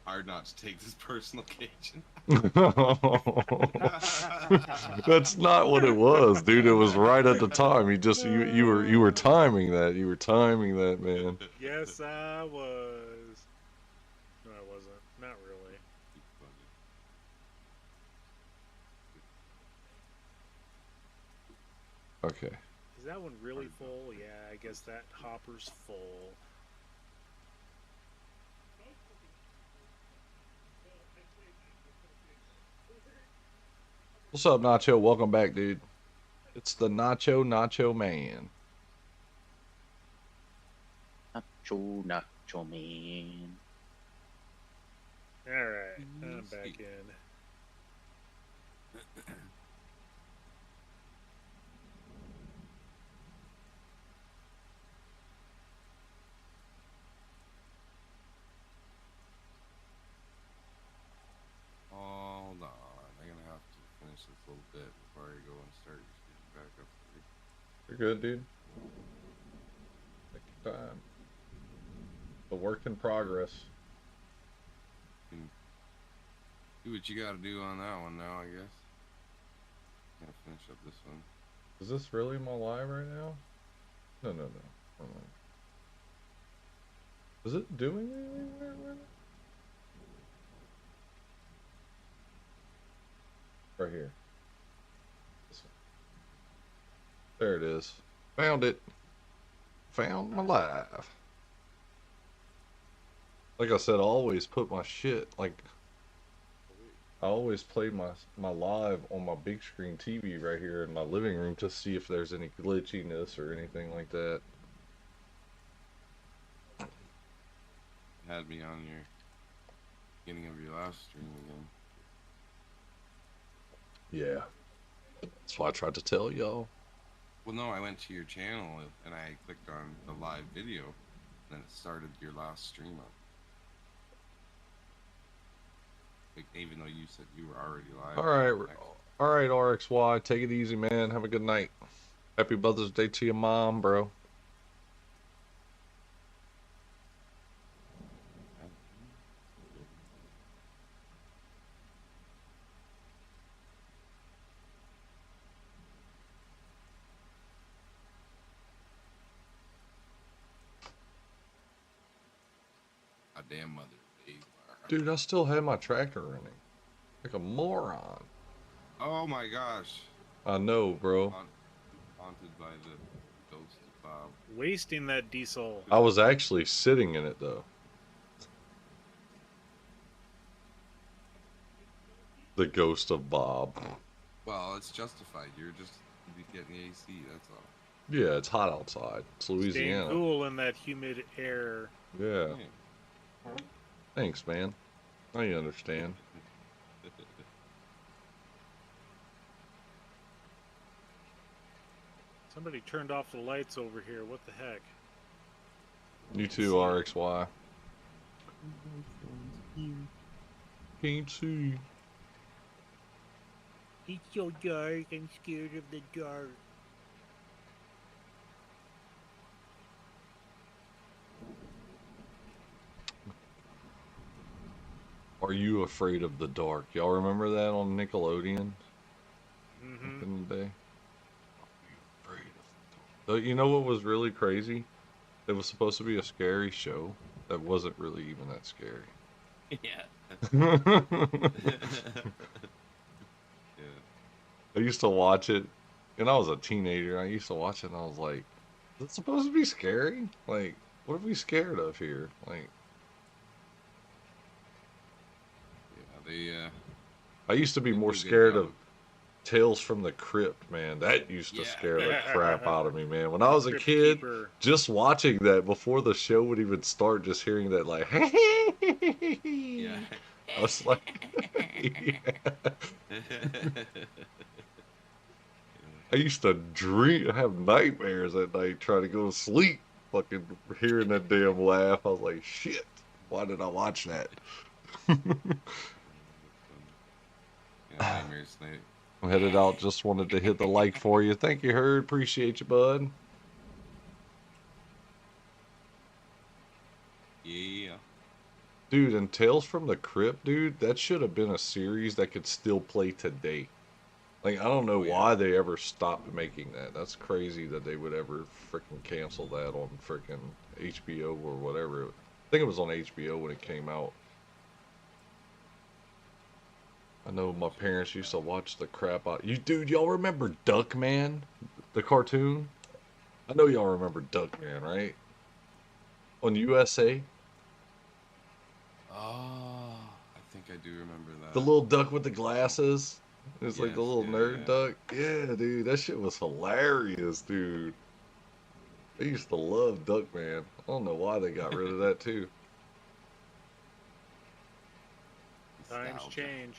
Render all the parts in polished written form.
Hard not to take this personal occasion. That's not what it was, dude. It was right at the time. You were timing that. You were timing that, man. Yes, I was. No, I wasn't. Not really. Okay. Is that one really full? Yeah, I guess that hopper's full. What's up, Nacho? Welcome back, dude. It's the Nacho Man. Nacho Man. Alright, I'm back in. Hold on. I'm gonna have to finish this little bit before I go and start getting back up. You're good, dude. Take your time. The work in progress. Do what you gotta do on that one now, I guess. Gotta finish up this one. Is this really my live right now? No. Hold on. Is it doing anything right now? Right here. This one. There it is. Found it. Found my live. Like I said, I always put my shit, like, I always play my live on my big screen TV right here in my living room to see if there's any glitchiness or anything like that. Had me on your beginning of your last stream again. Yeah. That's why I tried to tell y'all. Well, no, I went to your channel and I clicked on the live video, and then it started your last stream up. Like, even though you said you were already live. All right, RXY, take it easy, man. Have a good night. Happy Mother's Day to your mom, bro. A damn mother. Dude, I still have my tractor running. Like a moron. Oh my gosh. I know, bro. Haunted by the ghost of Bob. Wasting that diesel. I was actually sitting in it, though. The ghost of Bob. Well, it's justified. You're just getting AC, that's all. Yeah, it's hot outside. It's Louisiana. Staying cool in that humid air. Yeah. Thanks, man. Now you understand. Somebody turned off the lights over here. What the heck? You too, RXY. Can't see. It's so dark. I'm scared of the dark. Are you afraid of the dark? Y'all remember that on Nickelodeon? Mm-hmm. Back in the day? You know what was really crazy? It was supposed to be a scary show that wasn't really even that scary. Yeah. I used to watch it, and I was a teenager. I used to watch it, and I was like, "Is it supposed to be scary? Like, what are we scared of here?" Like, yeah, I used to be more scared of Tales from the Crypt, man. That used to scare the crap out of me, man. When I was a kid, just watching that before the show would even start, just hearing that, like, yeah. I was like, I used to have nightmares at night trying to go to sleep, fucking hearing that damn laugh. I was like, shit, why did I watch that? Nightmares night. I'm headed out. Just wanted to hit the like for you. Thank you, Herd. Appreciate you, bud. Yeah. Dude, and Tales from the Crypt, dude, that should have been a series that could still play today. Like, I don't know Oh yeah. why they ever stopped making that. That's crazy that they would ever freaking cancel that on freaking HBO or whatever. I think it was on HBO when it came out. I know my parents used to watch the crap out. You, dude, y'all remember Duckman, the cartoon? I know y'all remember Duckman, right? On USA, Oh, I think I do remember the that. little duck with the glasses. It's like the Yes. little Yeah. nerd Yeah. duck. Yeah, dude, that shit was hilarious, dude. I used to love Duckman. I don't know why they got rid of that too. Times Nostalgia. change.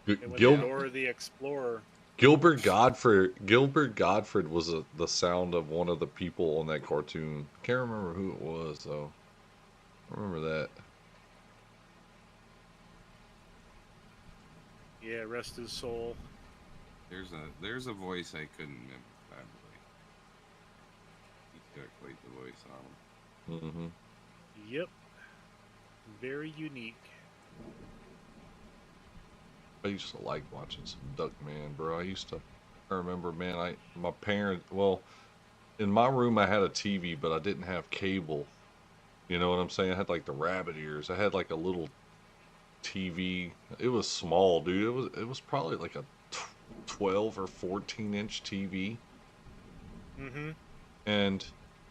It went to Gil Yeah. Dora the Explorer. Gilbert Godfred was the sound of one of the people on that cartoon. Can't remember who it was though. I remember that. Yeah, rest his soul. There's a voice I couldn't mimic. Probably. He could have played the voice on him. Hmm. Yep. Very unique. I used to like watching some Duckman, bro. I remember, man, my parents, well, in my room I had a TV, but I didn't have cable. You know what I'm saying? I had like the rabbit ears. I had like a little TV. It was small, dude. It was probably like a 12 or 14-inch TV. Mm-hmm. And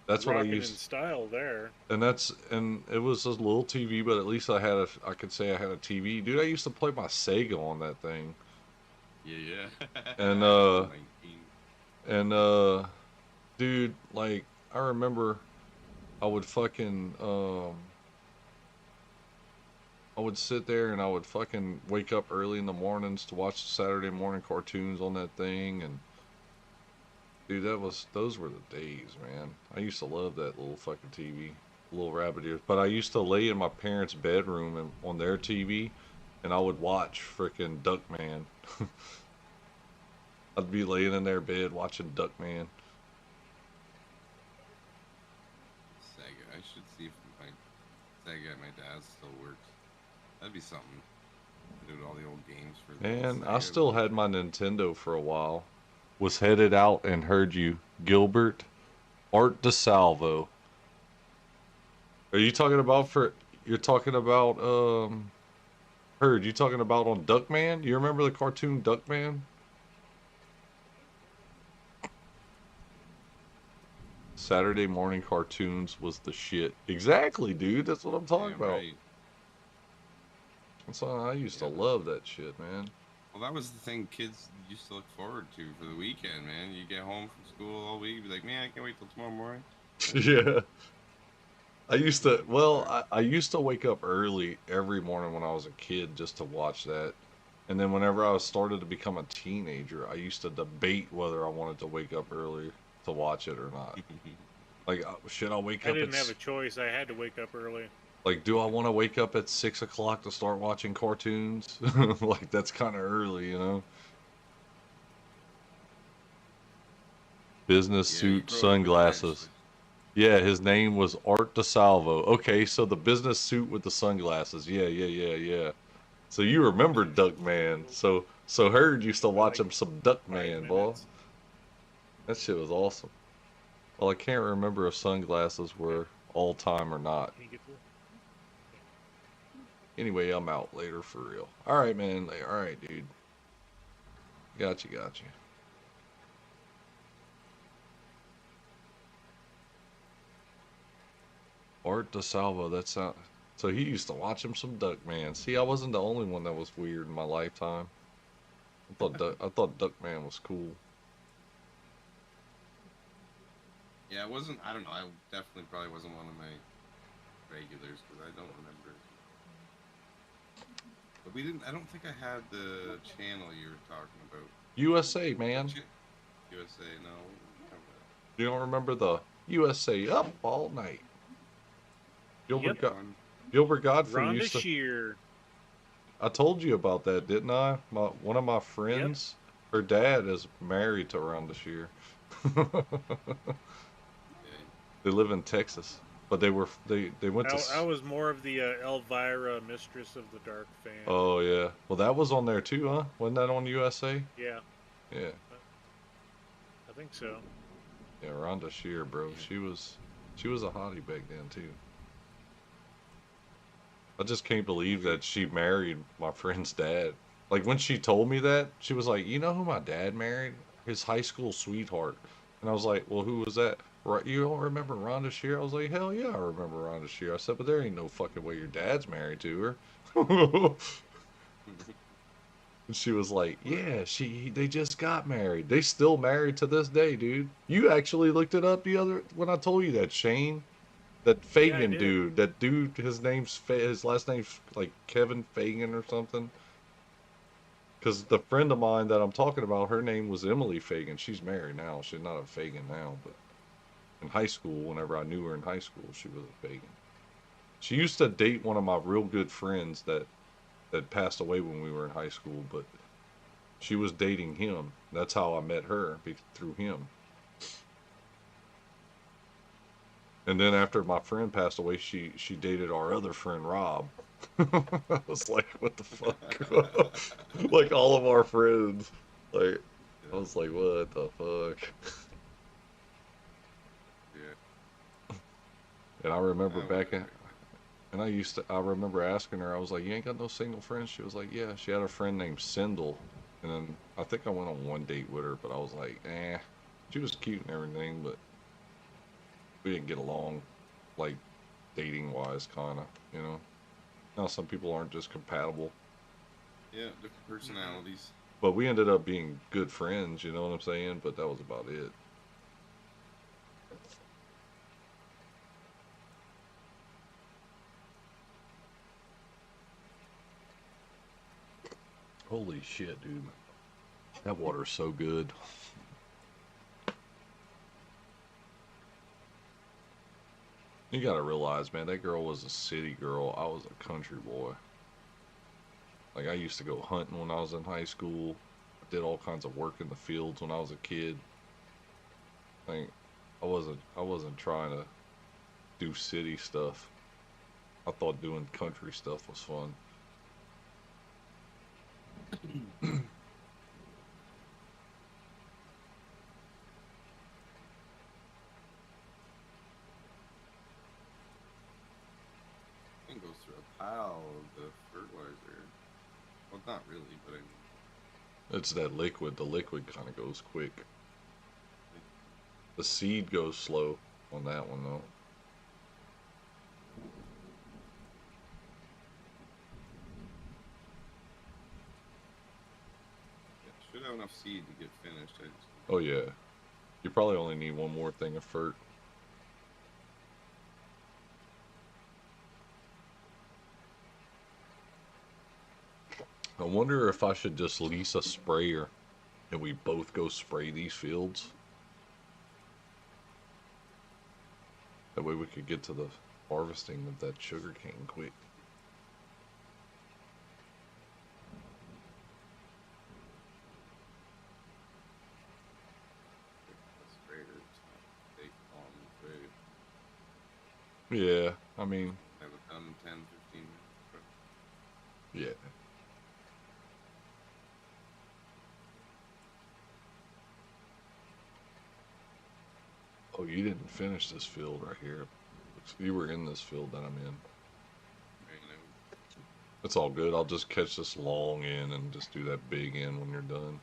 that's what I Rocking in used. style there. And it was a little TV, but at least I could say I had a TV. Dude, I used to play my Sega on that thing. Yeah. Yeah. And I had the 19. and dude, like I remember I would fucking I would sit there and I would fucking wake up early in the mornings to watch the Saturday morning cartoons on that thing. And dude, those were the days, man. I used to love that little fucking TV, little rabbit ears. But I used to lay in my parents' bedroom and on their TV, and I would watch freaking Duckman. I'd be laying in their bed watching Duckman. Sega. I should see if my Sega at my dad's still works. That'd be something. Do all the old games for the old Man, I Sega. still had my Nintendo for a while. Was headed out and heard you, Gilbert Art DeSalvo. Are you talking about for? You're talking about Heard you talking about on Duckman? You remember the cartoon Duckman? Saturday morning cartoons was the shit. Exactly, dude. That's what I'm talking Damn about. right. That's why I used to Yeah. love that shit, man. Well, that was the thing kids used to look forward to for the weekend, man. You get home from school all week, be like, man, I can't wait till tomorrow morning. Yeah. I used And to, then well, start. I used to wake up early every morning when I was a kid just to watch that. And then whenever I was started to become a teenager, I used to debate whether I wanted to wake up early to watch it or not. Like, should I wake I up didn't have a choice. I had to wake up early. like, do I want to wake up at 6 o'clock to start watching cartoons? Like, that's kind of early, you know? Business Yeah, you suit, grow up sunglasses. eventually. Yeah, his name was Art DeSalvo. Okay, so the business suit with the sunglasses. Yeah, yeah, yeah, yeah. So you remember Duckman. So Heard used to By watch like him some 5 Duckman, boy. minutes. That shit was awesome. Well, I can't remember if sunglasses Okay. were all time or not. Can you get through? Anyway, I'm out later for real. All right, man. All right, dude. Got you, got you. Art DeSalvo, that's not. So he used to watch him some Duckman. See, I wasn't the only one that was weird in my lifetime. I thought Duckman was cool. Yeah, it wasn't. I don't know. I definitely probably wasn't one of my regulars because I don't remember. But we didn't. I don't think I had the channel you were talking about. USA, What man. USA? No, we didn't cover that. You don't remember the USA up all night? Yep. Gilbert got One. Gilbert Godfrey Rhonda used to. Shear. I told you about that, didn't I? One of my Yep. friends, her dad is married to Rhonda Shear. Okay. They live in Texas, but they went to. I was more of the Elvira, Mistress of the Dark fan. Oh yeah, well that was on there too, huh? Wasn't that on USA? Yeah, Yeah, I think so. yeah. Rhonda Shear, bro. Yeah. She was a hottie back then too. I just can't believe Weird. that she married my friend's dad. Like when she told me that, she was like, "You know who my dad married? His high school sweetheart." And I was like, "Well, who was that?" Right, you don't remember Rhonda Shear? I was like, "Hell yeah, I remember Rhonda Shear." I said, "But there ain't no fucking way your dad's married to her." And she was like, What? "Yeah, they just got married. They still married to this day, dude." You actually looked it up the other when I told you that, Shane. That Yeah, I Fagan did. dude, that dude, his last name's like Kevin Fagan or something. Because the friend of mine that I'm talking about, her name was Emily Fagan. She's married now. She's not a Fagan now, but in high school, whenever I knew her in high school, she was a Fagan. She used to date one of my real good friends that passed away when we were in high school, but she was dating him. That's how I met her through him. And then after my friend passed away, she dated our other friend Rob. I was like, what the fuck? Like all of our friends. Like I Yeah. was like, what the fuck? Yeah. And I remember Oh, back in, whatever. and I remember asking her, I was like, you ain't got no single friends? She was like, yeah, she had a friend named Sindel. And then I think I went on one date with her, but I was like, eh. She was cute and everything, but we didn't get along, like dating wise, kind of, you know? Now some people aren't just compatible. Yeah, different Hmm. personalities. But we ended up being good friends, you know what I'm saying? But that was about it. Holy shit, dude. That water's so good. You gotta realize, man, that girl was a city girl. I was a country boy. Like, I used to go hunting when I was in high school. I did all kinds of work in the fields when I was a kid. Like, I wasn't trying to do city stuff. I thought doing country stuff was fun. It goes through a pile of the fertilizer. Well, not really, but I mean, It's that liquid. The liquid kind of goes quick. like, The seed goes slow on that one, though. yeah, should have enough seed to get finished. I just Oh, yeah. You probably only need one more thing of fert. I wonder if I should just lease a sprayer and we both go spray these fields. That way we could get to the harvesting of that sugar cane quick. pick the sprayer. It's not take long to spray. Yeah, I mean, Have it done in 10, 15 minutes. But yeah. Oh, you didn't finish this field right here. You were in this field that I'm in. right now, It's all good. I'll just catch this long in and just do that big in when you're done.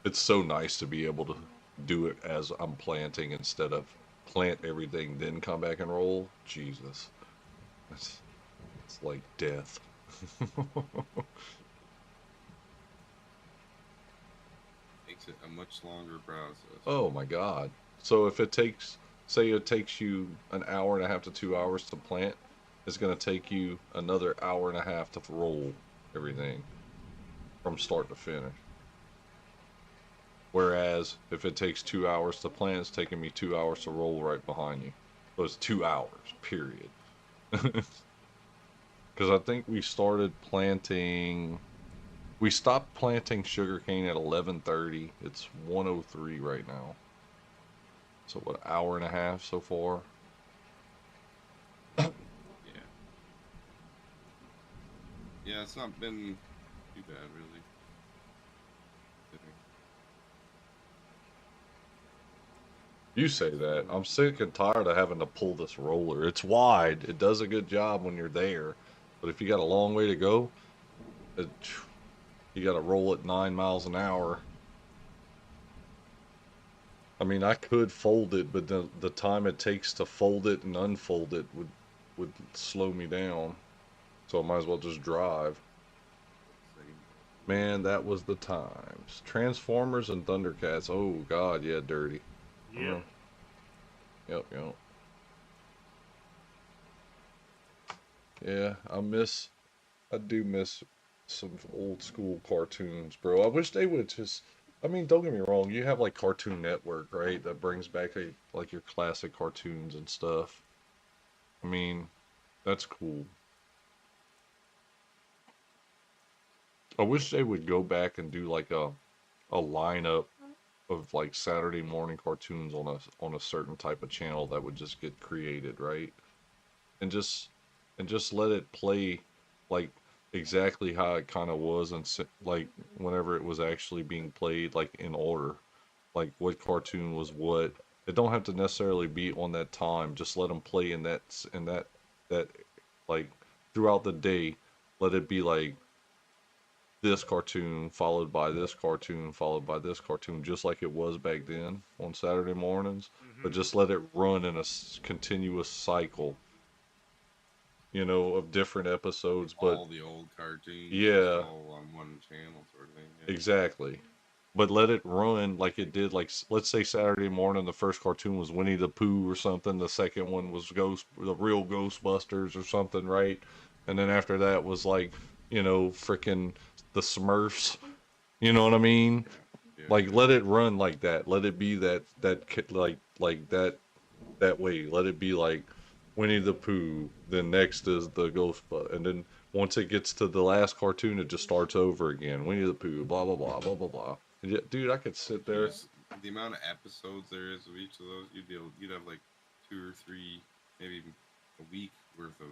It's so nice to be able to do it as I'm planting instead of plant everything then come back and roll. Jesus. It's, it's like death. makes it a much longer process. Oh my God. So if it takes, say it takes you an hour and a half to 2 hours to plant, it's going to take you another hour and a half to roll everything from start to finish. Whereas if it takes 2 hours to plant, it's taking me 2 hours to roll right behind you. So it's 2 hours, period. Because I think we started planting We stopped planting sugarcane at 11:30. It's 1:03 right now. So what, hour and a half so far? Yeah. Yeah, it's not been too bad, really. You say that. I'm sick and tired of having to pull this roller. It's wide. It does a good job when you're there. But if you got a long way to go, it, you got to roll at 9 miles an hour. I mean, I could fold it, but the time it takes to fold it and unfold it would slow me down. So I might as well just drive. Man, that was the times. Transformers and Thundercats. Oh God, yeah, dirty. Yep. Yep, yep. Yeah, I do miss some old school cartoons, bro. I wish they would just. I mean, don't get me wrong. You have like Cartoon Network, right? That brings back like your classic cartoons and stuff. I mean, that's cool. I wish they would go back and do like a lineup of like Saturday morning cartoons on a certain type of channel that would just get created, right? And just let it play like exactly how it kind of was and like whenever it was actually being played like in order, like what cartoon was what. It don't have to necessarily be on that time. Just let them play in that like throughout the day. Let it be like this cartoon followed by this cartoon followed by this cartoon, just like it was back then on Saturday mornings, but Mm-hmm. just let it run in a continuous cycle, of different episodes. But All the old cartoons just yeah, all on one channel, sort of thing. Yeah. exactly. But let it run like it did. Like let's say Saturday morning, the first cartoon was Winnie the Pooh or something. The second one was the real Ghostbusters or something, right? And then after that was like, freaking the Smurfs. You know what I mean? Yeah. Like Yeah. let it run like that. Let it be like that way. Let it be like Winnie the Pooh. Then next is the Ghost, and then once it gets to the last cartoon, it just starts over again. Winnie the Pooh, blah blah blah blah blah blah. And dude, I could sit You there. just the amount of episodes there is of each of those, you'd have like 2 or 3, maybe even a week worth of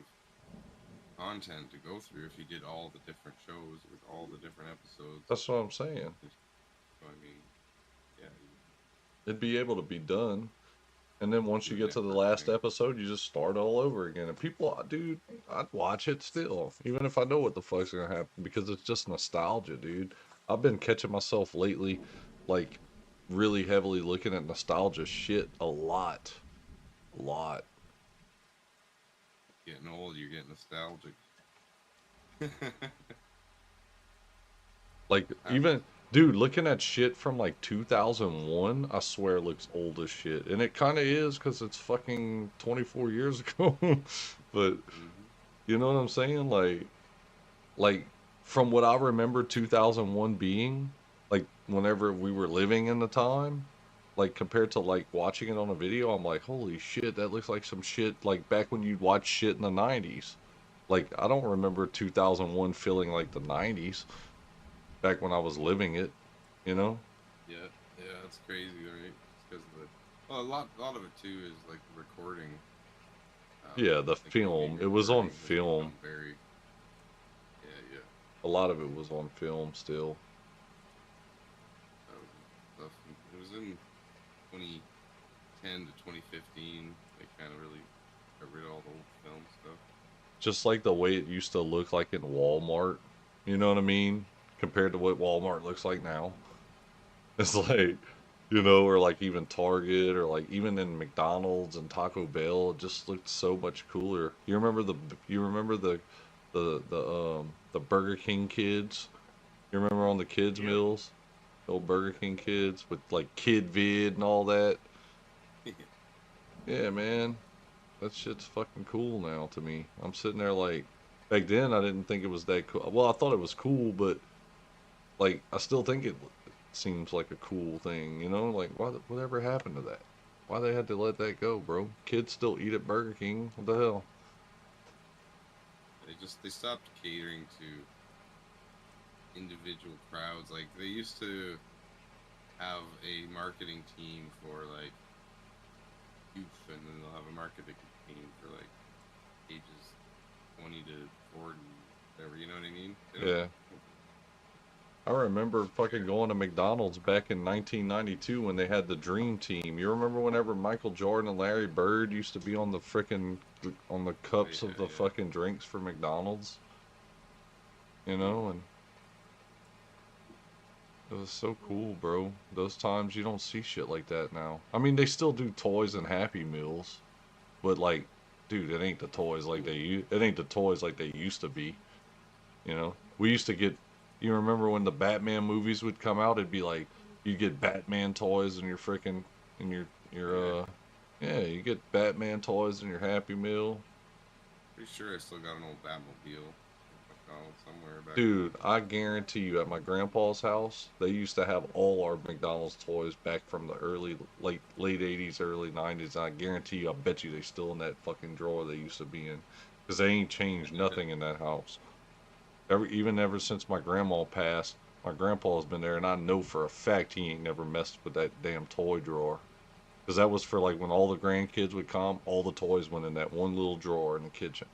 content to go through if you did all the different shows with all the different episodes. That's what I'm saying. So, I mean, yeah, It'd be able to be done. And then once do you a get to the network last thing. episode, you just start all over again. And people, dude, I'd watch it still, even if I know what the fuck's gonna happen, because it's just nostalgia, dude. I've been catching myself lately, like, really heavily looking at nostalgia shit a lot. A lot. Getting old, you're getting nostalgic. Like, Happens. even, dude, looking at shit from like 2001, I swear it looks old as shit. And it kind of is, because it's fucking 24 years ago. But, Mm-hmm. you know what I'm saying? Like from what I remember 2001 being, like whenever we were living in the time, like compared to like watching it on a video, I'm like, holy shit, that looks like some shit like back when you'd watch shit in the 90s. Like I don't remember 2001 feeling like the 90s back when I was living it, you know? Yeah, yeah, that's crazy, right? Because of the well, a lot of it too is like the recording. Yeah, the Like movie film. It was on recording has film. become very yeah, yeah. A lot of it was on film still. That was stuff. It was in 2010 to 2015. They kind of really got rid of all the old film stuff. Just like the way it used to look like in Walmart. You know what I mean? Compared to what Walmart looks like now. It's like, or like even Target or like even in McDonald's and Taco Bell, it just looked so much cooler. You remember the Burger King kids? You remember on the kids Yep. meals? The old Burger King kids with like Kid Vid and all that. Yeah, man. That shit's fucking cool now to me. I'm sitting there like back then I didn't think it was that cool. Well, I thought it was cool, but like I still think it seems like a cool thing, Like whatever happened to that? Why they had to let that go, bro? Kids still eat at Burger King. What the hell? They stopped catering to individual crowds. Like they used to have a marketing team for like youth, and then they'll have a marketing team for like ages 20 to 40, whatever. You know what I mean? Yeah. I remember fucking going to McDonald's back in 1992 when they had the Dream Team. You remember whenever Michael Jordan and Larry Bird used to be on the on the Oh, cups of the yeah. fucking drinks for McDonald's? You know, and it was so cool, bro. Those times you don't see shit like that now. I mean, they still do toys and Happy Meals, but like, dude, it ain't the toys like it ain't the toys like they used to be. You know, we used to get. You remember when the Batman movies would come out? It'd be like you'd get Batman toys and your freaking and Yeah. yeah, you get Batman toys and your Happy Meal. Pretty sure I still got an old Batmobile at McDonald's somewhere back in Dude, I guarantee you, at my grandpa's house, they used to have all our McDonald's toys back from the late '80s, early '90s. And I guarantee you, I bet you they still in that fucking drawer they used to be in, because they ain't changed the. nothing in that house. Even ever since my grandma passed, my grandpa's been there, and I know for a fact he ain't never messed with that damn toy drawer. Because that was for like when all the grandkids would come, all the toys went in that one little drawer in the kitchen.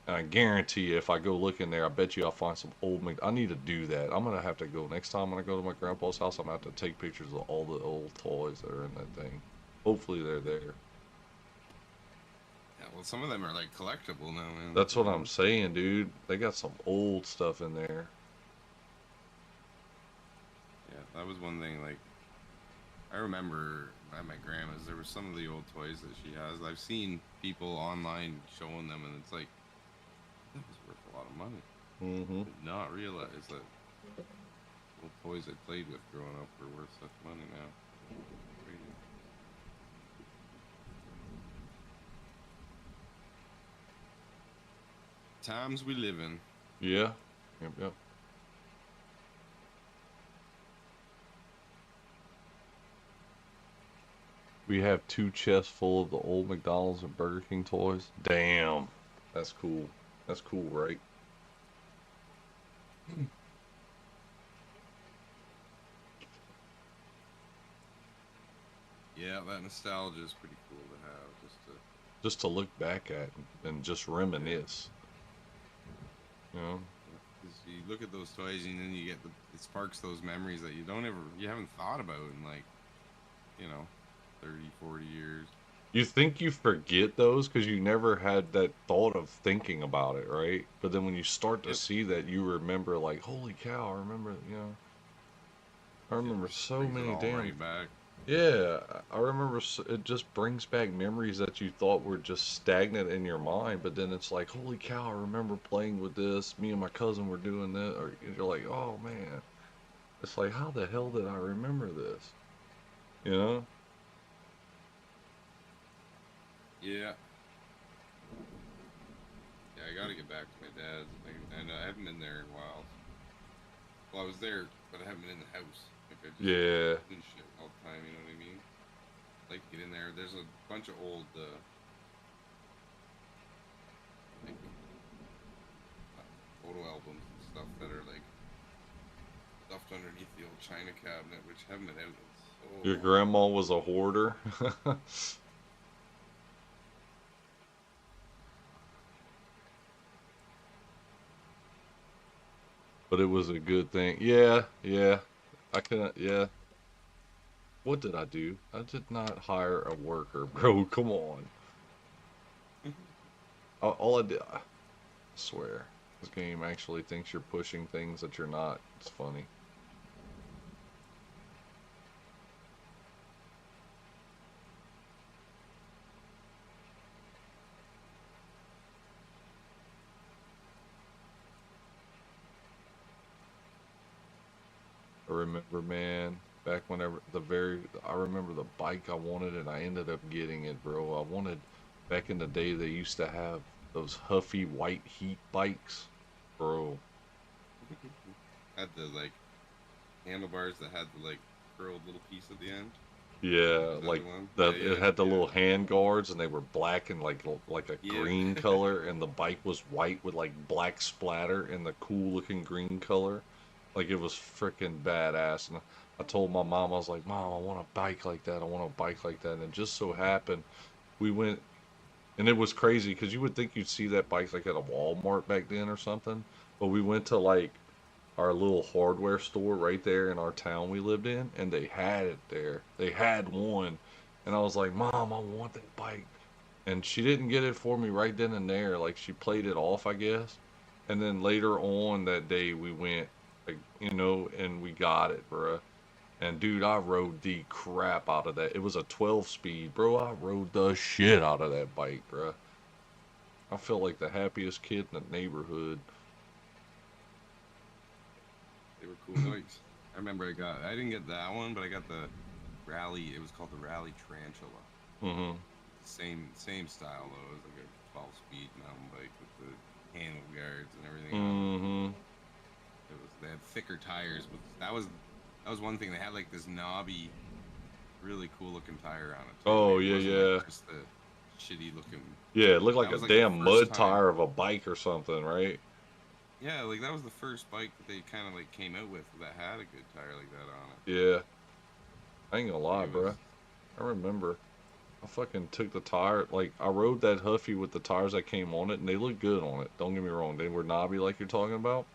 And I guarantee you, if I go look in there, I bet you I'll find some old. I need to do that. I'm gonna have to go next time when I go to my grandpa's house. I'm gonna have to take pictures of all the old toys that are in that thing. Hopefully they're there. Yeah, well, some of them are like collectible now, man. That's what I'm saying, dude. They got some old stuff in there. Yeah, that was one thing. Like, I remember at my grandma's, there were some of the old toys that she has. I've seen people online showing them, and it's like, that was worth a lot of money. Mm-hmm. Did not realize that old toys I played with growing up were worth such money now. Crazy. Times we live in. Yeah. Yep. Yep. We have 2 chests full of the old McDonald's and Burger King toys. Damn. That's cool. That's cool, right? Yeah, that nostalgia is pretty cool to have. Just to look back at and just Yeah. reminisce. You know? Because you look at those toys and then you get it sparks those memories that you haven't thought about in like, you know, 30, 40 years. You think you forget those because you never had that thought of thinking about it, right? But then when you start to Yep. see that, you remember, like, holy cow, I remember, you know, I Yeah, remember it just so brings it many all damn. right back. Yeah, I remember it just brings back memories that you thought were just stagnant in your mind, but then it's like, holy cow, I remember playing with this. Me and my cousin were doing this, or you're like, oh man, it's like, how the hell did I remember this? You know? Yeah. Yeah, I gotta get back to my dad's. And I haven't been there in a while. Well, I was there, but I haven't been in the house. Like, I just Yeah. doing shit all the time, you know what I mean? Like, get in there. There's a bunch of old, like, photo albums and stuff that are, like, stuffed underneath the old china cabinet, which haven't been out in so Your long. grandma was a hoarder. But it was a good thing. Yeah, yeah. I couldn't, yeah. What did I do? I did not hire a worker, bro. Come on. All I did, I swear, this game actually thinks you're pushing things that you're not. It's funny. I remember, man, back whenever I remember the bike I wanted and I ended up getting it, bro. Back in the day, they used to have those Huffy white heat bikes, bro. Had the, like, handlebars that had the, like, curled little piece at the end. Yeah, Was that the like one? Yeah, that. It yeah, had the yeah. little hand guards, and they were black and like a Yep. green color, and the bike was white with like black splatter and the cool looking green color. Like it was freaking badass. And I told my mom, I was like, Mom, I want a bike like that. I want a bike like that. And it just so happened we went, and it was crazy because you would think you'd see that bike like at a Walmart back then or something. But we went to like our little hardware store right there in our town we lived in, and they had it there. They had one. And I was like, Mom, I want that bike. And she didn't get it for me right then and there. Like she played it off, I guess. And then later on that day, we went, like, and we got it, bruh. And dude, I rode the crap out of that. It was a 12 speed, bro. I rode the shit out of that bike, bruh. I felt like the happiest kid in the neighborhood. They were cool bikes. I remember I didn't get that one, but I got the Rally. It was called the Rally Tarantula. Mm-hmm. Same style though. It was like a 12-speed mountain bike with the handlebars and everything on it. Mm-hmm. They had thicker tires, but that was one thing. They had like this knobby, really cool looking tire on it too. Oh, Like it yeah, wasn't yeah. like just the shitty looking. Yeah, it looked like That a was like the damn first mud time. tire of a bike or something, right? Yeah, like that was the first bike that they kind of like came out with that had a good tire like that on it. Yeah. I ain't gonna lie, It was bruh. I remember. I fucking took the tire, like, I rode that Huffy with the tires that came on it, and they looked good on it. Don't get me wrong, they were knobby like you're talking about.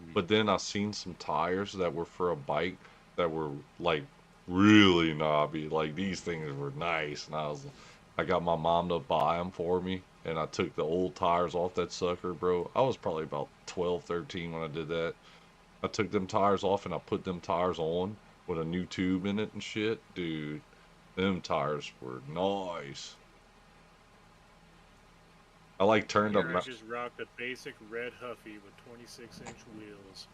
mm, But then I seen some tires that were for a bike that were, like, really knobby. Like, these things were nice. And I got my mom to buy them for me, and I took the old tires off that sucker, bro. I was probably about 12, 13 when I did that. I took them tires off and I put them tires on with a new tube in it and shit. Dude, them tires were nice. I like turned Here up. I just rocked a basic red Huffy with 26-inch wheels.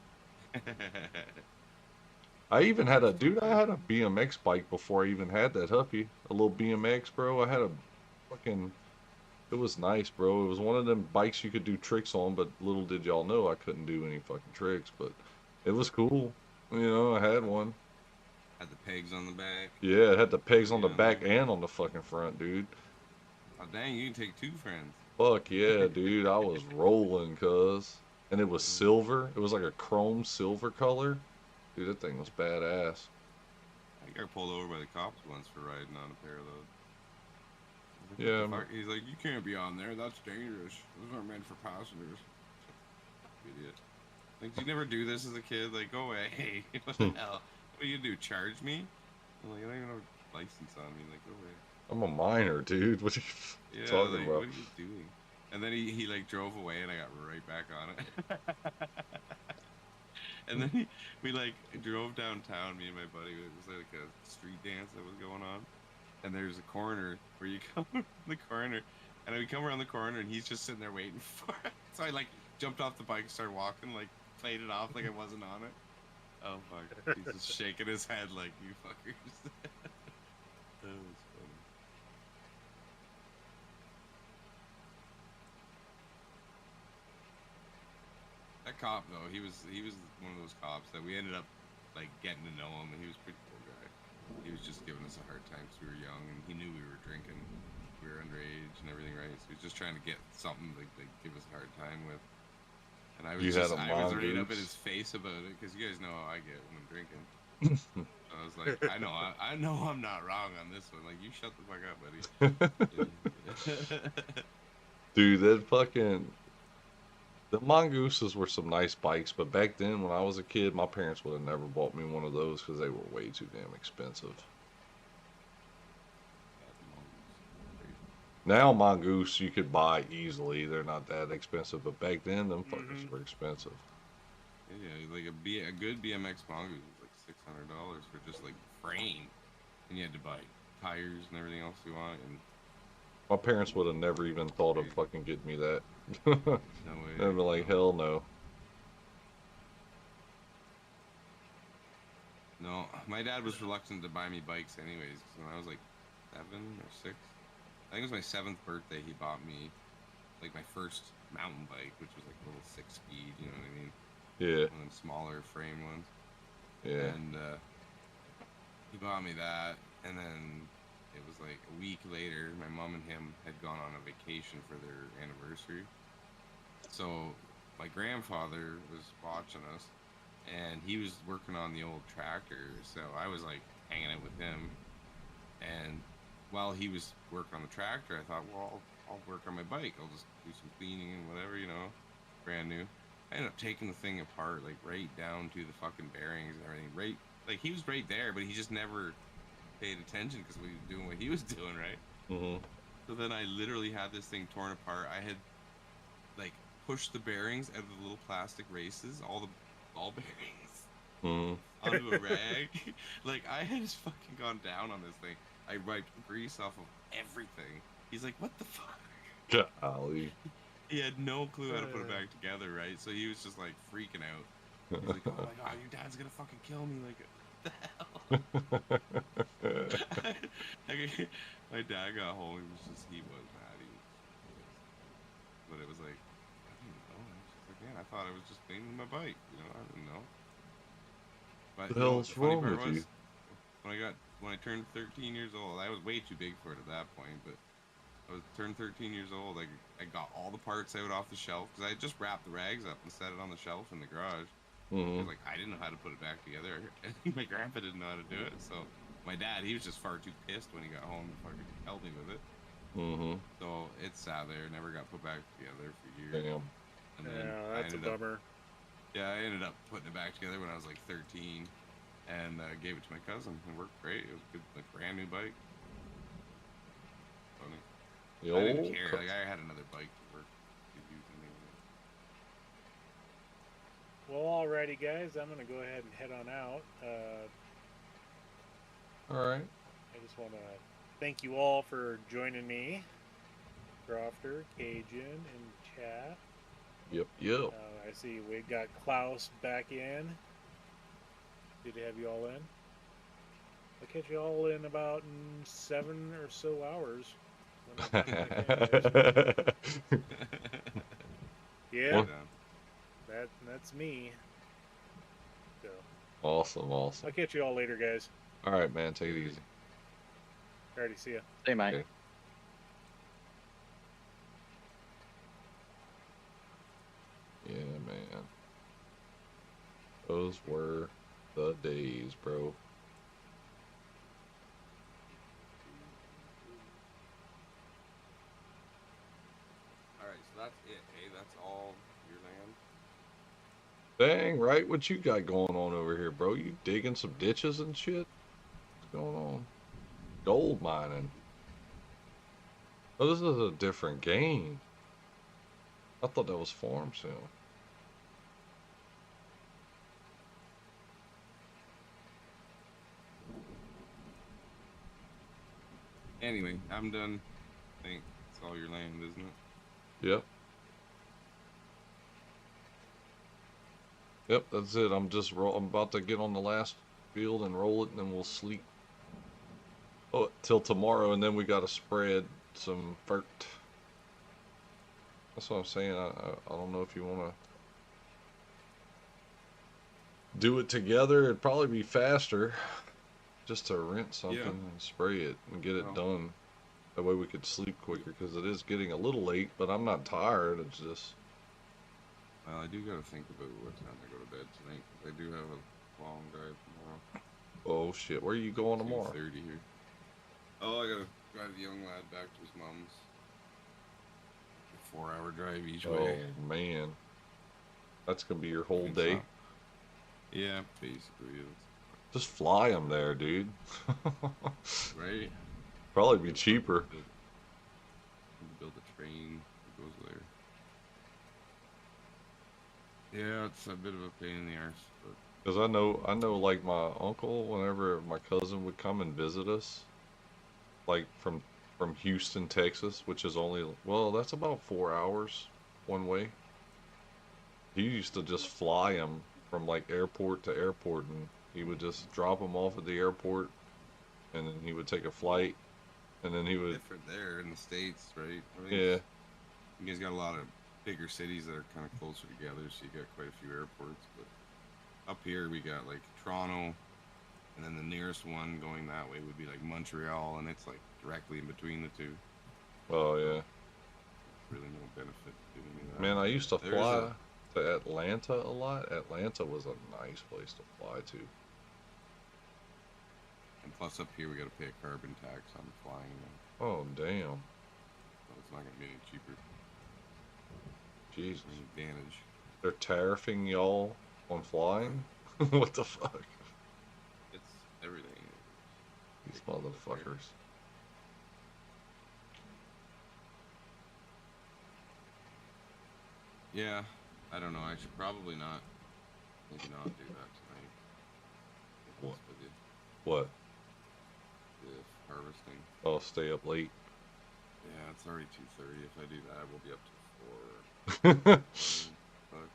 I even had a dude. I had a BMX bike before I even had that Huffy. A little BMX, bro. I had a fucking. It was nice, bro. It was one of them bikes you could do tricks on, but little did y'all know I couldn't do any fucking tricks. But it was cool. I had one. had the pegs on the back. Yeah, it had the pegs on Feet the on back there. and on the fucking front, dude. Oh dang, you can take two friends. Fuck yeah, dude. I was rolling, cuz. And it was silver. It was like a chrome silver color. Dude, that thing was badass. I got pulled over by the cops once for riding on a pair of those. I was like, what Yeah, the fuck? He's like, you can't be on there. That's dangerous. Those aren't meant for passengers. Idiot. Like, did you never do this as a kid? Like, go away. What the hell? What are you gonna do? Charge me? I'm like, I don't even have a license on me. Like, go away. I'm a minor, dude. What are you Yeah, talking like, about? what are you doing? And then he like drove away, and I got right back on it. And then we like drove downtown, me and my buddy. It was like a street dance that was going on. And there's a corner where you come around the corner, and we come around the corner, and he's just sitting there waiting for it. So I like jumped off the bike and started walking, like played it off like I wasn't on it. Oh fuck! He's just shaking his head like, you fuckers. That was funny. That cop though, he was one of those cops that we ended up like getting to know him, and he was a pretty cool guy. He was just giving us a hard time because we were young, and he knew we were drinking, we were underage and everything, right? So he was just trying to get something to like give us a hard time with. And I was You had a I was right up in mongoose? his face about it because you guys know how I get when I'm drinking. So I was like, I know I'm not wrong on this one. Like, you shut the fuck up, buddy. Dude, the mongooses were some nice bikes, but back then when I was a kid, my parents would have never bought me one of those because they were way too damn expensive. Now mongoose you could buy easily; they're not that expensive. But back then, them fuckers were expensive. Yeah, like a good BMX mongoose was like $600 for just like the frame, and you had to buy tires and everything else you want. And My parents would have never even thought of fucking getting me that. no way. They'd be like, hell no. No, my dad was reluctant to buy me bikes anyways. 'Cause when I was like 7 or 6, I think it was my 7th birthday, he bought me like my first mountain bike, which was like a little 6-speed. You know what I mean? Yeah, One of them smaller frame ones. yeah. And he bought me that, and then it was like a week later, my mom and him had gone on a vacation for their anniversary. So my grandfather was watching us, and he was working on the old tractor, so I was like hanging out with him. And while he was working on the tractor, I thought, well, I'll work on my bike. I'll just do some cleaning and whatever, brand new. I ended up taking the thing apart, like right down to the fucking bearings and everything. Right, like he was right there, but he just never paid attention because we were doing what he was doing, right? Mm-hmm. So then I literally had this thing torn apart. I had like pushed the bearings out of the little plastic races, all the ball bearings, Mm-hmm. onto a rag. Like I had just fucking gone down on this thing. I wiped grease off of everything. He's like, "What the fuck?" Golly. He had no clue how to put it back together, right? So he was just like freaking out. He's like, "Oh my god, your dad's gonna fucking kill me!" Like, what the hell? My dad got home. He was mad. He was pissed. But it was like, I didn't know. I was just like, man, I thought I was just cleaning my bike. I didn't know. But The you know what the hell's funny wrong part with you? was? When I turned 13 years old, I was way too big for it at that point. But I was turned 13 years old. I got all the parts out off the shelf because I had just wrapped the rags up and set it on the shelf in the garage. Mm-hmm. Because like I didn't know how to put it back together. And my grandpa didn't know how to do it. So my dad, he was just far too pissed when he got home to fucking help me with it. Mm-hmm. So it sat there, never got put back together for years. Damn. And then Yeah, that's a bummer. I ended up putting it back together when I was like 13, and gave it to my cousin. It worked great. It was a good, like brand new bike. Funny. The I didn't old care. Like I had another bike to work to use anyway. Well, alrighty, guys. I'm gonna go ahead and head on out. All right. I just want to thank you all for joining me, Crofter, Cajun, and chat. Yep. I see we got Klaus back in. Good to have you all in. I'll catch you all in about 7 or so hours. Yeah, that's me. So Awesome. I'll catch you all later, guys. All right, man. Take it easy. Alrighty, see ya. Hey, mate. Okay. Yeah, man. Those were the days, bro. Alright, so that's it, hey? That's all your land? Dang, right? What you got going on over here, bro? You digging some ditches and shit? What's going on? Gold mining. Oh, this is a different game. I thought that was Farm Sim. Anyway, I'm done. I think it's all your land, isn't it? Yep. Yep, that's it. I'm about to get on the last field and roll it, and then we'll sleep. Oh, till tomorrow, and then we got to spread some vert. That's what I'm saying. I don't know if you want to do it together. It'd probably be faster just to rent something and spray it and get it done. That way we could sleep quicker, because it is getting a little late, but I'm not tired. It's just... Well, I do got to think about what time I go to bed tonight, because I do have a long drive tomorrow. Oh, shit. Where are you going tomorrow? 2:30 here. Oh, I got to drive the young lad back to his mom's. A 4-hour drive each way. Oh, man. That's going to be your whole day? Yeah, basically. Just fly him there, dude. Right? Probably be cheaper. Build a train that goes there. Yeah, it's a bit of a pain in the arse, but... Because I know, like, my uncle, whenever my cousin would come and visit us, like, from Houston, Texas, which is only, well, that's about 4 hours one way. He used to just fly him from, like, airport to airport, and he would just drop him off at the airport, and then he would take a flight, and then he would... Different there in the States, right? Yeah. You guys got a lot of bigger cities that are kind of closer together, so you got quite a few airports, but up here we got, like, Toronto, and then the nearest one going that way would be, like, Montreal, and it's, like, directly in between the two. Oh, yeah. Really no benefit to doing that. Man, I used to fly Atlanta a lot. Atlanta was a nice place to fly to. And plus, up here we got to pay a carbon tax on flying. Oh damn! So it's not gonna be any cheaper. Jesus. An advantage. They're tariffing y'all on flying? What the fuck? It's everything. These motherfuckers. Yeah, I don't know. I should probably not. Maybe not do that tonight. What? What? The harvesting. Oh, stay up late. Yeah, it's already 2:30. If I do that, we'll be up to 4. But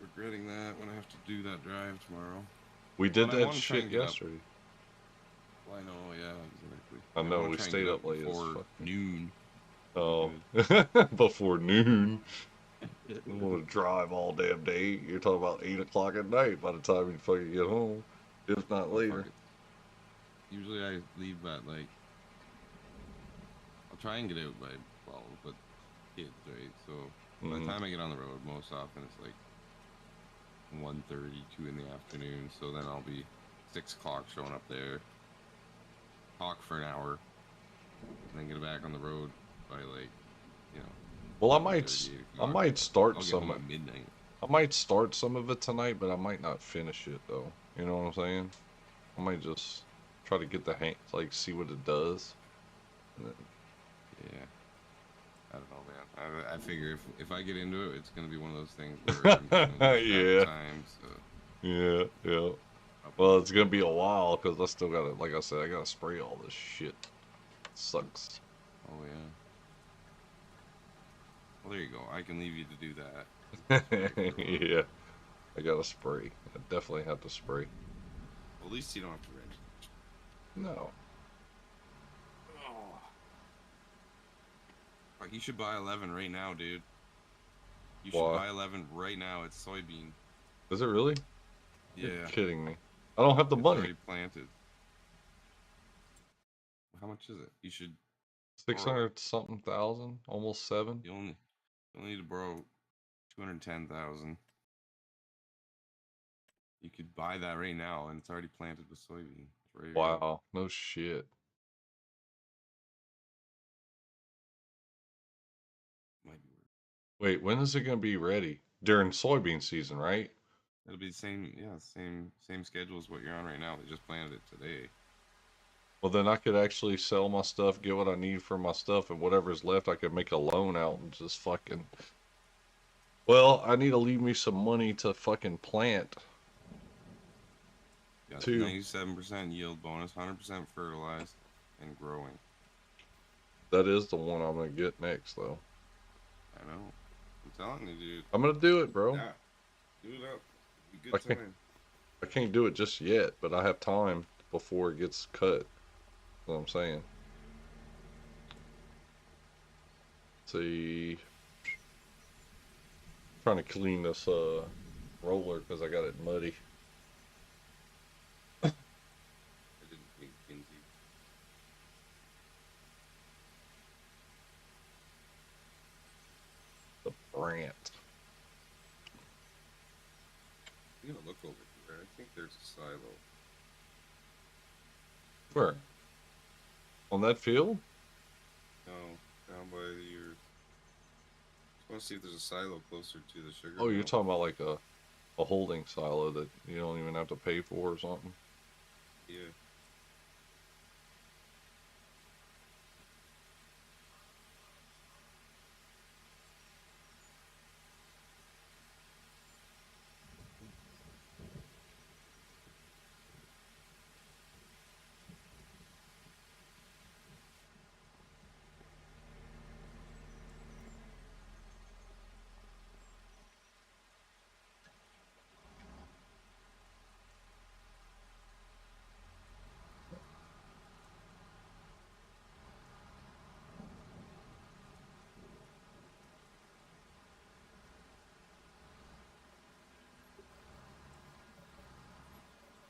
regretting that when I have to do that drive tomorrow. We did that shit yesterday. Well, I know, yeah, exactly. I know, we stayed up late before noon. Oh, before noon. I'm gonna drive all damn day. You're talking about 8 o'clock at night by the time you fucking get home, if not later. Usually I leave at like, I'll try and get out by 12, but kids, right? So by the time I get on the road, most often it's like 1:30, 2 in the afternoon. So then I'll be 6 o'clock showing up there, talk for an hour, and then get back on the road by like, you know. Well, I might start some at midnight. I might start some of it tonight, but I might not finish it though. You know what I'm saying? I might just try to get the hang, like see what it does. And then... Yeah. I don't know, man. I figure if I get into it, it's gonna be one of those things where I'm gonna yeah. Time, so. Yeah. Well, it's gonna be a while because I still gotta, like I said, I gotta spray all this shit. It sucks. Oh yeah. Well, there you go. I can leave you to do that. Yeah. I gotta spray. I definitely have to spray. Well, at least you don't have to rent. No. Oh. Like, you should buy 11 right now, dude. You should buy 11 right now. It's soybean. Is it really? Yeah. You're kidding me. I don't have the money. Already planted. How much is it? You should 600 something thousand, almost 7. You only need to borrow 210,000. You could buy that right now, and it's already planted with soybean. Wow, no shit. Might be worth. Wait, when is it gonna be ready? During soybean season, right? It'll be the same, yeah, same schedule as what you're on right now. They just planted it today. Well, then I could actually sell my stuff, get what I need for my stuff, and whatever's left, I could make a loan out and just fucking. Well, I need to leave me some money to fucking plant. Got 97% yield bonus, 100% fertilized, and growing. That is the one I'm gonna get next, though. I know. I'm telling you, dude. I'm gonna do it, bro. Yeah. Do it up. Be good time. I can't do it just yet, but I have time before it gets cut. That's what I'm saying. See, trying to clean this roller because I got it muddy. I didn't think Kinsey. The Brant. I'm gonna look over here. I think there's a silo. Where? On that field? No, down by your. I want to see if there's a silo closer to the sugar. Oh, you're talking about like a holding silo that you don't even have to pay for or something? Yeah.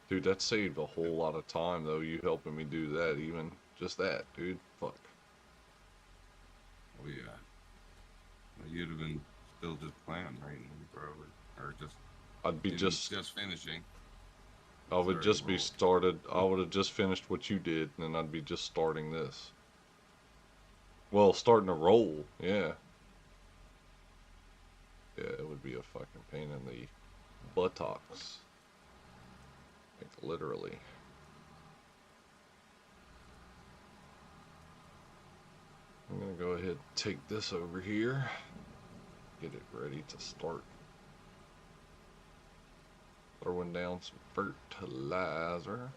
Dude, that saved a whole lot of time, though, you helping me do that, even just that, dude. Fuck. Oh, yeah. You'd have been still just playing right now, probably, or just I'd be didn't just just finishing. I would Starting just be roll. started. I would have just finished what you did, and then I'd be just starting this. Well, starting to roll. Yeah. Yeah, it would be a fucking pain in the buttocks. Like, literally. I'm gonna go ahead and take this over here. Get it ready to start. Throwing down some fertilizer.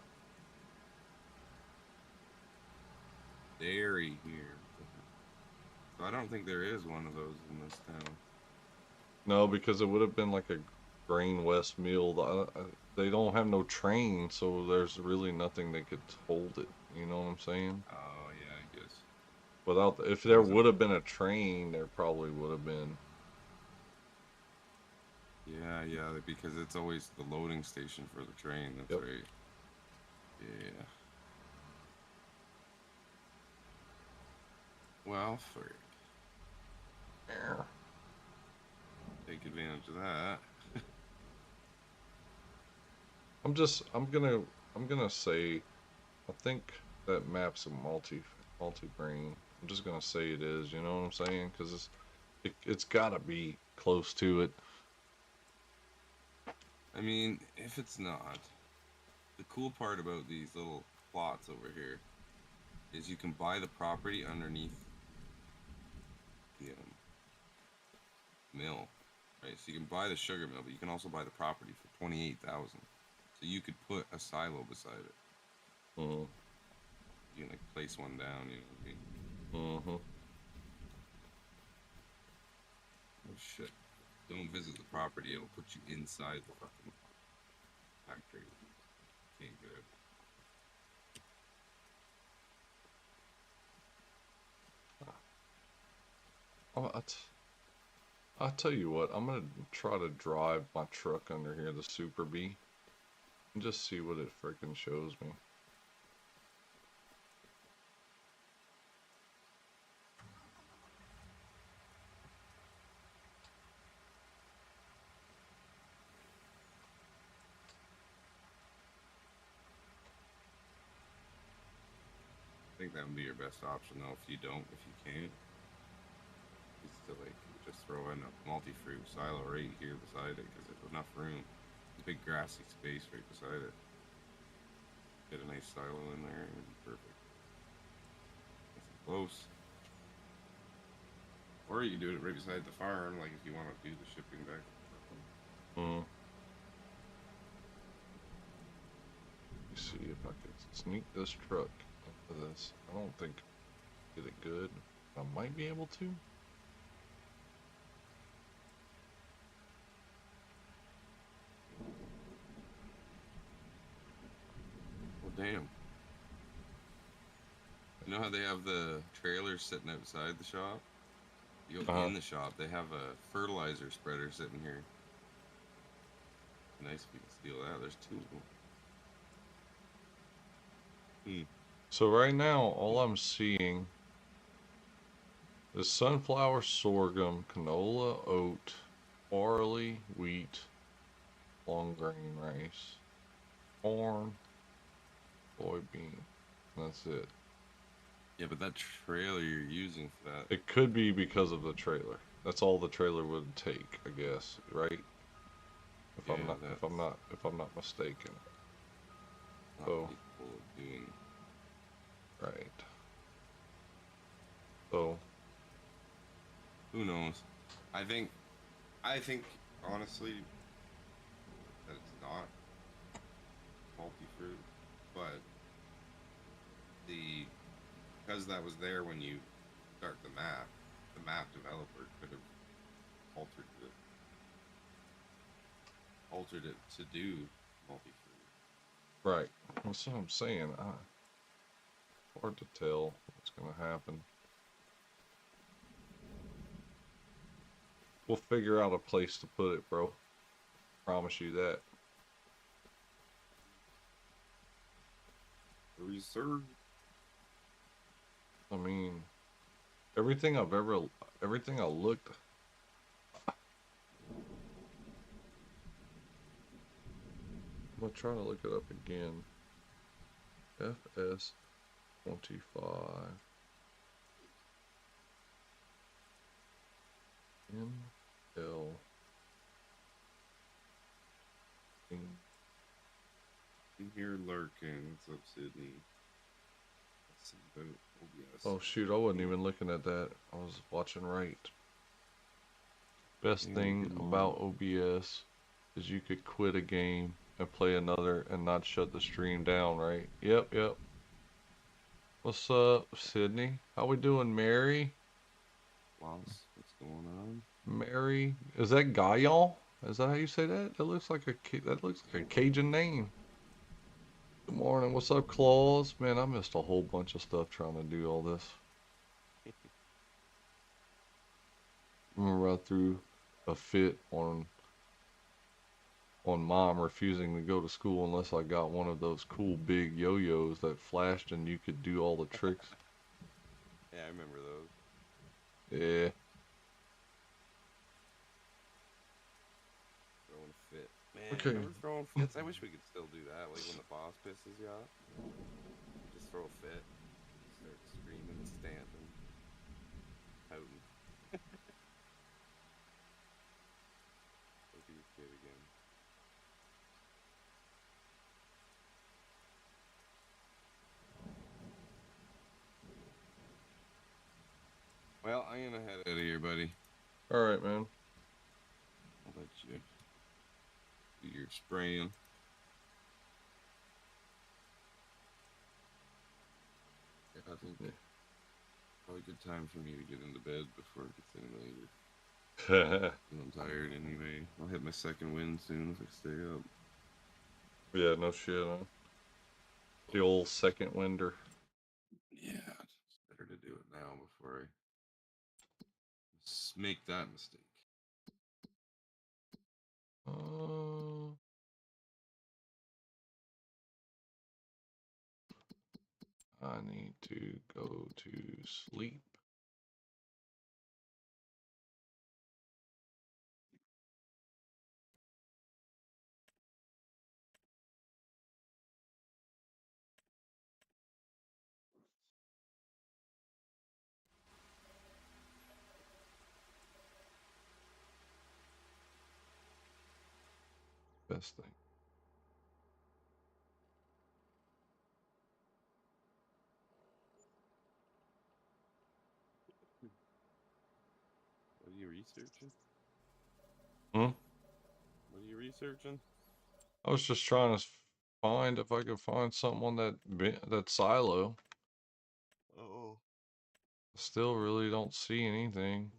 Dairy here. So I don't think there is one of those in this town. No, because it would have been like a Grain West meal. They don't have no train, so there's really nothing that could hold it. You know what I'm saying? Oh yeah, I guess. If That there was a would have been a train, there probably would have been. yeah, because it's always the loading station for the train. That's Yep. right. Yeah. Well, for take advantage of that. I'm gonna say, I think that map's a multi-grain. I'm just gonna say it is. You know what I'm saying? Because it's gotta be close to it. I mean, if it's not, the cool part about these little plots over here is you can buy the property underneath the mill, right? So you can buy the sugar mill, but you can also buy the property for 28,000. So you could put a silo beside it. Mm-hmm. You can like place one down. You know what I mean? Mm-hmm. Oh shit! Don't visit the property; it'll put you inside the fucking factory. Can't get it. I'll tell you what. I'm gonna try to drive my truck under here, the Super Bee, and just see what it freaking shows me. I think that would be your best option, though. If you don't, if you can't, is to like just throw in a multi-fruit silo right here beside it because there's enough room. There's a big grassy space right beside it. Get a nice silo in there, and it'd be perfect. Nice and close. Or you can do it right beside the farm, like if you want to do the shipping back. Mm. Let me see if I could sneak this truck into this. I don't think I get it good. I might be able to. Well, damn. You know how they have the trailers sitting outside the shop? You go Uh-huh. in the shop, they have a fertilizer spreader sitting here. Nice if you can steal that. There's two of them. Hmm. So right now, all I'm seeing is sunflower, sorghum, canola, oat, barley, wheat, long grain rice, corn, soybean. That's it. Yeah, but that trailer you're using for that. It could be because of the trailer. That's all the trailer would take, I guess, right? Yeah, that's If I'm not mistaken. not So, capable of doing. right. So, Who knows? I think. I think honestly that it's not multi-fruit, but the because that was there when you start the map developer could have altered it, altered it to do multi-fruit. right. That's what I'm saying. Hard to tell what's gonna happen. We'll figure out a place to put it, bro. Promise you that. Reserve. I mean, everything I've ever, everything I looked I'm trying to look it up again. FS25 NL. In here lurking. What's up, Sydney? Let's see about OBS. Oh shoot, I wasn't even looking at that. I was watching right. Best thing about OBS is you could quit a game and play another and not shut the stream down, right? Yep, yep. What's up, Sydney? How we doing, Mary? What's going on? Mary, is that Gaillon? Is that how you say that? That looks like a Cajun name. Good morning. What's up, Claus? Man, I missed a whole bunch of stuff trying to do all this. Remember I threw a fit on mom refusing to go to school unless I got one of those cool big yo-yos that flashed and you could do all the tricks. Yeah, I remember those. Yeah. Throwing a fit. Man, Okay. remember throwing fits? I wish we could still do that. Like when the boss pisses you off. Just throw a fit. Start screaming and stamping. Pouting. Look at your kid again. Well, I'm gonna head out of here, buddy. All right, man. I'll let you do your spraying. Yeah, I think probably a good time for me to get into bed before it gets any later. I'm tired anyway. I'll hit my second win soon if I stay up. Yeah, no shit, huh? The old second winder. Yeah, it's better to do it now before I make that mistake. I need to go to sleep. Best thing. What are you researching? Hmm? What are you researching? I was just trying to find if I could find something on that silo. Oh. Still really don't see anything.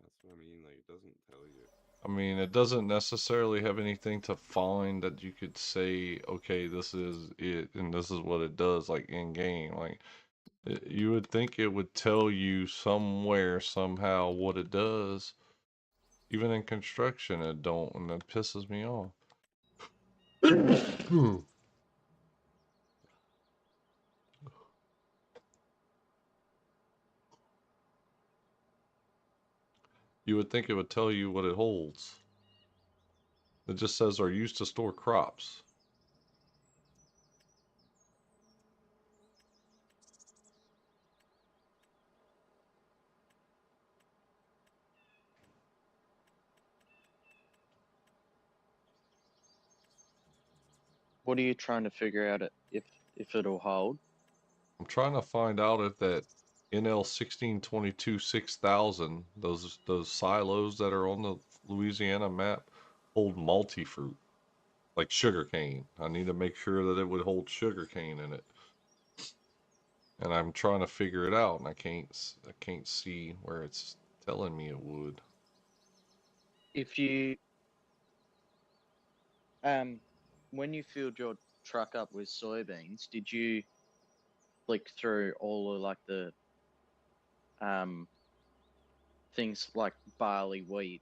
That's what I mean. Like, it doesn't tell you. I mean, it doesn't necessarily have anything to find that you could say, okay, this is it, and this is what it does, like in game. Like, you would think it would tell you somewhere, somehow, what it does. Even in construction, it don't, and that pisses me off. You would think it would tell you what it holds. It just says are used to store crops. What are you trying to figure out if it'll hold? I'm trying to find out if that NL 1622 6000, those silos that are on the Louisiana map, hold multi-fruit, like sugarcane. I need to make sure that it would hold sugarcane in it. And I'm trying to figure it out, and I can't see where it's telling me it would. If you when you filled your truck up with soybeans, did you flick through all of like the things like barley, wheat,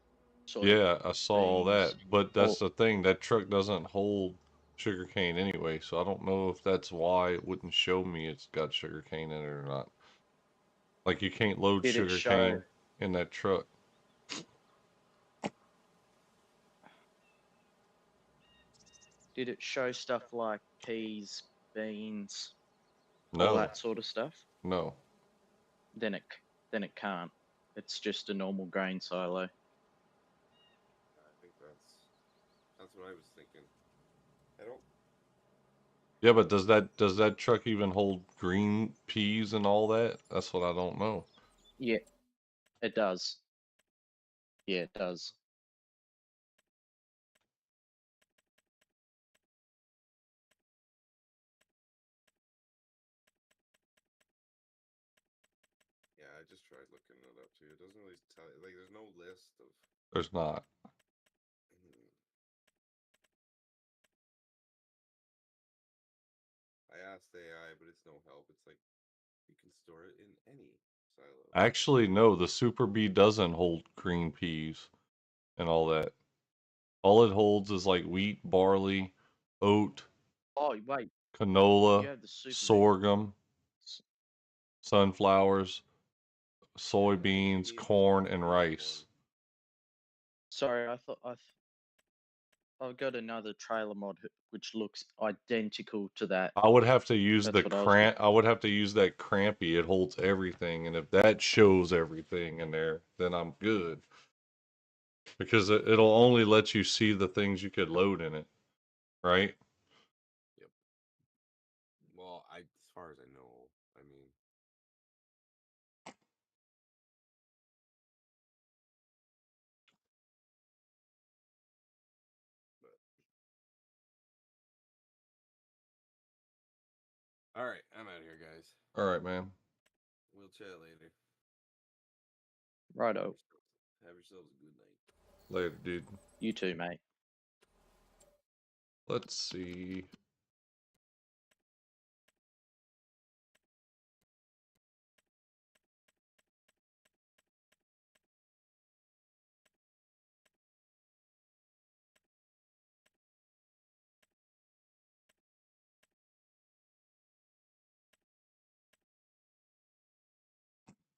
Yeah, I saw all soybeans, that, but or that's the thing. That truck doesn't hold sugarcane anyway, so I don't know if that's why it wouldn't show me it's got sugarcane in it or not. Like you can't load did it show? sugarcane in that truck. Did it show stuff like peas, beans, all No, that sort of stuff? no. Then it can't. It's just a normal grain silo. I think that's what I was thinking. I don't. Yeah, but does that truck even hold green peas and all that? That's what I don't know. Yeah, it does. Yeah, it does. Yeah, I just tried looking it up too. It doesn't really tell you. Like, there's no list of. There's not. Hmm. I asked AI, but it's no help. It's like you can store it in any silo. Actually, no, the Super Bee doesn't hold green peas and all that. All it holds is like wheat, barley, oat, Oh, wait, you canola, have the Super Bee. sorghum, sunflowers, Yeah, you soybeans, need the corn, and green rice. one. Sorry, I've got another trailer mod which looks identical to that. I would have to use That's the what I was looking. I would have to use that crampy. It holds everything, and if that shows everything in there, then I'm good. Because it'll only let you see the things you could load in it, right? Yep. Well, as far as I know, I mean, but all right, I'm out of here, guys. All right, man. We'll chat later. Righto. Have yourselves a good night. Later, dude. You too, mate. Let's see.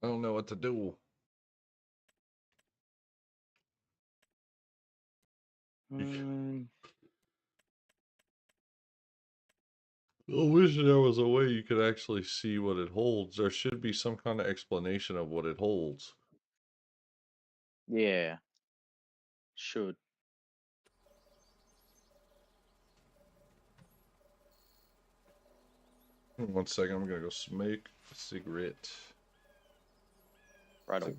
I don't know what to do. Um, I wish there was a way you could actually see what it holds. There should be some kind of explanation of what it holds. yeah, should. 1 second, I'm gonna go smoke a cigarette. Righto.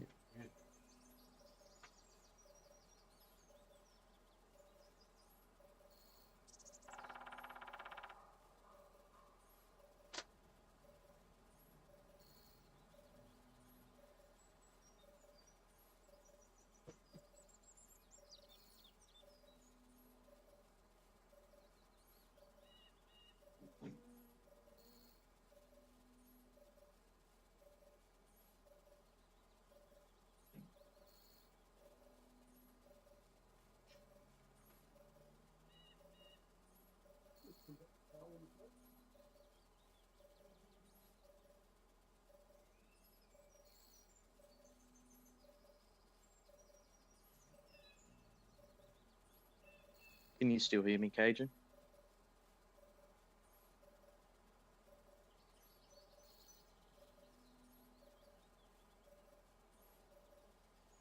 Can you still hear me, Cajun?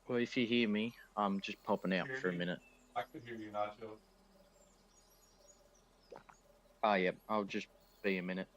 Well, if you hear me, I'm just popping out for a minute. I could hear you, Nacho. Ah, yep, I'll just be a minute.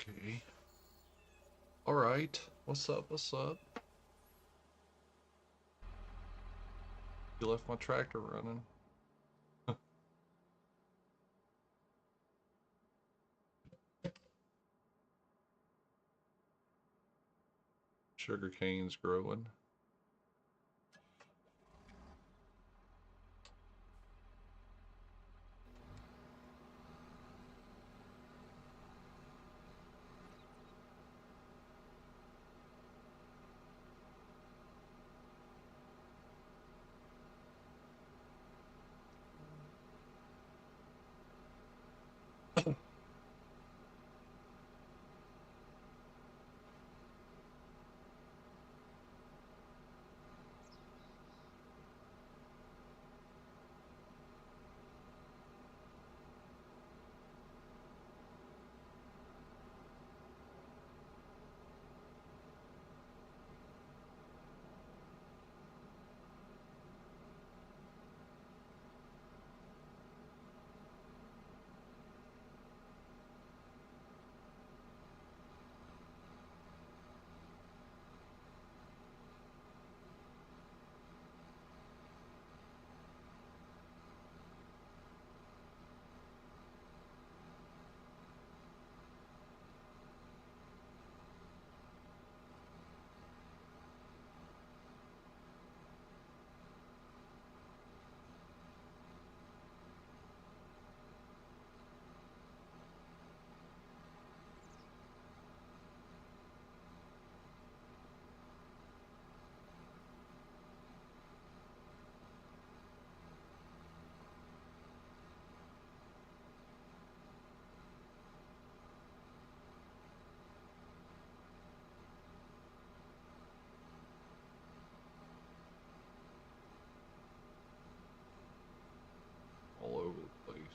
Okay. All right. What's up? What's up? You left my tractor running. Sugar cane's growing. All over the place.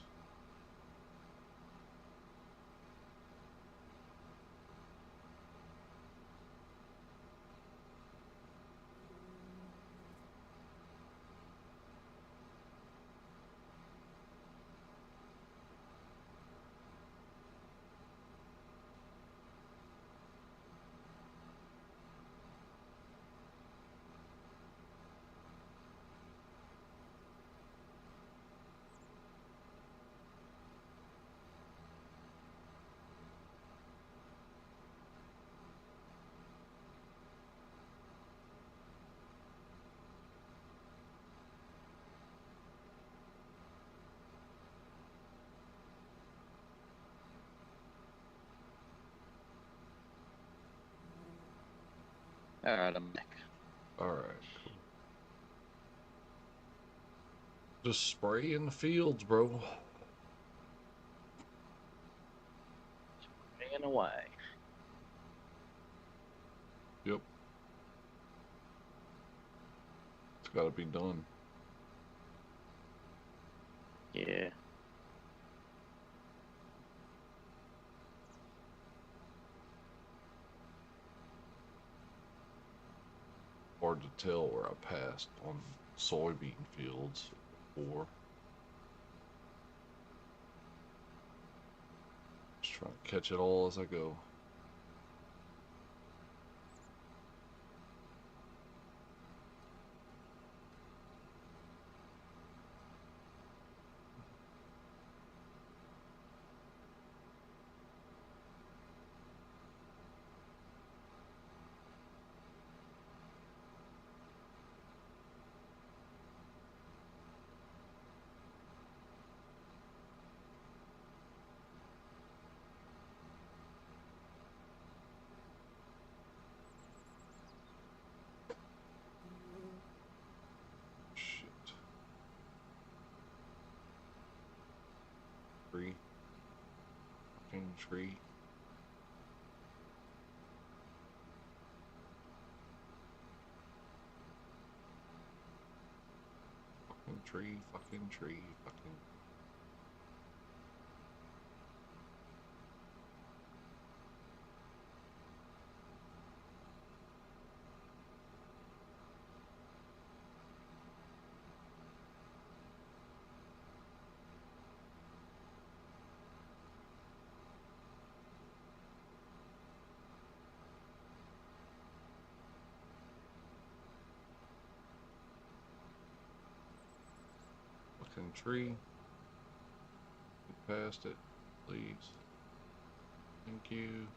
Alright, I'm back. All right, cool. Just spray in the fields, bro. Spraying away. Yep. It's got to be done. Yeah. Hard to tell where I passed on soybean fields before. Just trying to catch it all as I go. Shit. Tree. Fucking tree. Fucking tree. Fucking tree. Fucking. tree. Get past it, please. Thank you.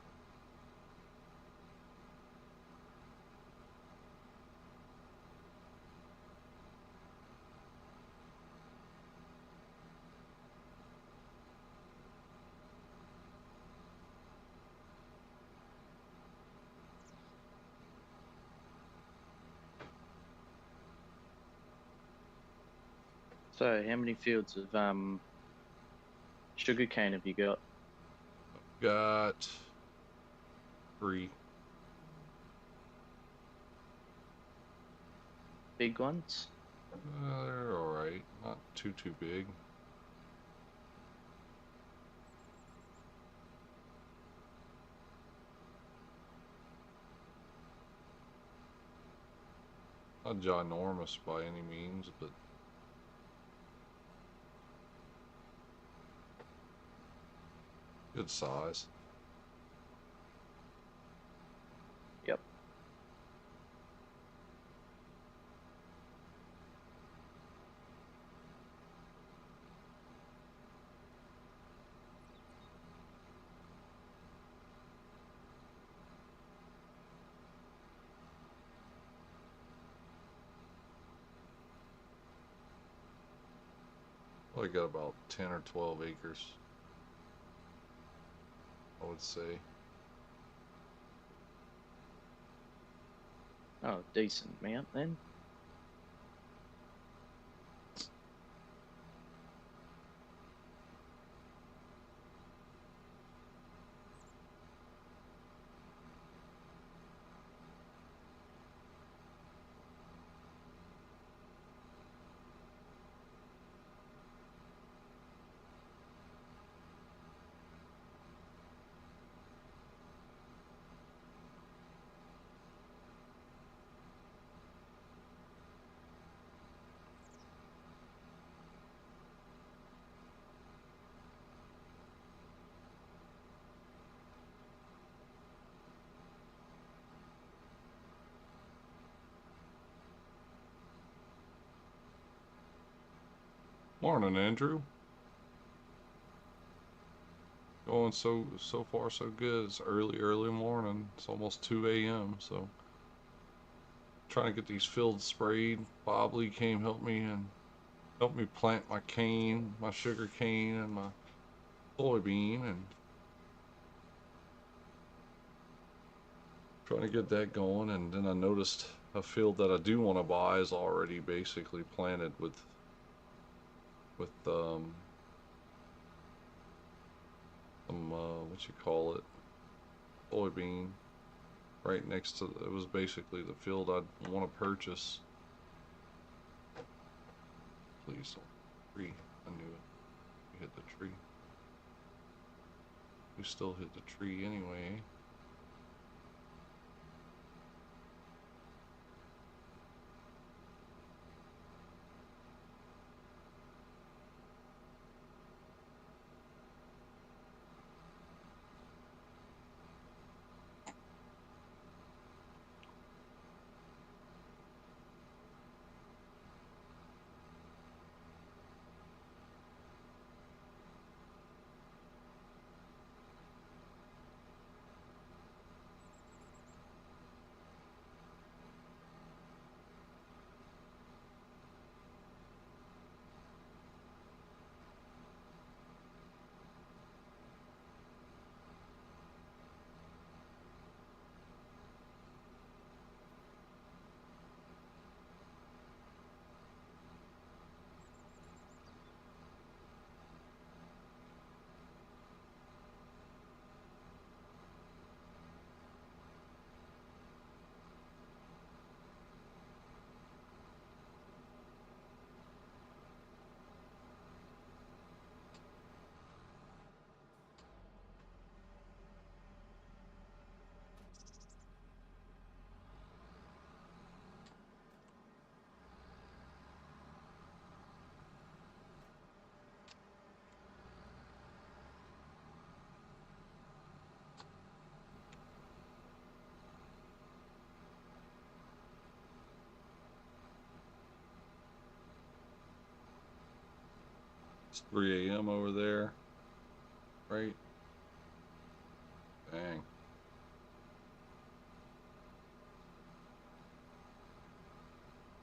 So, how many fields of sugarcane have you got? Got 3. Big ones? They're alright. Not too big. Not ginormous by any means, but good size. Yep. Well, I got about 10 or 12 acres, I would say. Oh, decent amount then. Morning, Andrew. Going so far so good. It's early morning. It's almost 2 a.m. So trying to get these fields sprayed. Bob Lee came help me and helped me plant my cane, my sugar cane, and my soybean, and trying to get that going. And then I noticed a field that I do want to buy is already basically planted with some what you call it, soybean, right next to it was basically the field I'd want to purchase. Please don't. Tree. I knew it. We hit the tree. We still hit the tree anyway. It's 3 a.m. over there, right? Dang.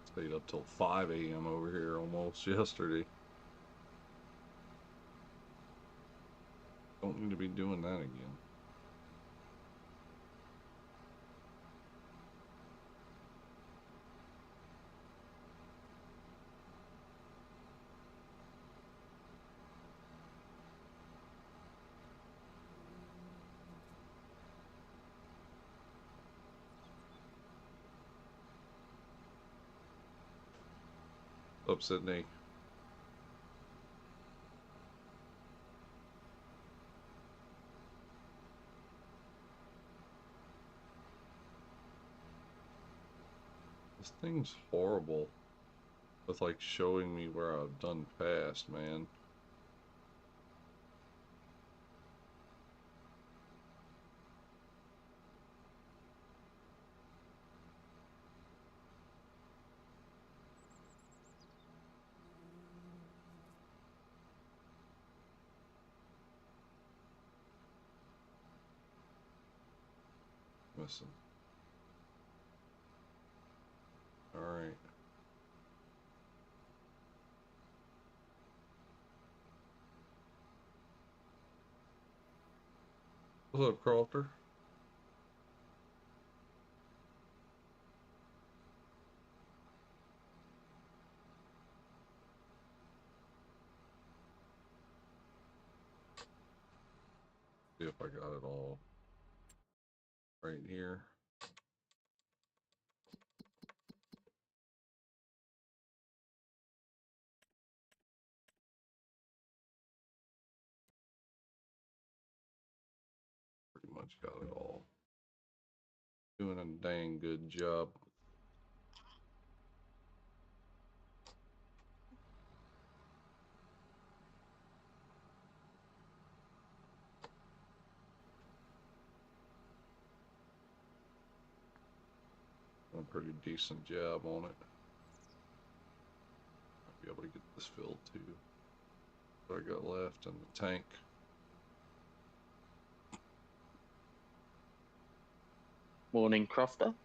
Stayed up till 5 a.m. over here almost yesterday. Don't need to be doing that again. Up, Sydney. This thing's horrible with like showing me where I've done past, man. Listen. All right. What's up, Crofter? See if I got it all right here. Pretty much got it all. Doing a dang good job. Doing a pretty decent job on it. Might be able to get this filled too. What I got left in the tank. Morning, Crofter.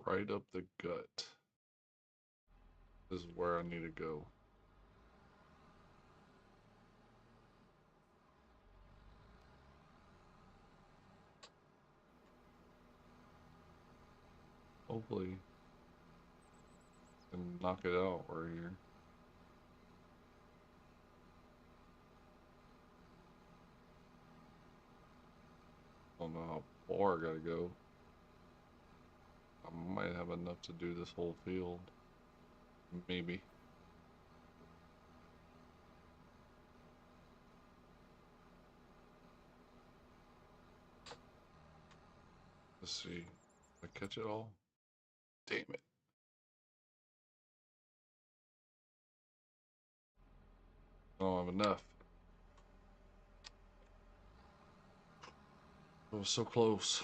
right up the gut. This is where I need to go. Hopefully, I can knock it out right here. Don't know how far I gotta go. I might have enough to do this whole field. Maybe. Let's see. Did I catch it all? Damn it. I don't have enough. It was so close.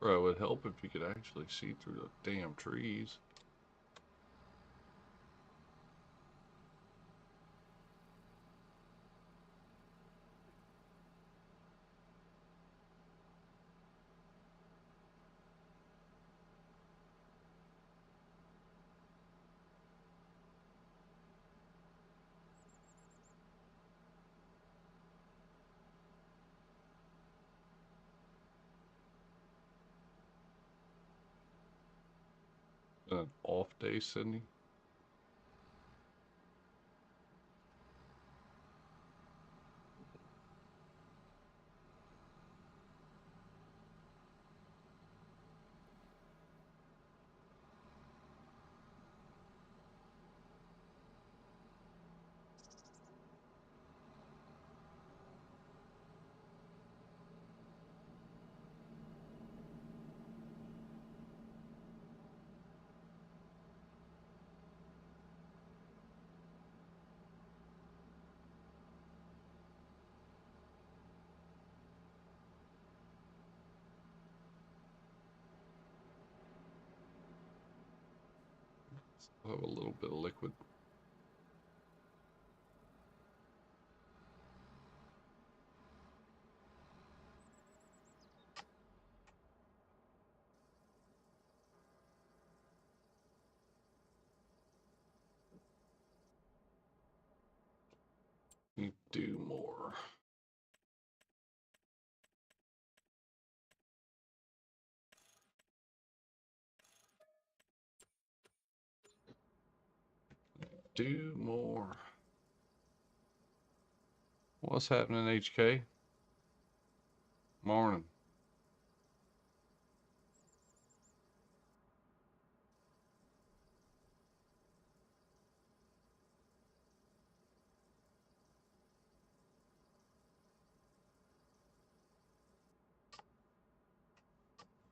Bro, it would help if you could actually see through the damn trees. An off day, Sydney. I'll have a little bit of liquid. You do more. Do more. What's happening, HK? Morning.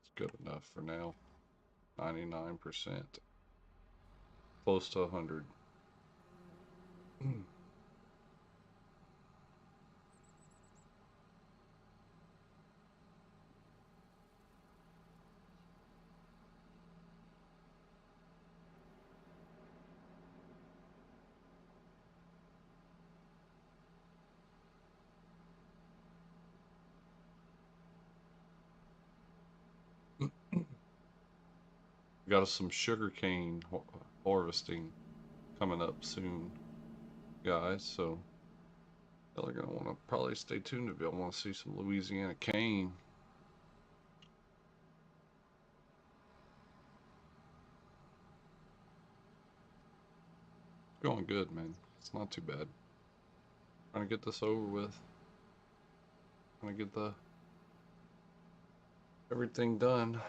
It's good enough for now. 99%. Close to 100. Got us some sugarcane harvesting coming up soon, guys. So y'all are gonna want to probably stay tuned if y'all want to see some Louisiana cane. Going good, man. It's not too bad. Trying to get this over with. Trying to get the everything done.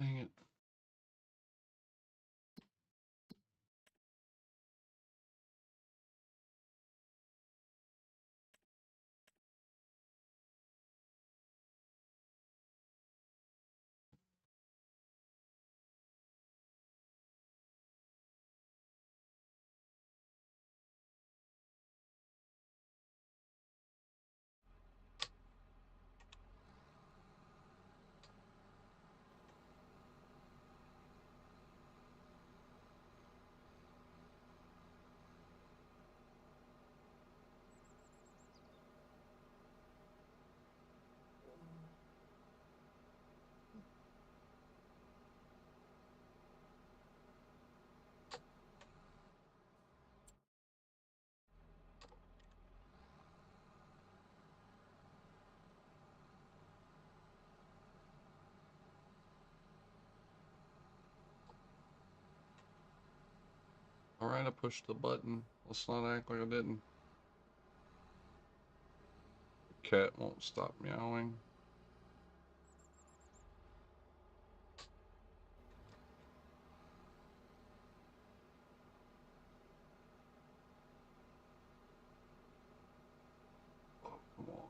Dang it. Alright, I pushed the button. Let's not act like I didn't. The cat won't stop meowing. Oh, come on.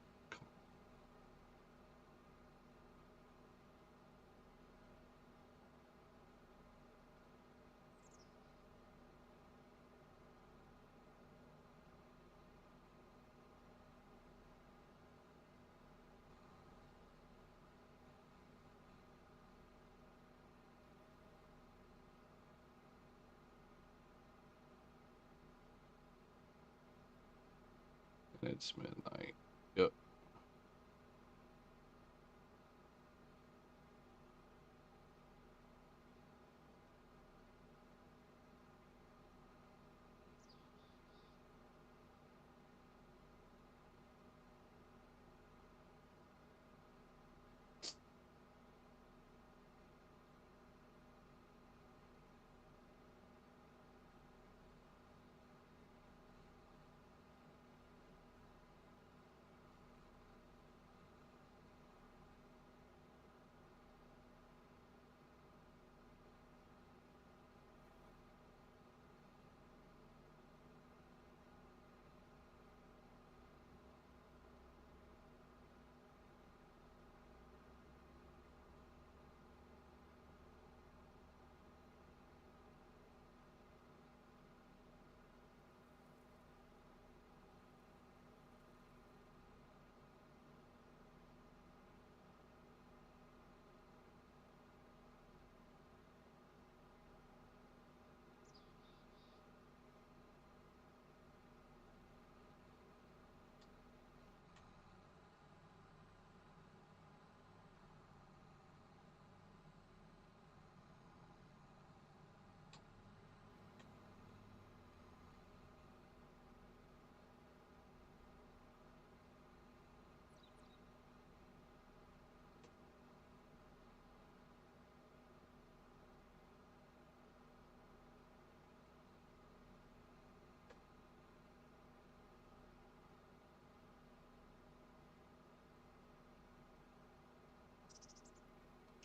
And it's midnight. Yep.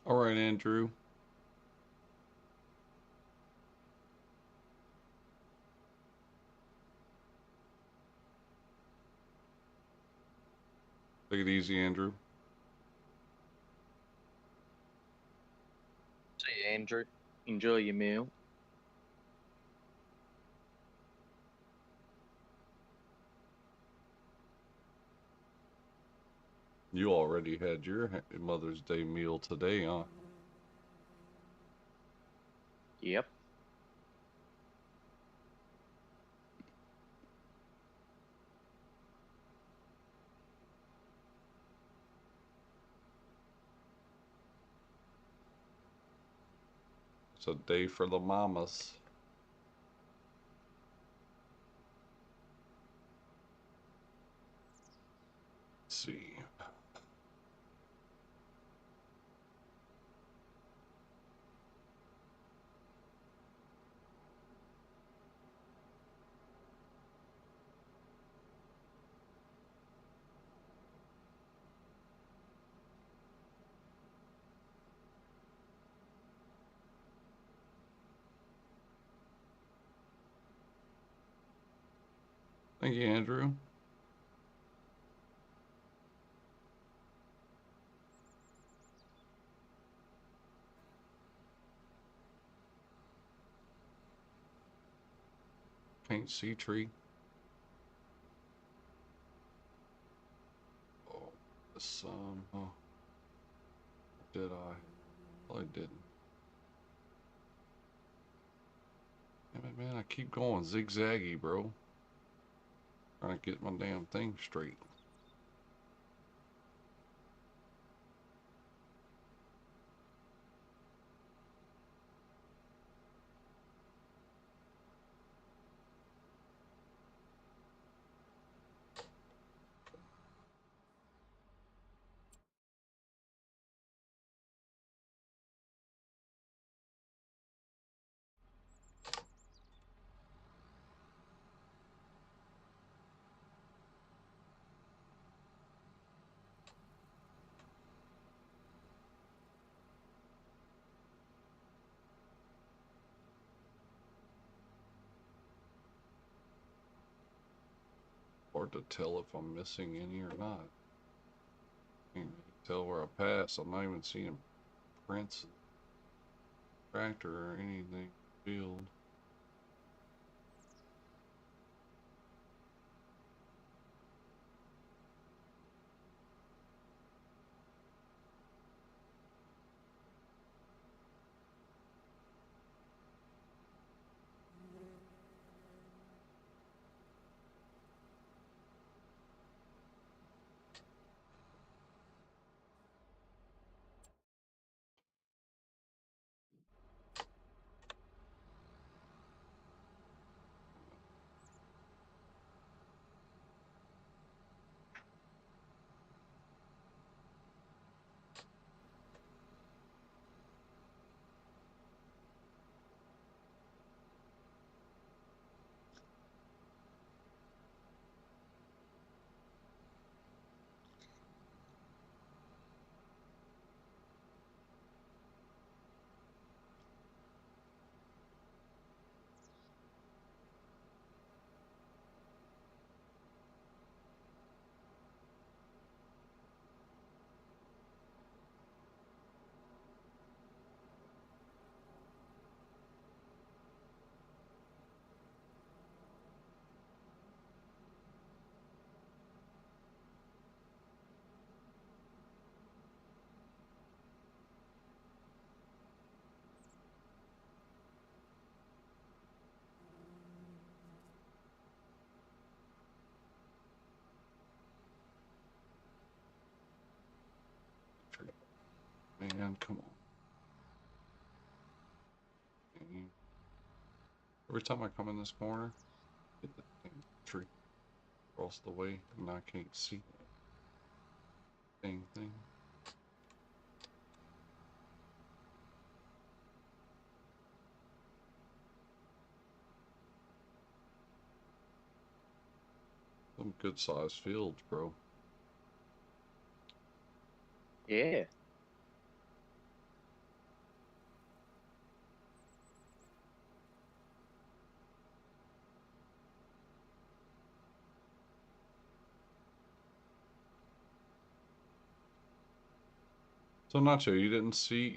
Alright, Andrew. Take it easy, Andrew. See you, Andrew. Enjoy your meal. You already had your Mother's Day meal today, huh? Yep. It's a day for the mamas. Let's see. Thank you, Andrew. Can't see tree. Oh, the sun. Oh, did I? Well, I didn't. Damn it, man! I keep going zigzaggy, bro. Trying to get my damn thing straight. Hard to tell if I'm missing any or not. Can't really tell where I pass. I'm not even seeing prints of the tractor or anything field. Man, come on. Man. Every time I come in this corner, hit the damn tree across the way, and I can't see anything. Some good sized fields, bro. Yeah. So Nacho, you didn't see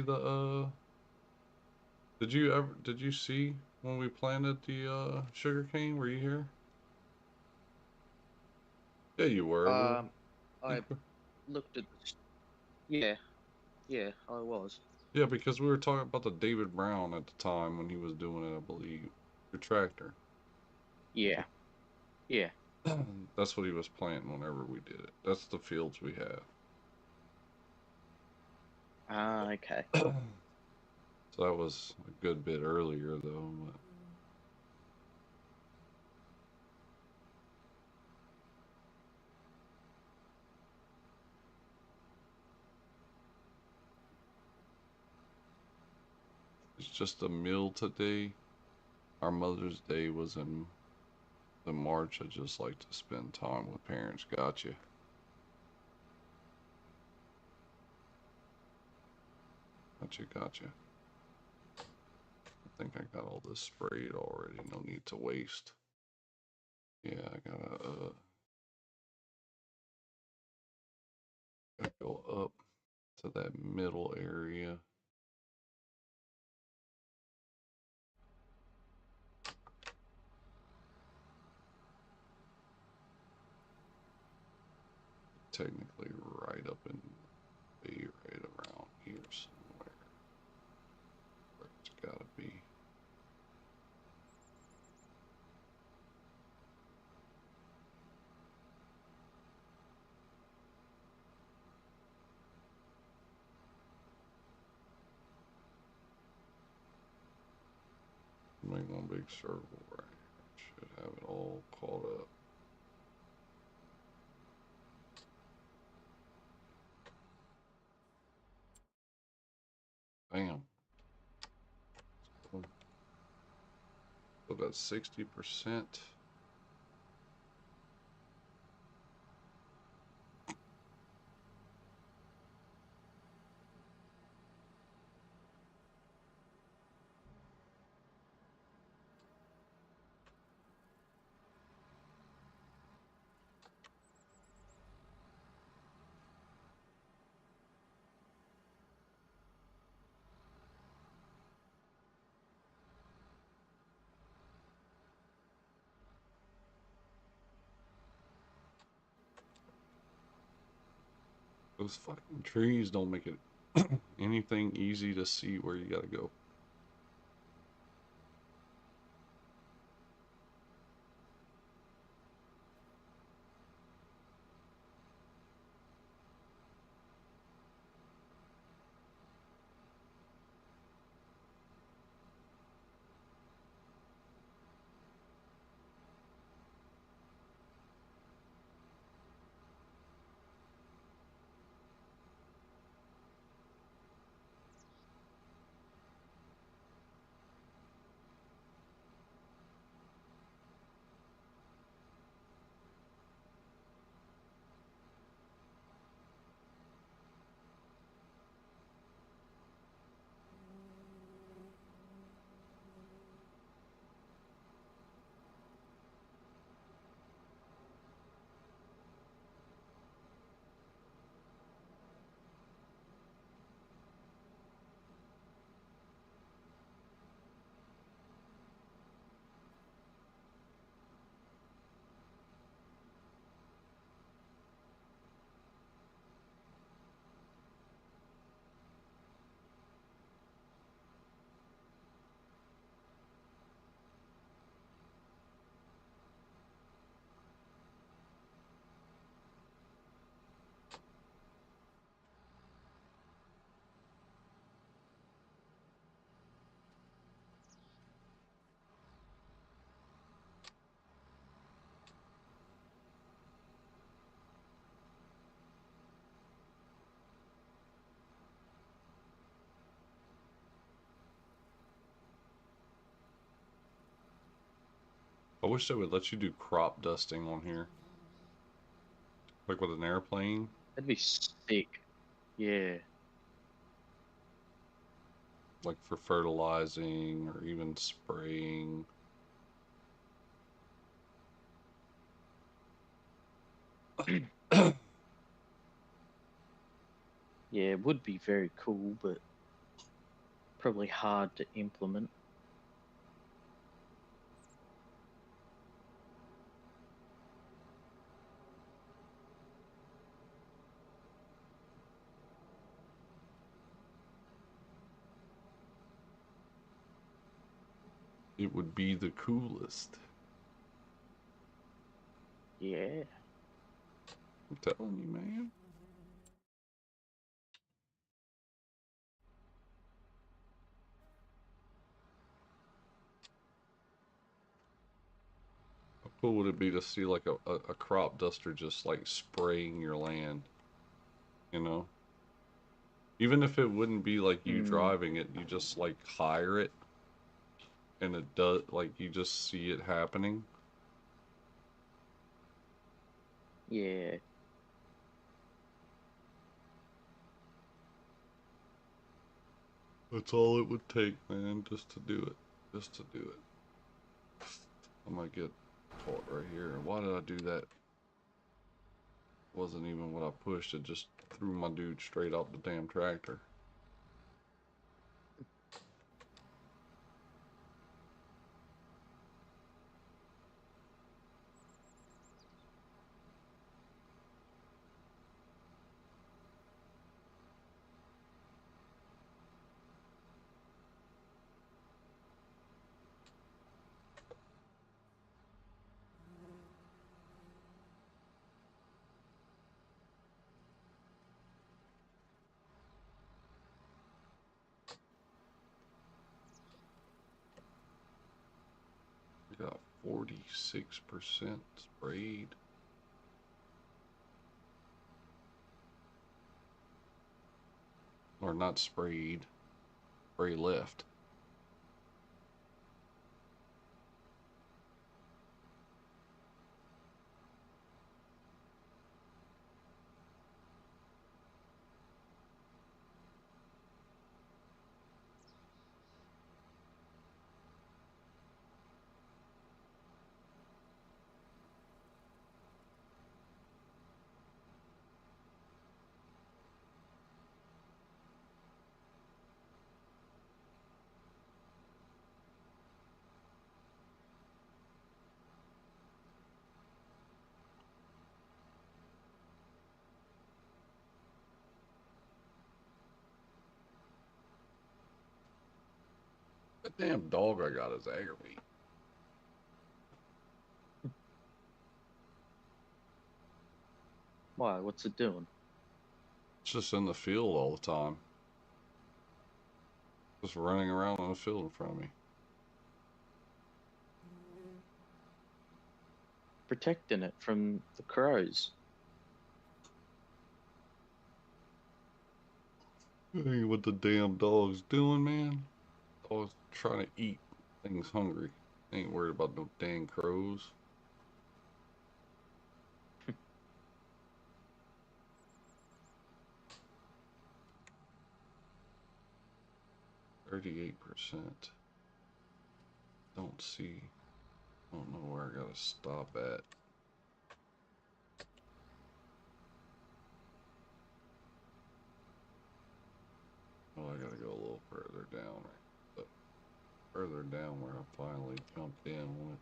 the did you see when we planted the sugar cane? Were you here? Yeah, you were. I looked at yeah, yeah, I was. Yeah, because we were talking about the David Brown at the time when he was doing it, I believe. Your tractor. Yeah, yeah. That's what he was planting whenever we did it. That's the fields we have. Ah, okay. So that was a good bit earlier though, but it's just a meal today. Our Mother's Day was in March. I just like to spend time with parents. Gotcha. Gotcha, gotcha. I think I got all this sprayed already. No need to waste. Yeah, I gotta go up to that middle area. Technically right up in be right around here somewhere. Where it's gotta be. Make one big circle right here. Should have it all caught up. Bam. Still got 60%. Those fucking trees don't make it anything easy to see where you gotta go. I wish they would let you do crop dusting on here. Like with an airplane. That'd be sick. Yeah. Like for fertilizing or even spraying. Yeah, it would be very cool, but probably hard to implement. It would be the coolest. Yeah. I'm telling you, man. How cool would it be to see like a crop duster just like spraying your land? You know? Even if it wouldn't be like you Mm, driving it, you just like hire it and it does, like you just see it happening. yeah. That's all it would take, man, just to do it. Just to do it. I might get Caught right here. Why did I do that? Wasn't even what I pushed. It just threw my dude straight out the damn tractor. We got 46% sprayed. Or not sprayed. Spray left. That damn dog I got is aggravating. Why? What's it doing? It's just in the field all the time. Just running around in the field in front of me. Protecting it from the crows. Hey, what the damn dog's doing, man? Dog's trying to eat. Thing's hungry. Ain't worried about no dang crows. %. Don't see. Don't know where I gotta stop at. Oh, I gotta go a little further down. But further down where I finally jumped in on it.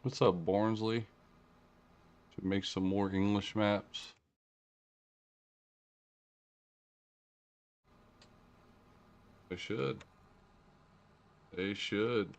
What's up, Barnsley? Should make some more English maps. They should. They should.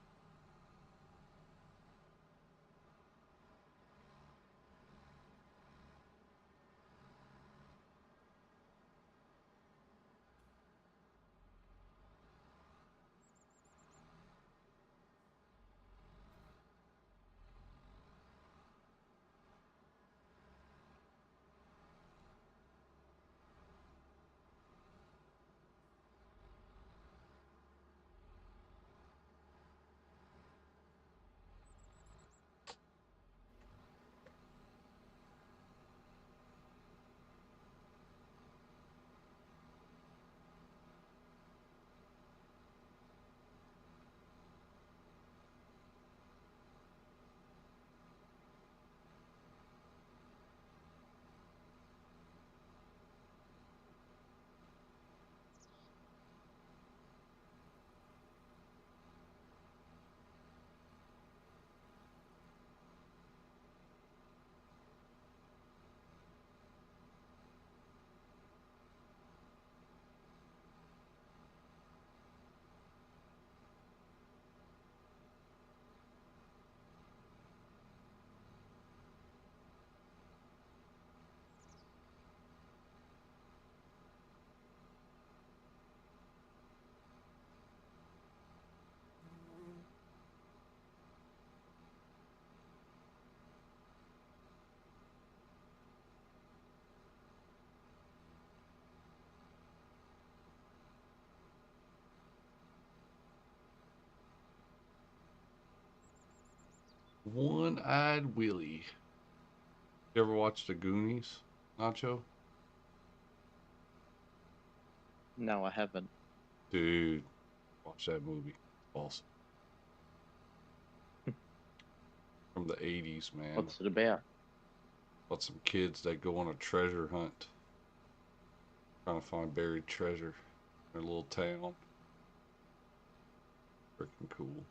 One-Eyed Willie. You ever watch The Goonies, Nacho? No, I haven't. Dude, watch that movie. Awesome. From the 80s, man. What's it about? About some kids that go on a treasure hunt. Trying to find buried treasure in a little town. Freaking cool.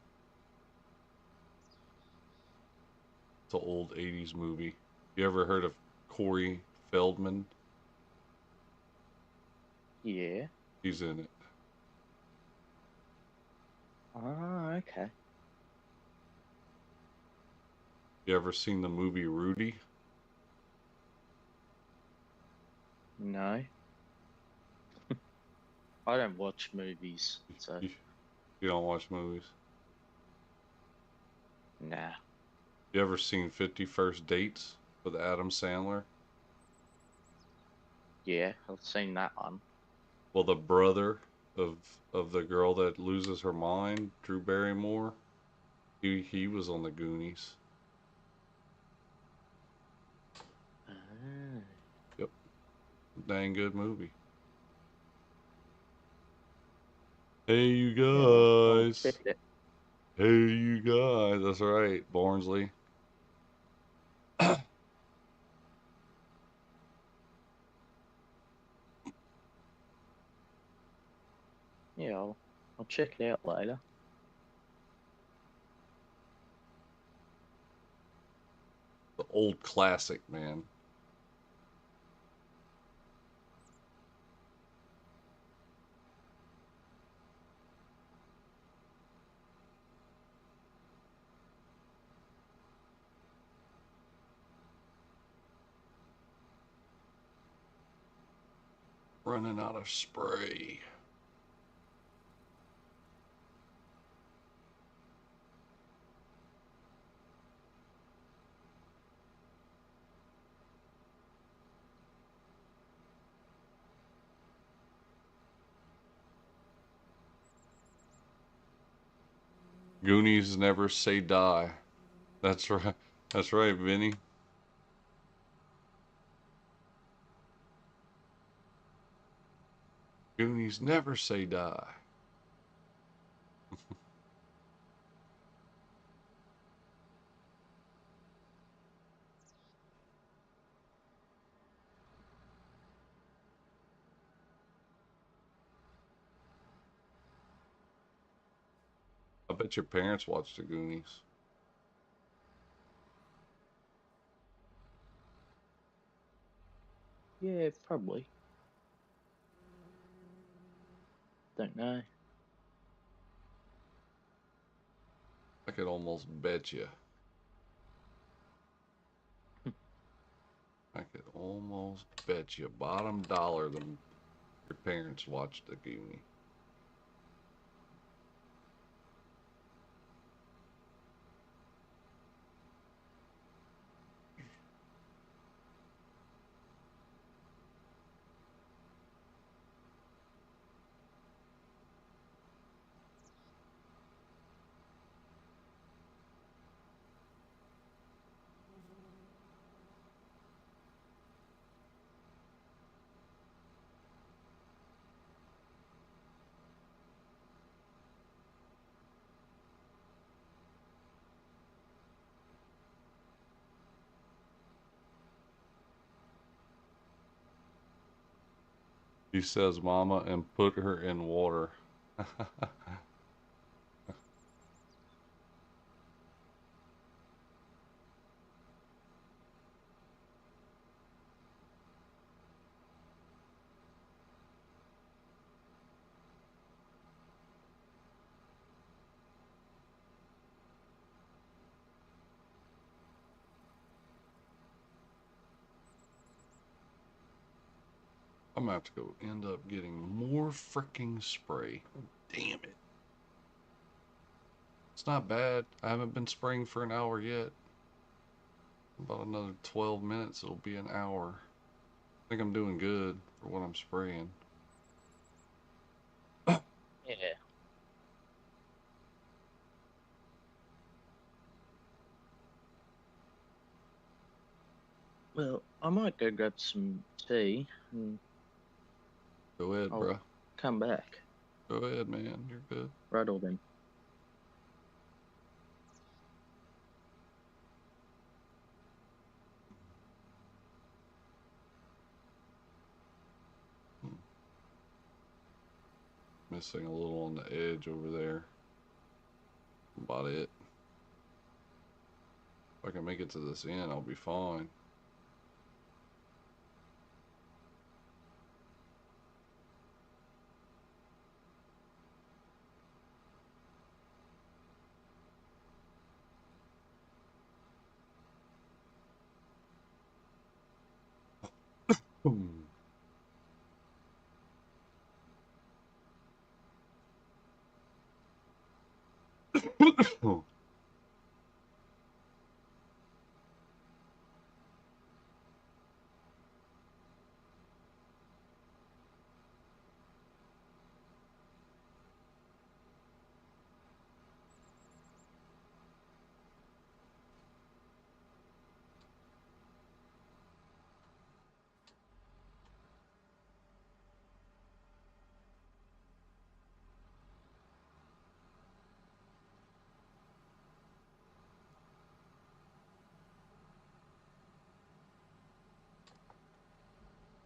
It's an old 80s movie. You ever heard of Corey Feldman? Yeah. He's in it. Ah, okay. You ever seen the movie Rudy? No. I don't watch movies, so You don't watch movies? nah. You ever seen 50 First Dates with Adam Sandler? Yeah, I've seen that one. Well, the brother of the girl that loses her mind, Drew Barrymore, he was on the Goonies. Ah. Yep, dang good movie. Hey, you Yeah, I'll guys. check it. Hey, you guys. That's right, Barnsley. Yeah, I'll check it out later. The old classic, man. Running out of spray. Goonies never say die. That's right. That's right, Vinny. Goonies never say die. I bet your parents watched the Goonies. Yeah, probably. Don't know. I could almost bet you. I could almost bet you bottom dollar them your parents watched the Goonie. He says, Mama, and put her in water. I'm gonna have to go end up getting more freaking spray. Damn it. It's not bad. I haven't been spraying for an hour yet. About another 12 minutes, it'll be an hour. I think I'm doing good for what I'm spraying. Yeah. Well, I might go grab some tea and Go ahead, I'll bro. come back. Go ahead, man. You're good. Right all then. Missing a little on the edge over there. About it. If I can make it to this end, I'll be fine.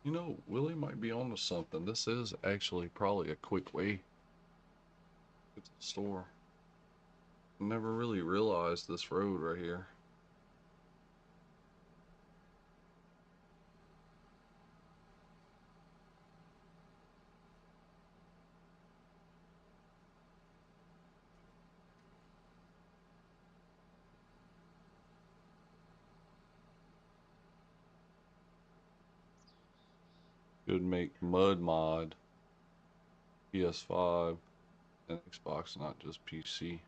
You know, Willie might be onto something. This is actually probably a quick way to get to the store. Never really realized this road right here. Could make Mud Mod PS5 and Xbox, not just PC.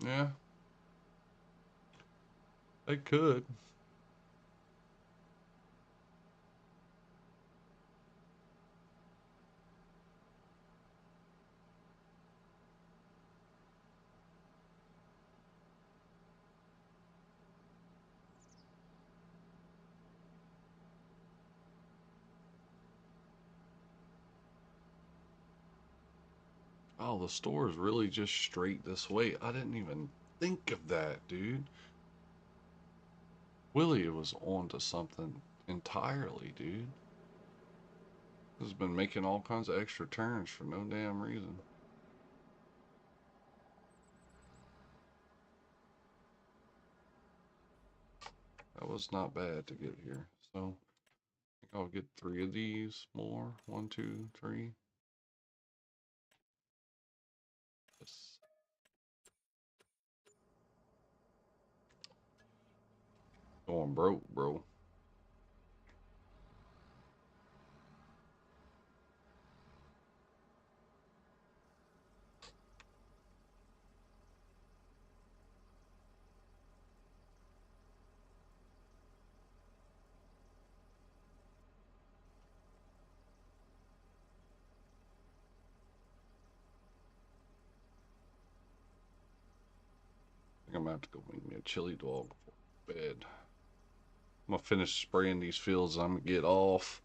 Yeah, they could. Oh, the store is really just straight this way. I didn't even think of that, dude. Willie was on to something entirely, dude. Has been making all kinds of extra turns for no damn reason. That was not bad to get here. So I think I'll get 3 of these more. 1, 2, 3. Yes. Going broke, bro. I think I'm gonna have to go make me a chili dog before bed. I'm gonna finish spraying these fields. I'm gonna get off,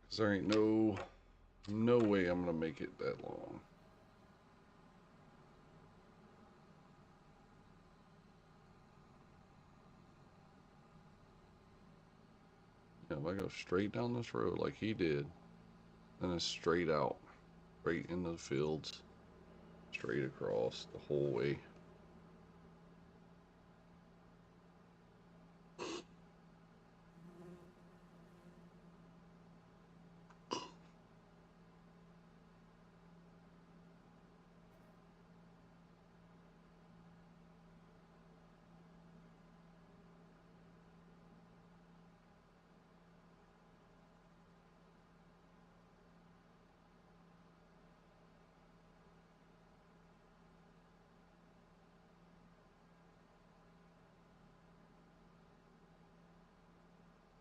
cause there ain't no way I'm gonna make it that long. Yeah, if I go straight down this road like he did, then it's straight out, straight into the fields, straight across the whole way.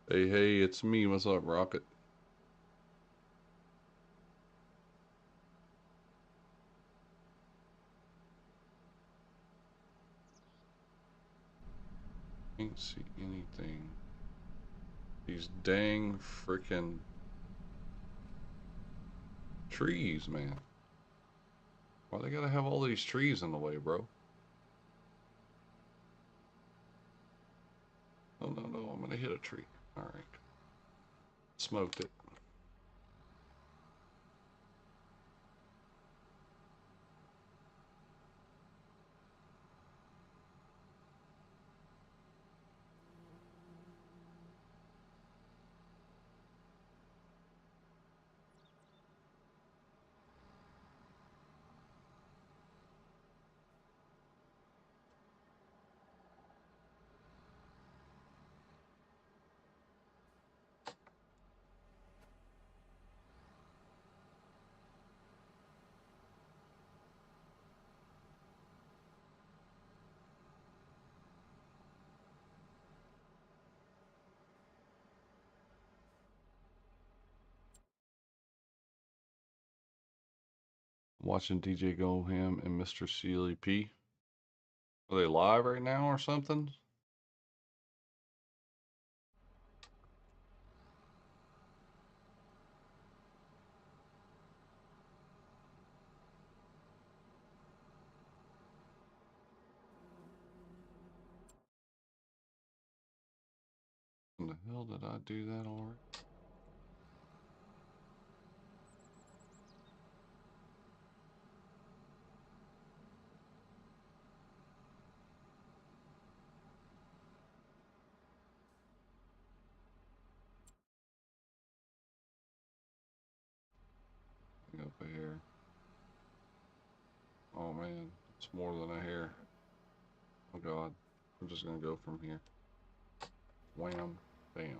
Hey, hey, it's me. What's up, Rocket? Can't see anything. These dang freaking trees, man. Why they gotta have all these trees in the way, bro? Oh, no, no, I'm gonna hit a tree. Alright. Smoked it. Watching DJ Go Ham and Mr. Sealy P. Are they live right now or something? When the hell did I do that already? Up a hair. Oh man, it's more than a hair. Oh god. I'm just gonna go from here. Wham, bam.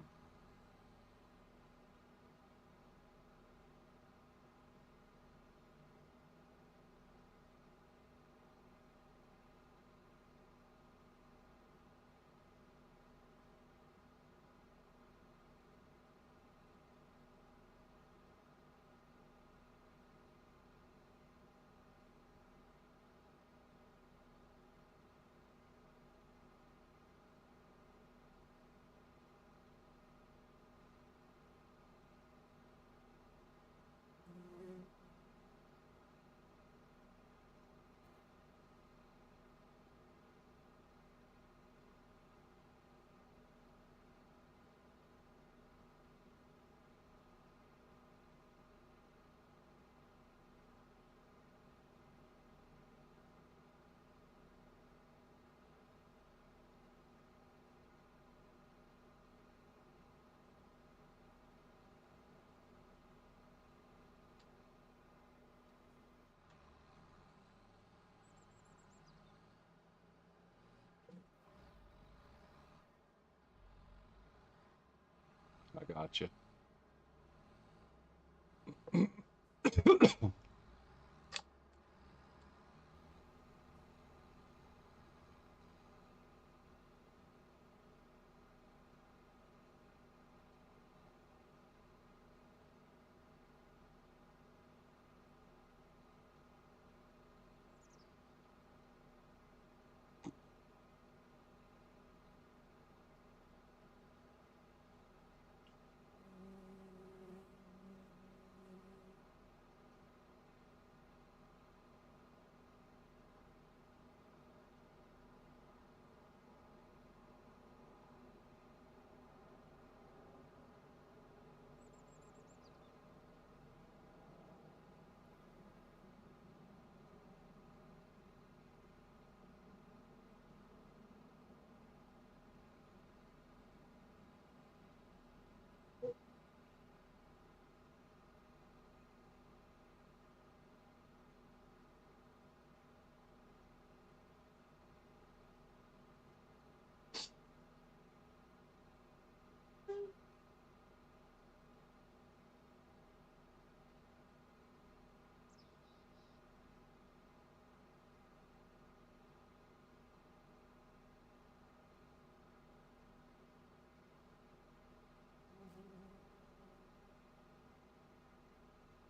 I got you.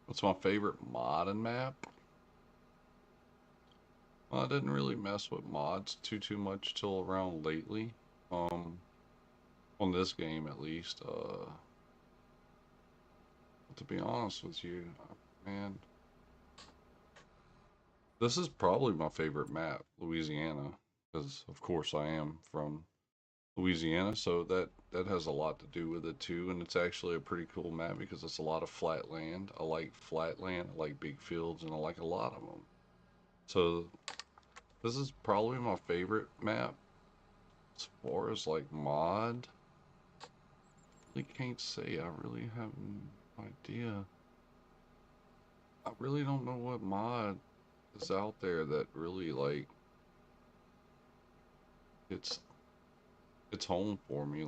What's my favorite mod and map? Well, I didn't really mess with mods too much till around lately. Um, on this game at least. To be honest with you, man, this is probably my favorite map, Louisiana, because of course I am from Louisiana, so that has a lot to do with it too. And it's actually a pretty cool map because it's a lot of flat land. I like flat land, I like big fields, and I like a lot of them. So this is probably my favorite map as far as like mod. I really can't say. I really have no idea. I really don't know what mod is out there that really like it's it's home for me.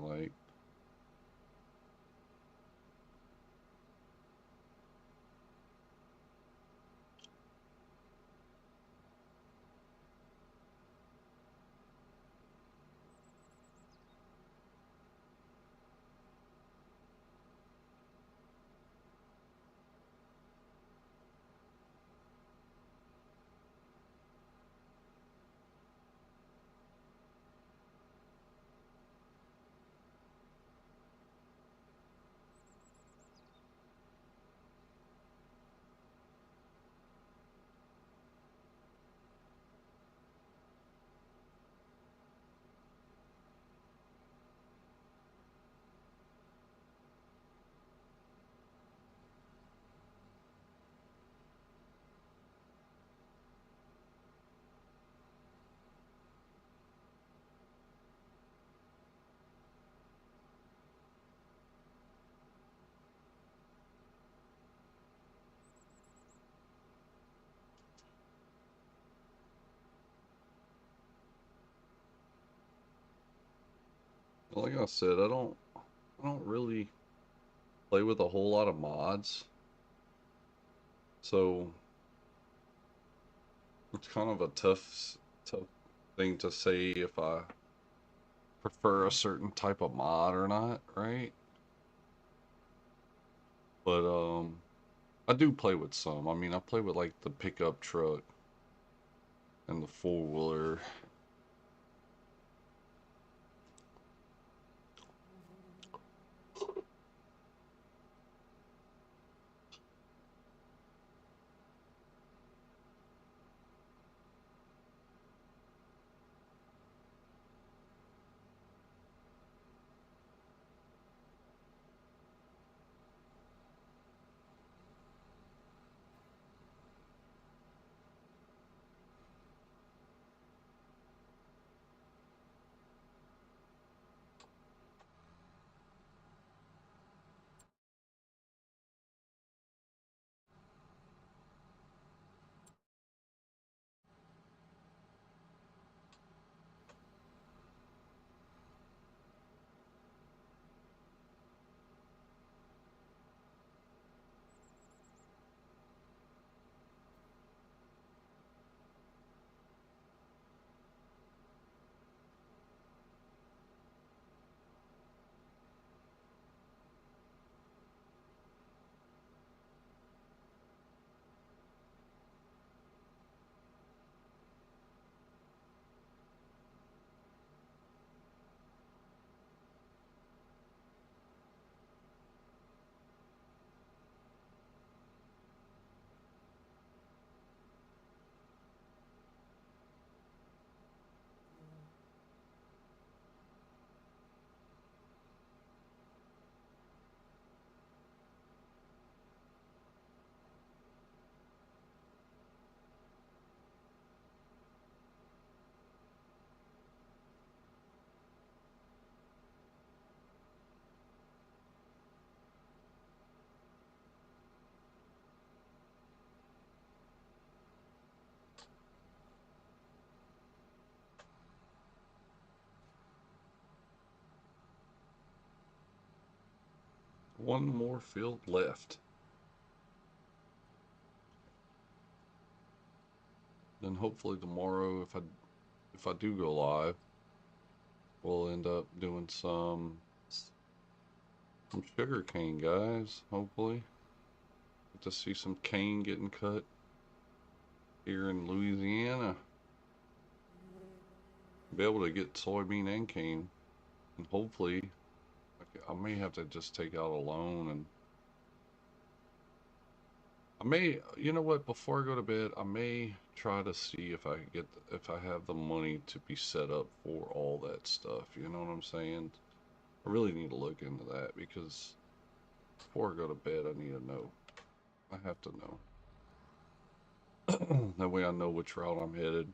Like I said, I don't really play with a whole lot of mods, so it's kind of a tough thing to say if I prefer a certain type of mod or not, right? But I do play with some. I mean, I play with like the pickup truck and the four wheeler. One more field left. Then hopefully tomorrow, if I do go live, we'll end up doing some sugar cane, guys. Hopefully, get to see some cane getting cut here in Louisiana. Be able to get soybean and cane And hopefully, I may have to just take out a loan, and I may, you know what, before I go to bed, I may try to see if I can get, if I have the money to be set up for all that stuff. You know what I'm saying? I really need to look into that because before I go to bed, I need to know. I have to know. That way I know which route I'm headed.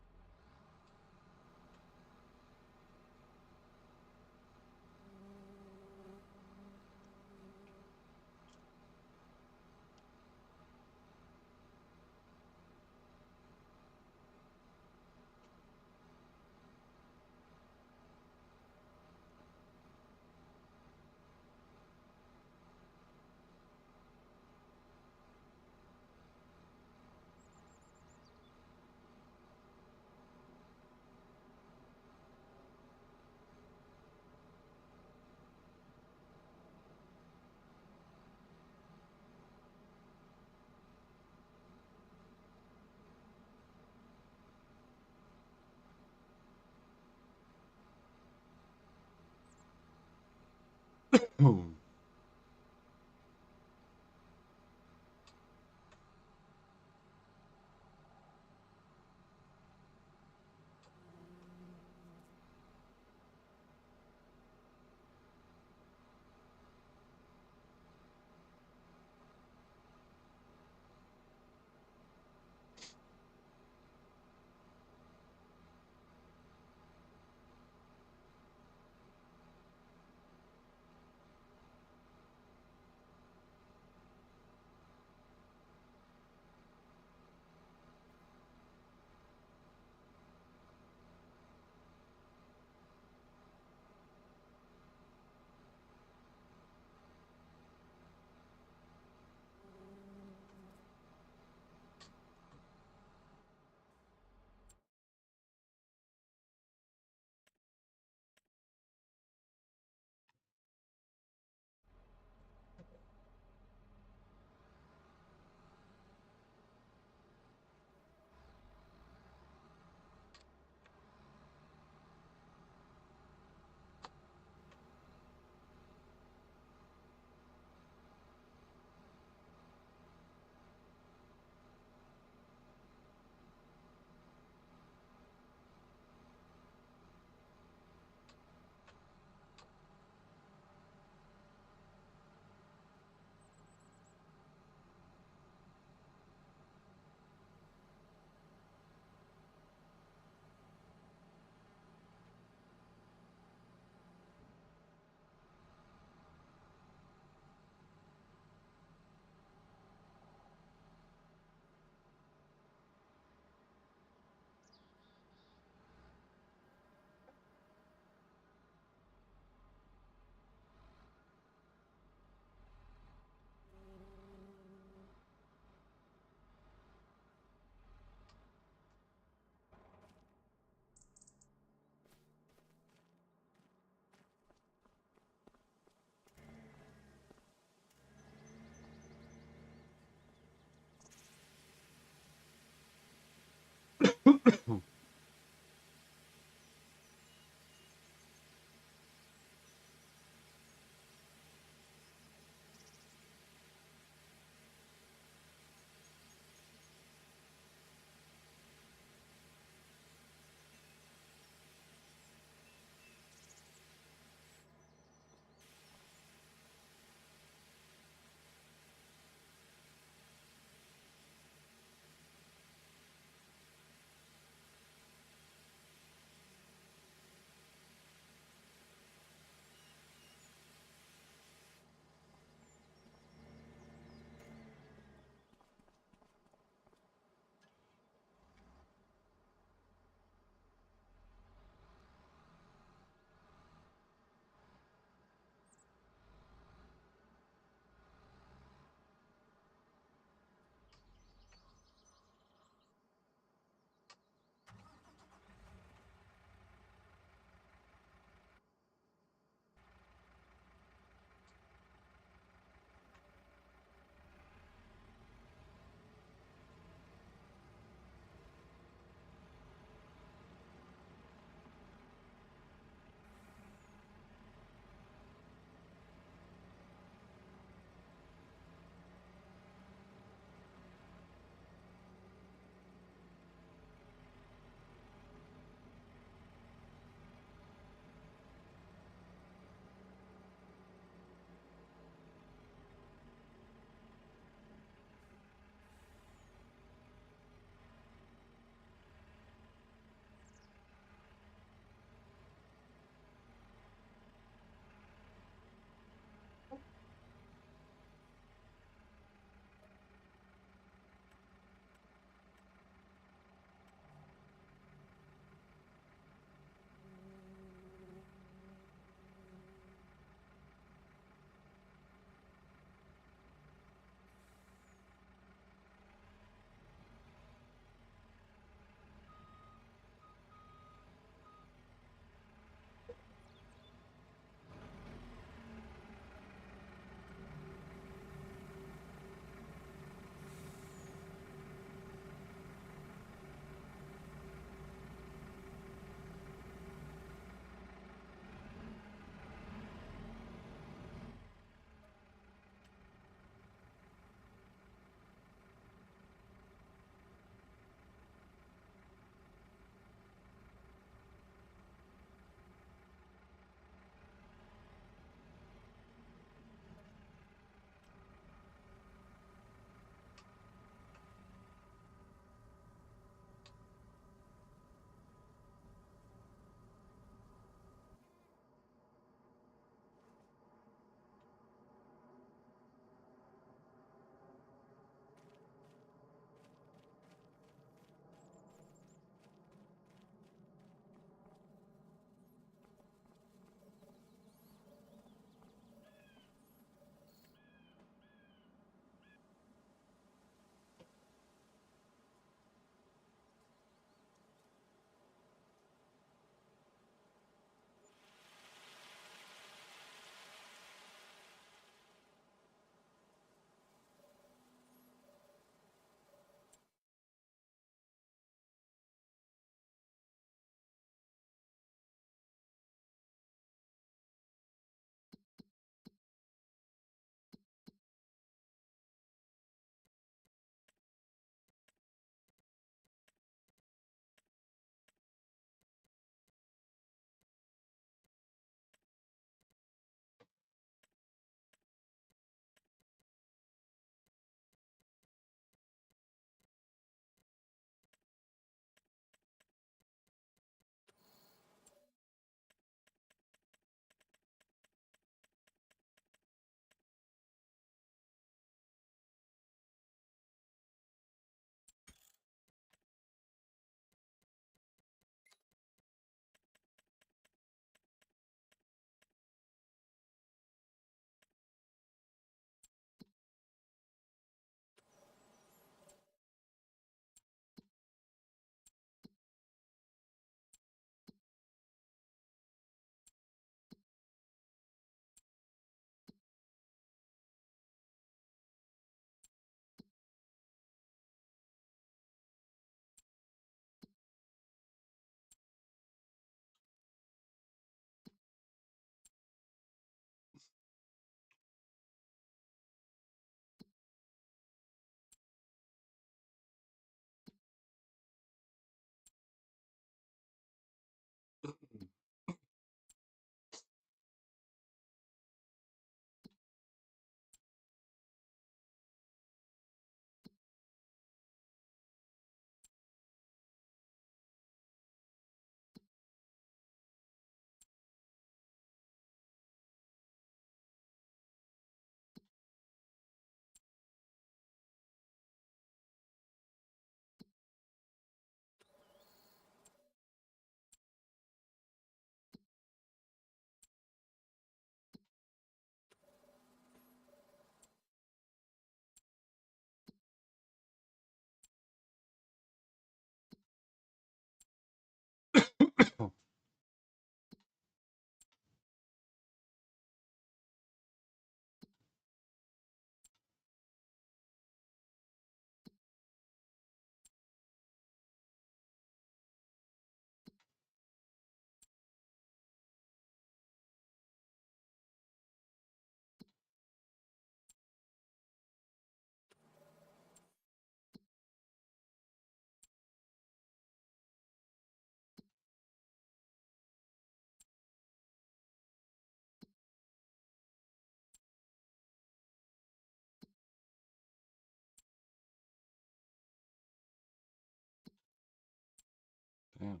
Damn.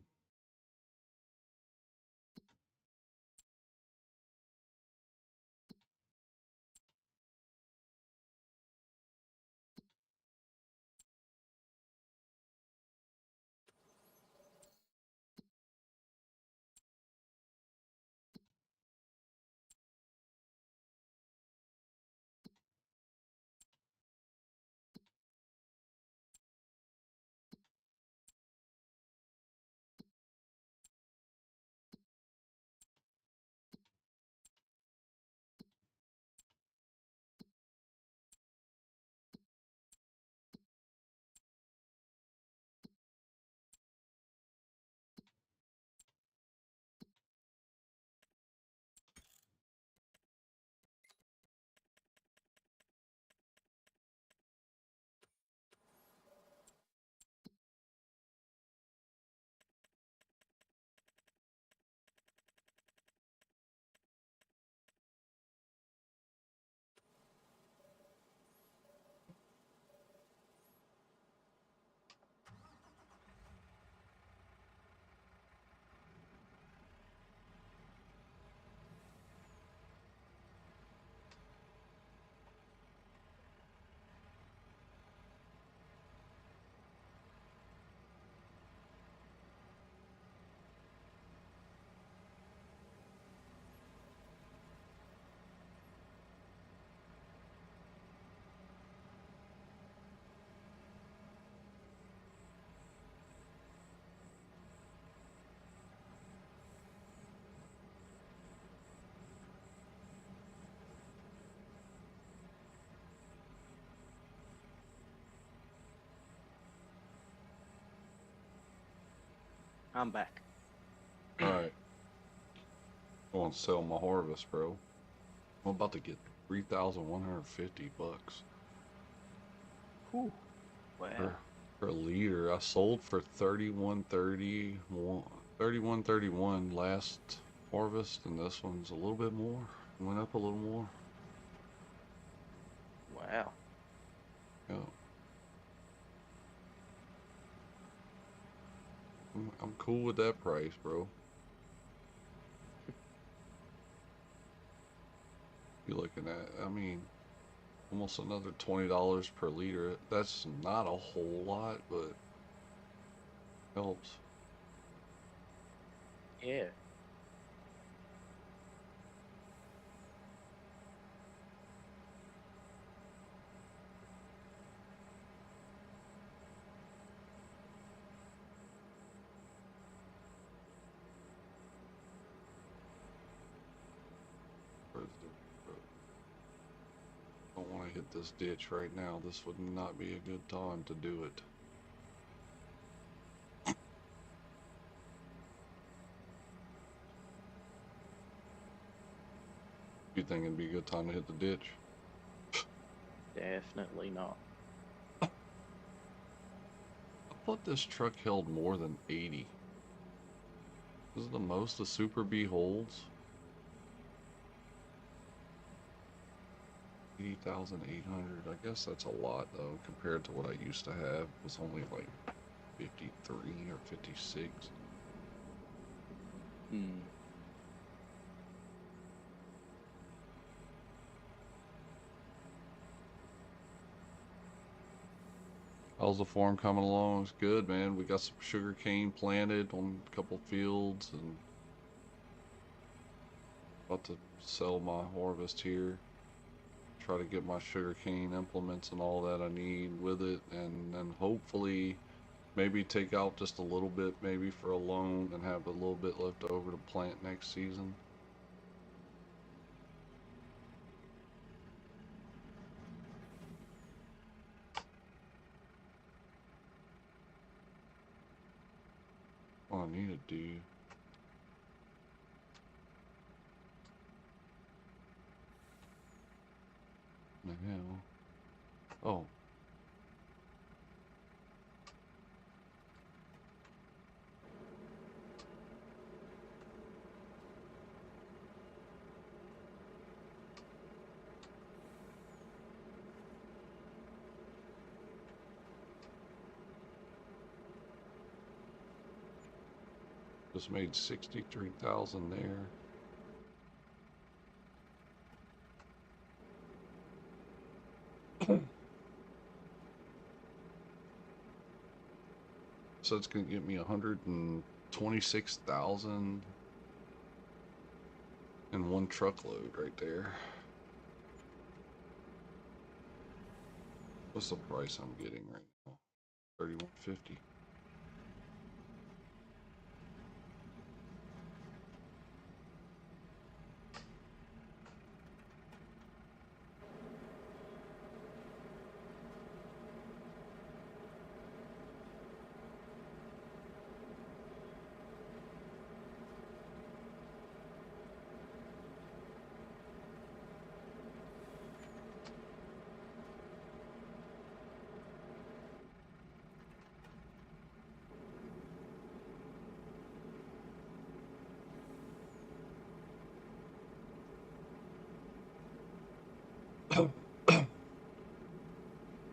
I'm back. All right. I want to sell my harvest, bro. I'm about to get $3,150 Whew. Wow. per liter. I sold for 31.31 last harvest, and this one's a little bit more. Went up a little more. Wow. Yeah. I'm cool with that price, bro. You're looking at, I mean, almost another $20 per liter. That's not a whole lot, but helps. Yeah. I don't want to hit this ditch right now. This would not be a good time to do it. You think it'd be a good time to hit the ditch? Definitely not. I thought this truck held more than 80. This is the most the Super B holds. 80,800. I guess that's a lot though compared to what I used to have. It was only like 53 or 56. Hmm. How's the farm coming along? It's good, man. We got some sugar cane planted on a couple fields and about to sell my harvest here. Try to get my sugar cane implements and all that I need with it, and then hopefully maybe take out just a little bit, maybe for a loan, and have a little bit left over to plant next season. What I need to do. The hell? Oh. Just made 63,000 there. So it's gonna get me 126,000 in one truckload right there. What's the price I'm getting right now? 31.50.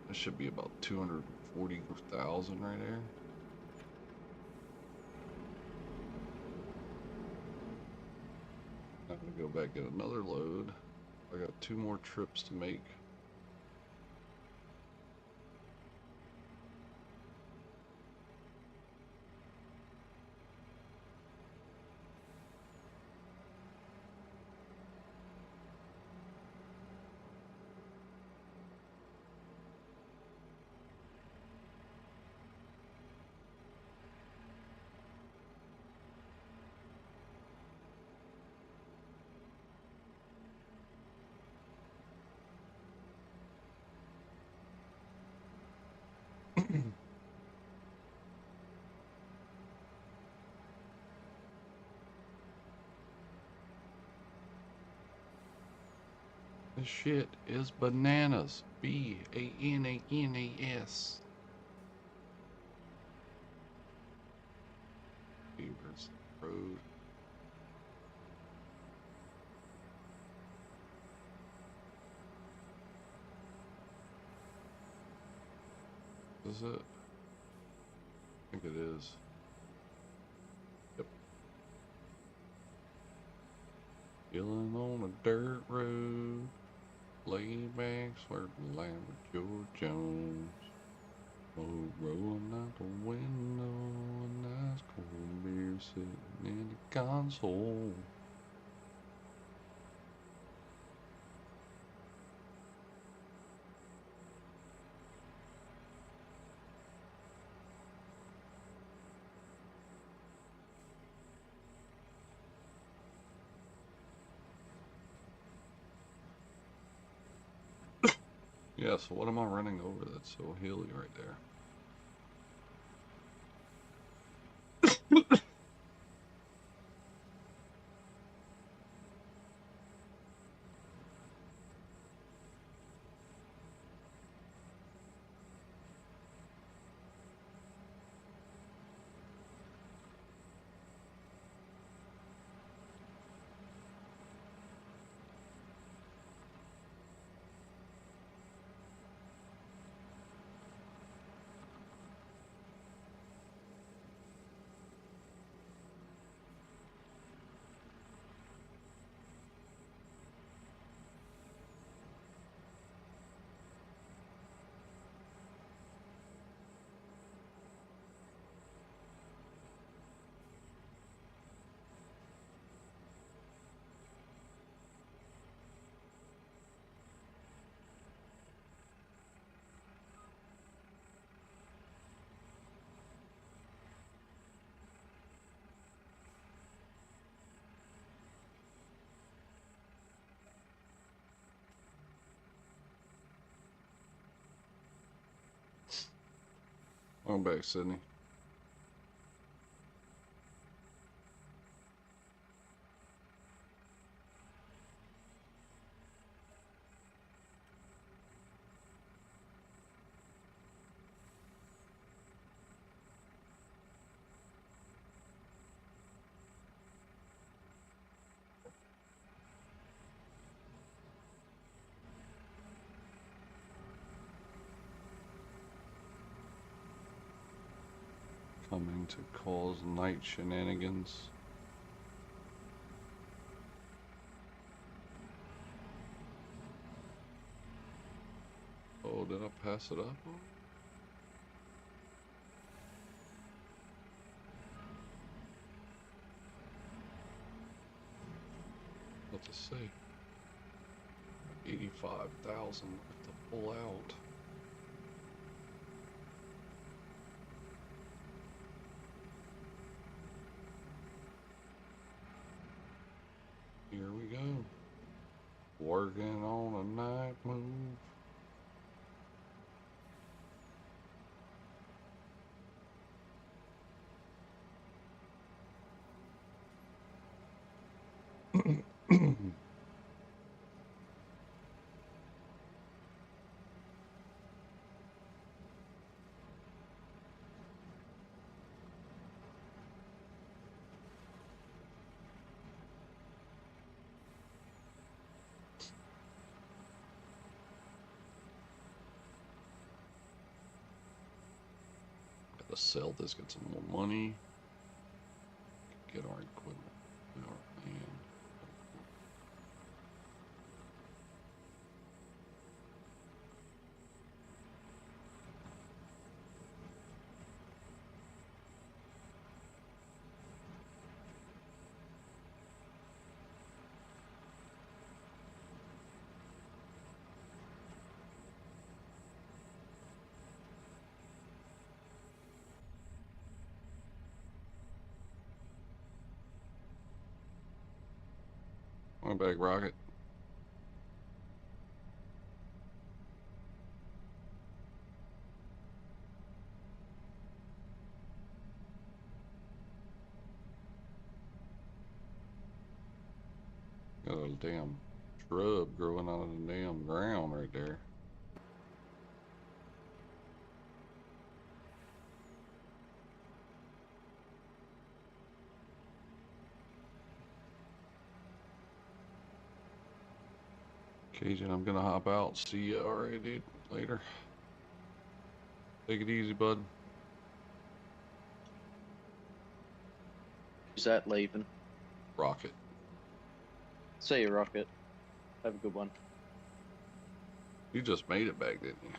That should be about 240,000 right there. I'm gonna go back get another load. I got 2 more trips to make. This shit is bananas. B-A-N-A-N-A-S. Beavers Road. Is it? I think it is. Yep. Chilling on a dirt road. Lay back, swerving loud with George Jones. Oh, rolling out the window, a nice cold beer sitting in the console. Yeah, so what am I running over that's so hilly right there? I'm back, Sydney. Coming to cause night shenanigans. Oh, did I pass it up? What to say? 85,000 left to pull out. Here we go. Working on a night move. Gotta sell this, get some more money. Get our equipment, our land. My bag, Rocket. Got a damn shrub growing out of the damn ground right there. Cajun, I'm gonna hop out. See ya. Alright, dude. Later. Take it easy, bud. Who's that leaving? Rocket. See you, Rocket. Have a good one. You just made it back, didn't you?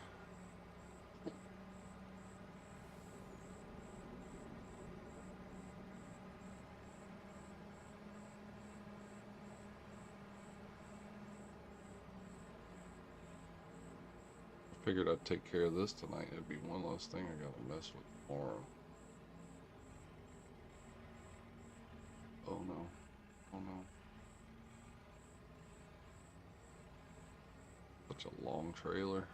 Figured I'd take care of this tonight. It'd be one less thing I gotta mess with tomorrow. Oh no. Oh no. Such a long trailer.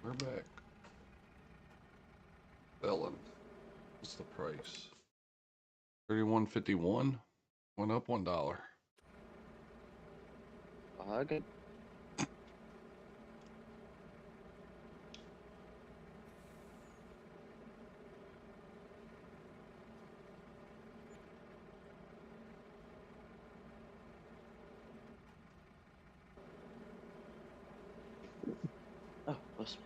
We're back. Selling. What's the price? 31.51. Went up $1. Okay. Oh, bless me.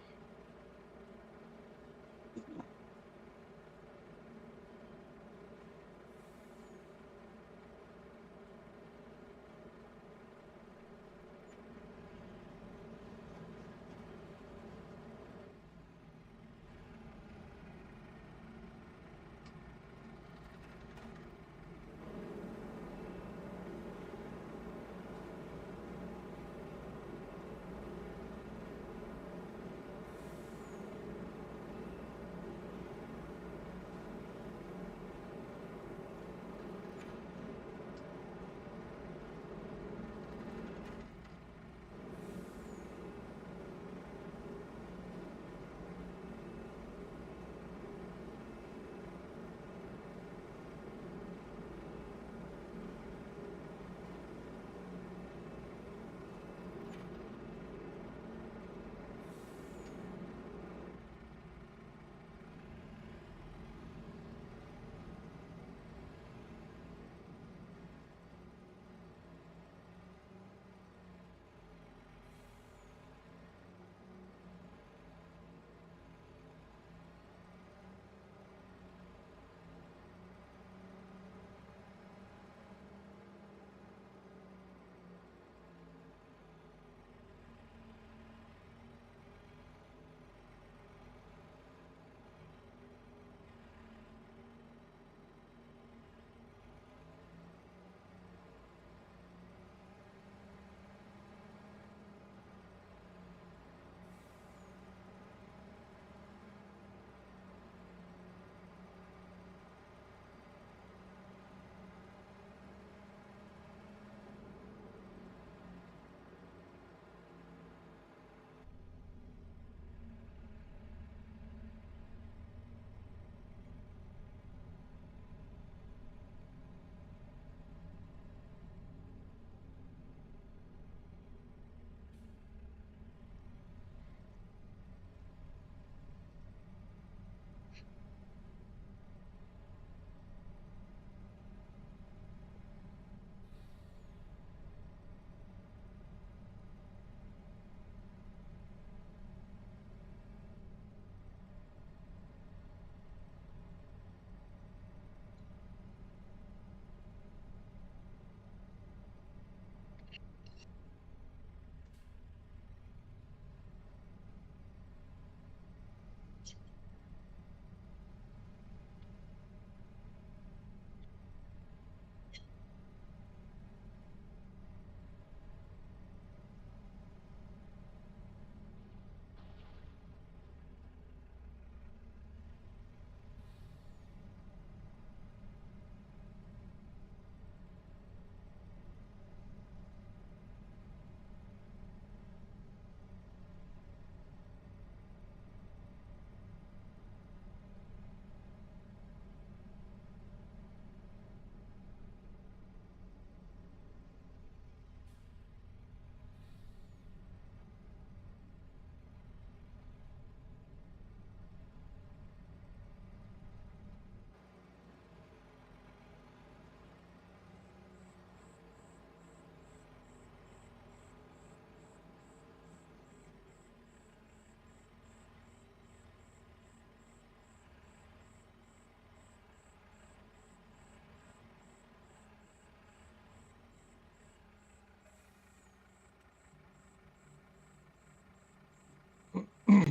What's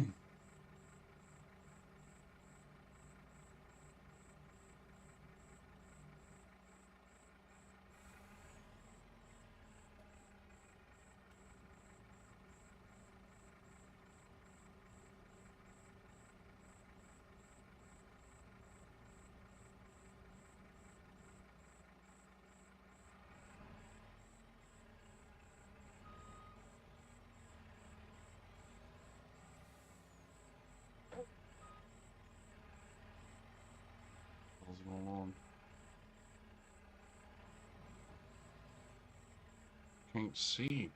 going on? Can't see.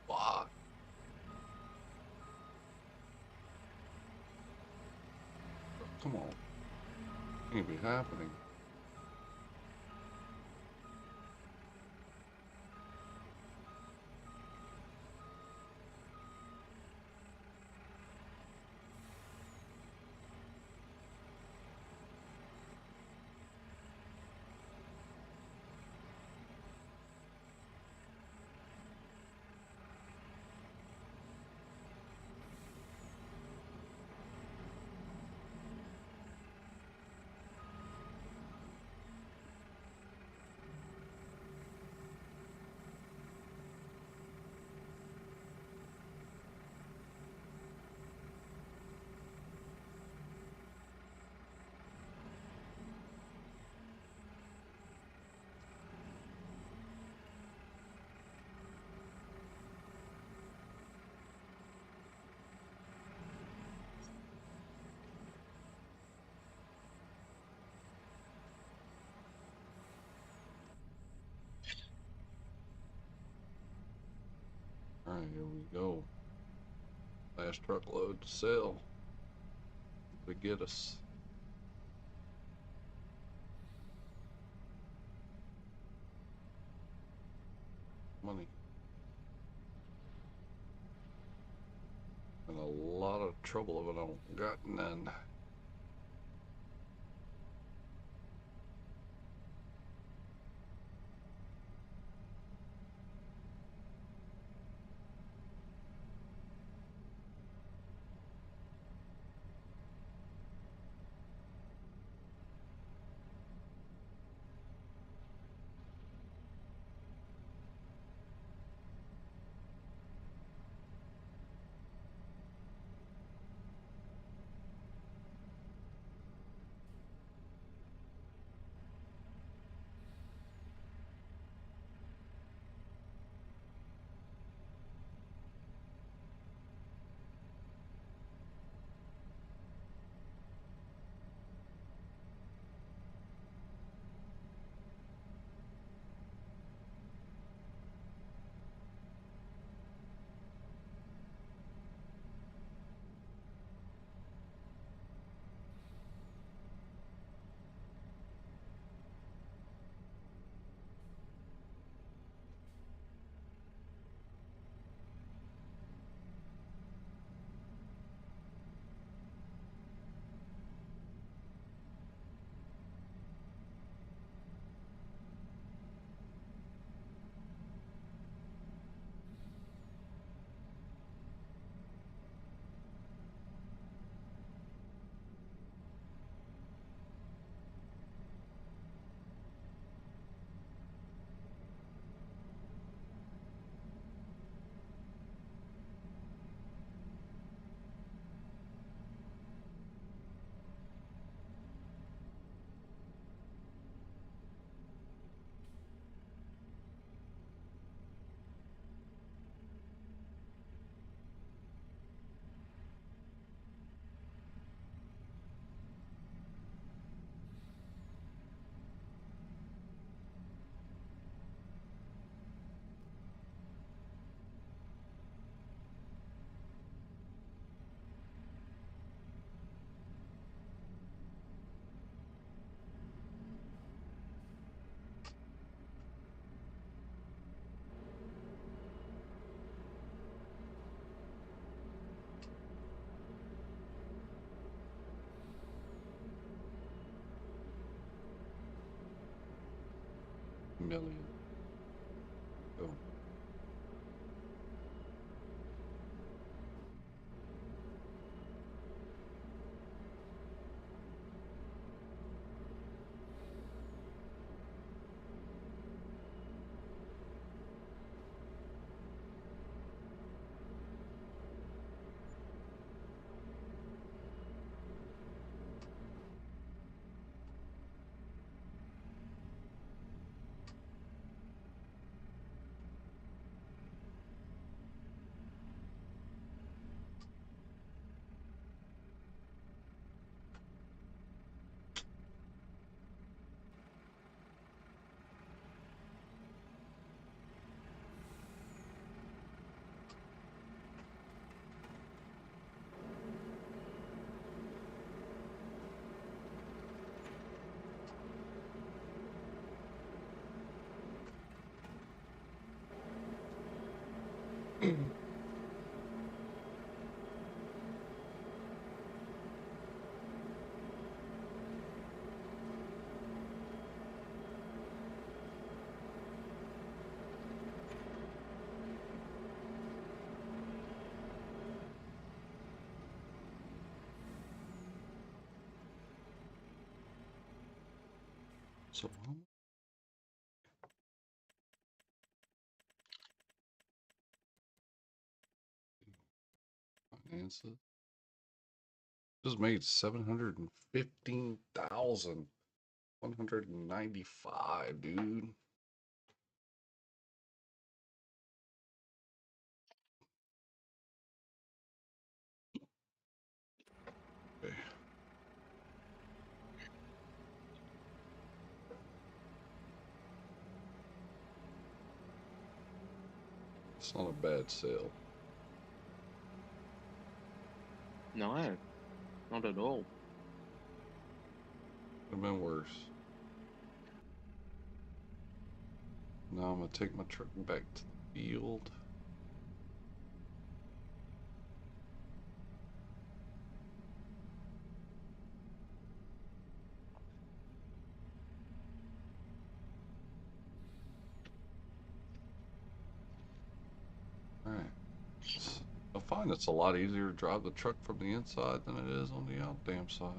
Fuck. Come on. Can't be happening. All right, here we go. Last truckload to sell. To get us. Money. And a lot of trouble if I don't got none. million. Oh. So finances just made 715,195, dude. Okay. It's not a bad sale. No, not at all. Could have been worse. Now I'm gonna take my truck back to the field. Alright. I find it's a lot easier to drive the truck from the inside than it is on the out damn side.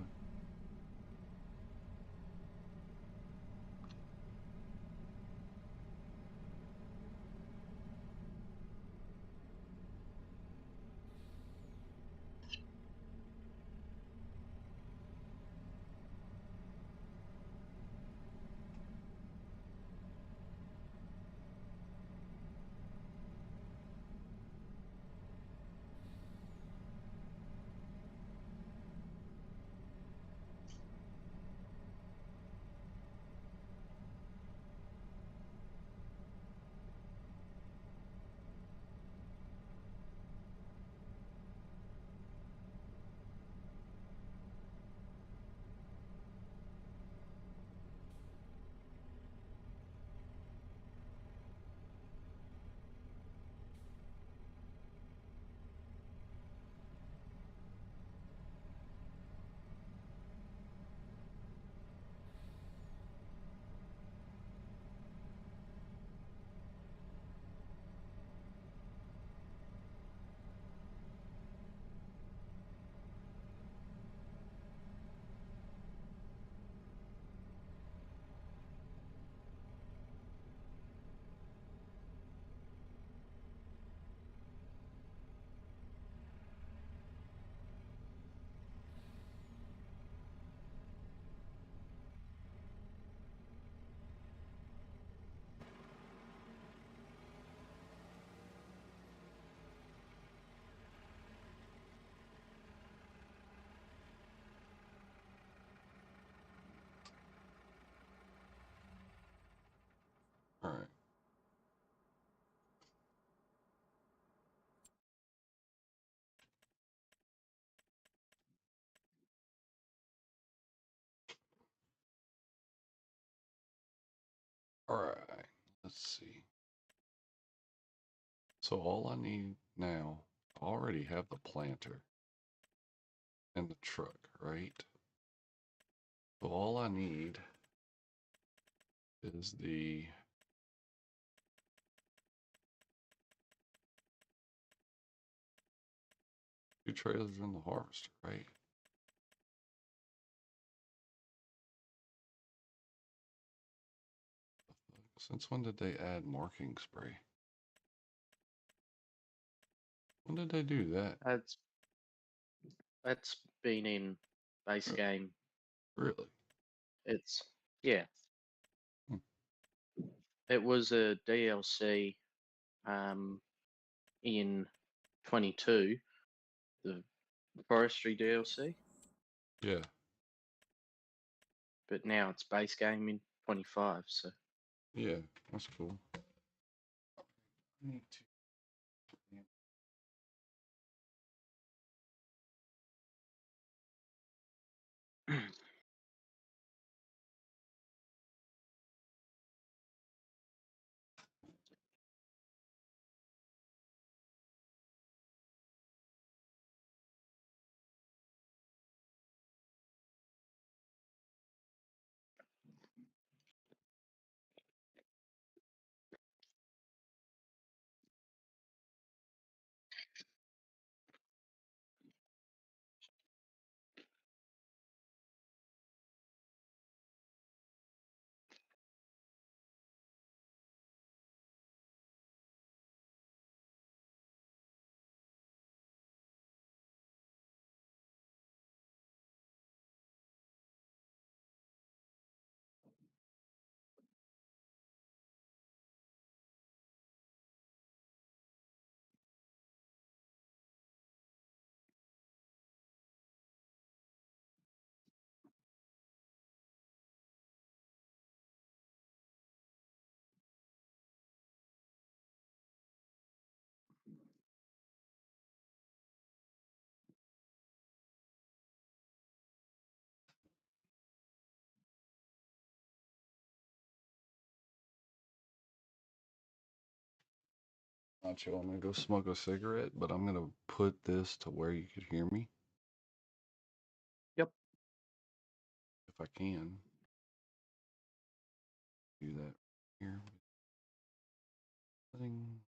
Alright. Alright. Let's see. So all I need now, I already have the planter and the truck, right? So all I need is the 2 trailers in the harvester, right? Since when did they add marking spray? When did they do that? That's been in base game. Really? It's yeah. Hmm. It was a DLC in 22, the forestry DLC, Yeah. but now it's base game in 25. So Yeah, that's cool. I need to. Nacho, I'm gonna go smoke a cigarette, but I'm gonna put this to where you could hear me. Yep. If I can. Do that here. Thing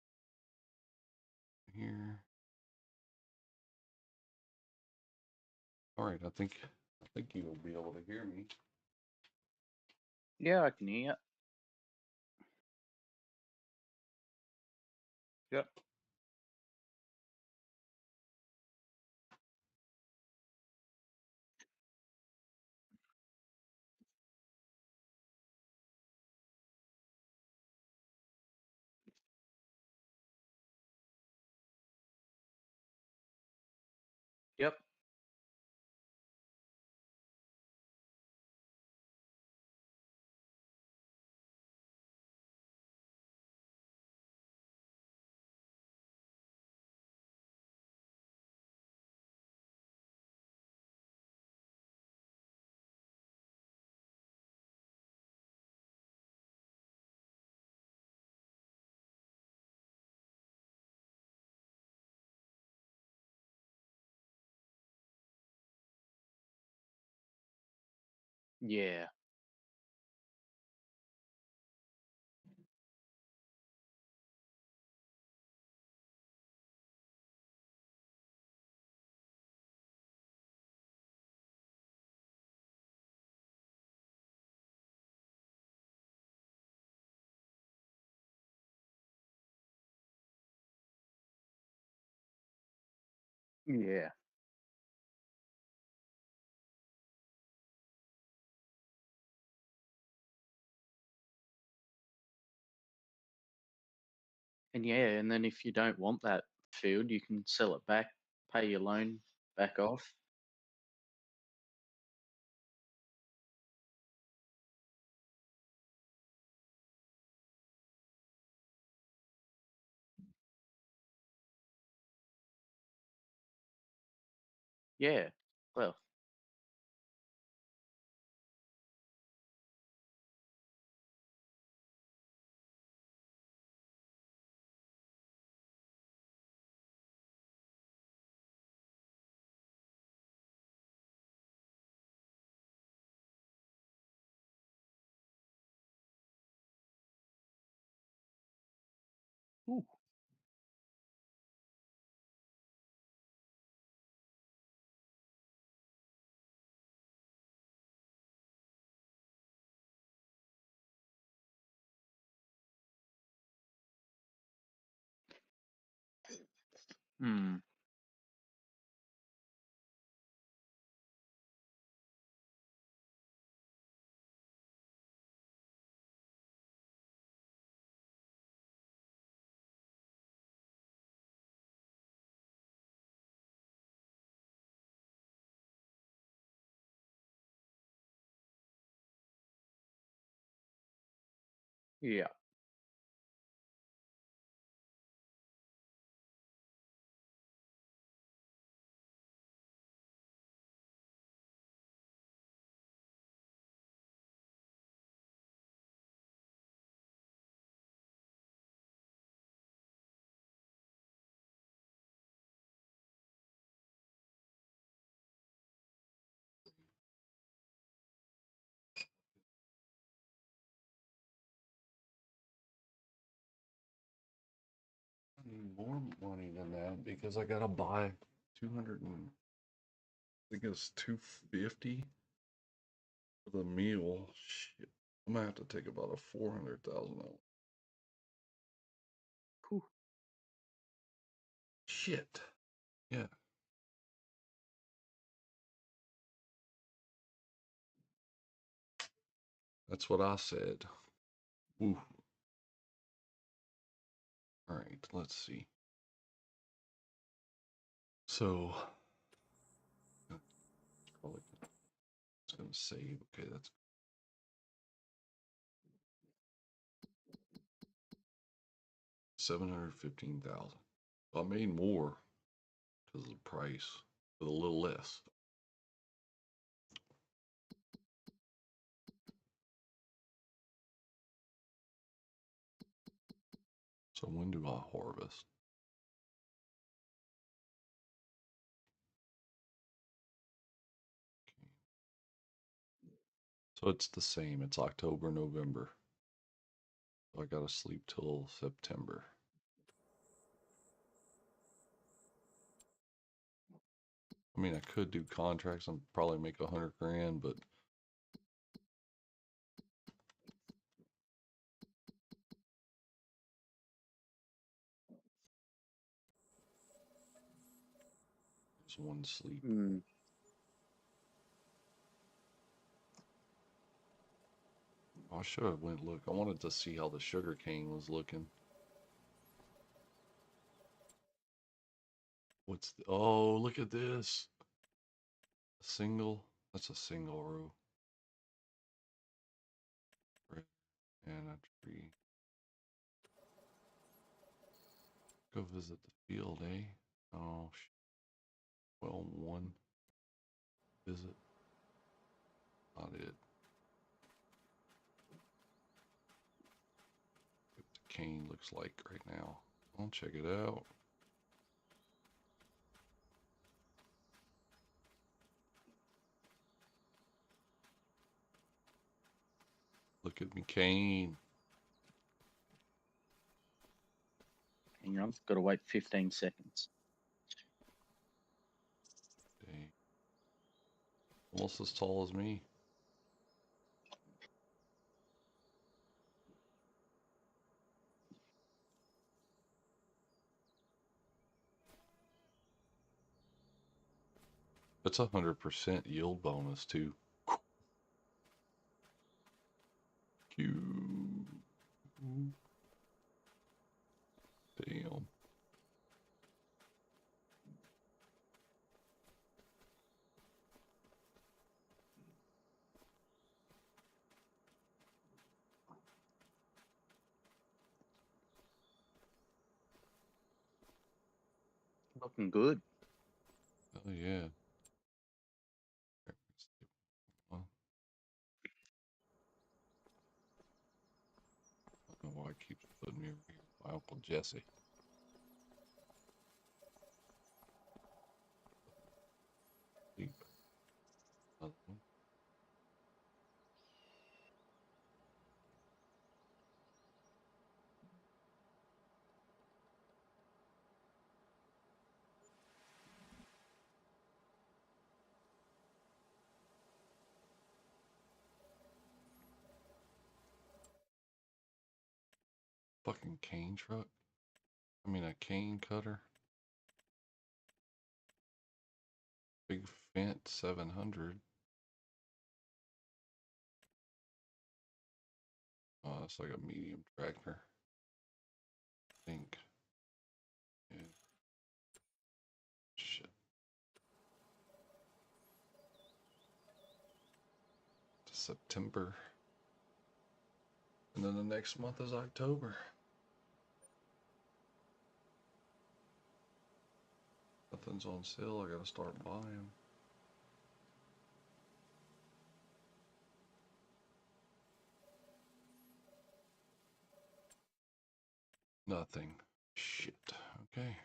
here. Alright, I think you will be able to hear me. Yeah, I can hear. Yep. Yep. Yeah. Yeah. And yeah, and then if you don't want that field, you can sell it back, pay your loan back off. Yeah. Well, ooh, Hmm. Yeah. I need more money than that because I gotta buy 200 and I think it's 250 for the meal. Shit, I'm gonna have to take about a 400,000 out. Whew. Shit. Yeah. That's what I said. Ooh. All right, let's see. So, it's probably it's gonna save. Okay, that's 715,000. I made more because of the price, but a little less. So when do I harvest? Okay. So it's the same. It's October, November. So I gotta sleep till September. I mean, I could do contracts and probably make 100 grand, but there's one sleep. Hmm. I should have went look. I wanted to see how the sugar cane was looking. What's the, oh, look at this. A single. That's a single row. Right. And a tree. Go visit the field, eh? Oh, well, one visit. Not it. What the cane looks like right now. I'll check it out. Look at me cane. Hang on. Got to wait 15 seconds. Dang. Almost as tall as me. It's 100% yield bonus too. Q. Damn. Looking good. Oh yeah. Well, I don't know why it keeps putting me over here. My Uncle Jesse. Sleep. Another one. Fucking cane truck. I mean a cane cutter. Big Fent 700. Oh, that's like a medium tractor. I think. Yeah. Shit. September. And then the next month is October. Nothing's on sale. I gotta start buying. Nothing. Shit. Okay.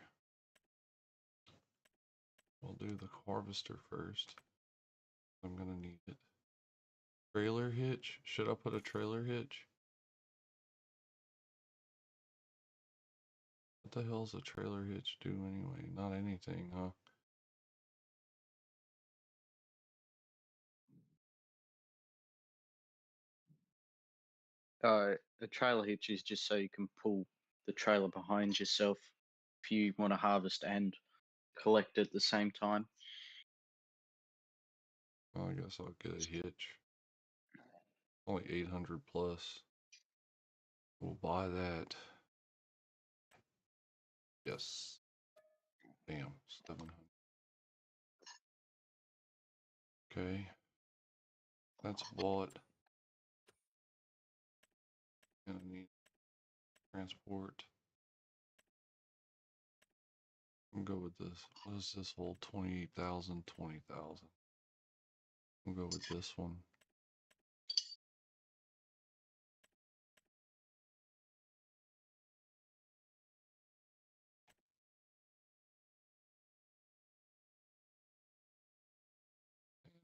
We'll do the harvester first. I'm gonna need it. Trailer hitch? Should I put a trailer hitch? What the hell's a trailer hitch do anyway? Not anything, huh? A trailer hitch is just so you can pull the trailer behind yourself if you want to harvest and collect at the same time. Well, I guess I'll get a hitch. Only 800 plus. We'll buy that. Yes. Damn, 700. Okay. That's bought. Gonna need transport. I'm gonna go with this. What does this hold? 28,000, 20,000. We'll go with this one.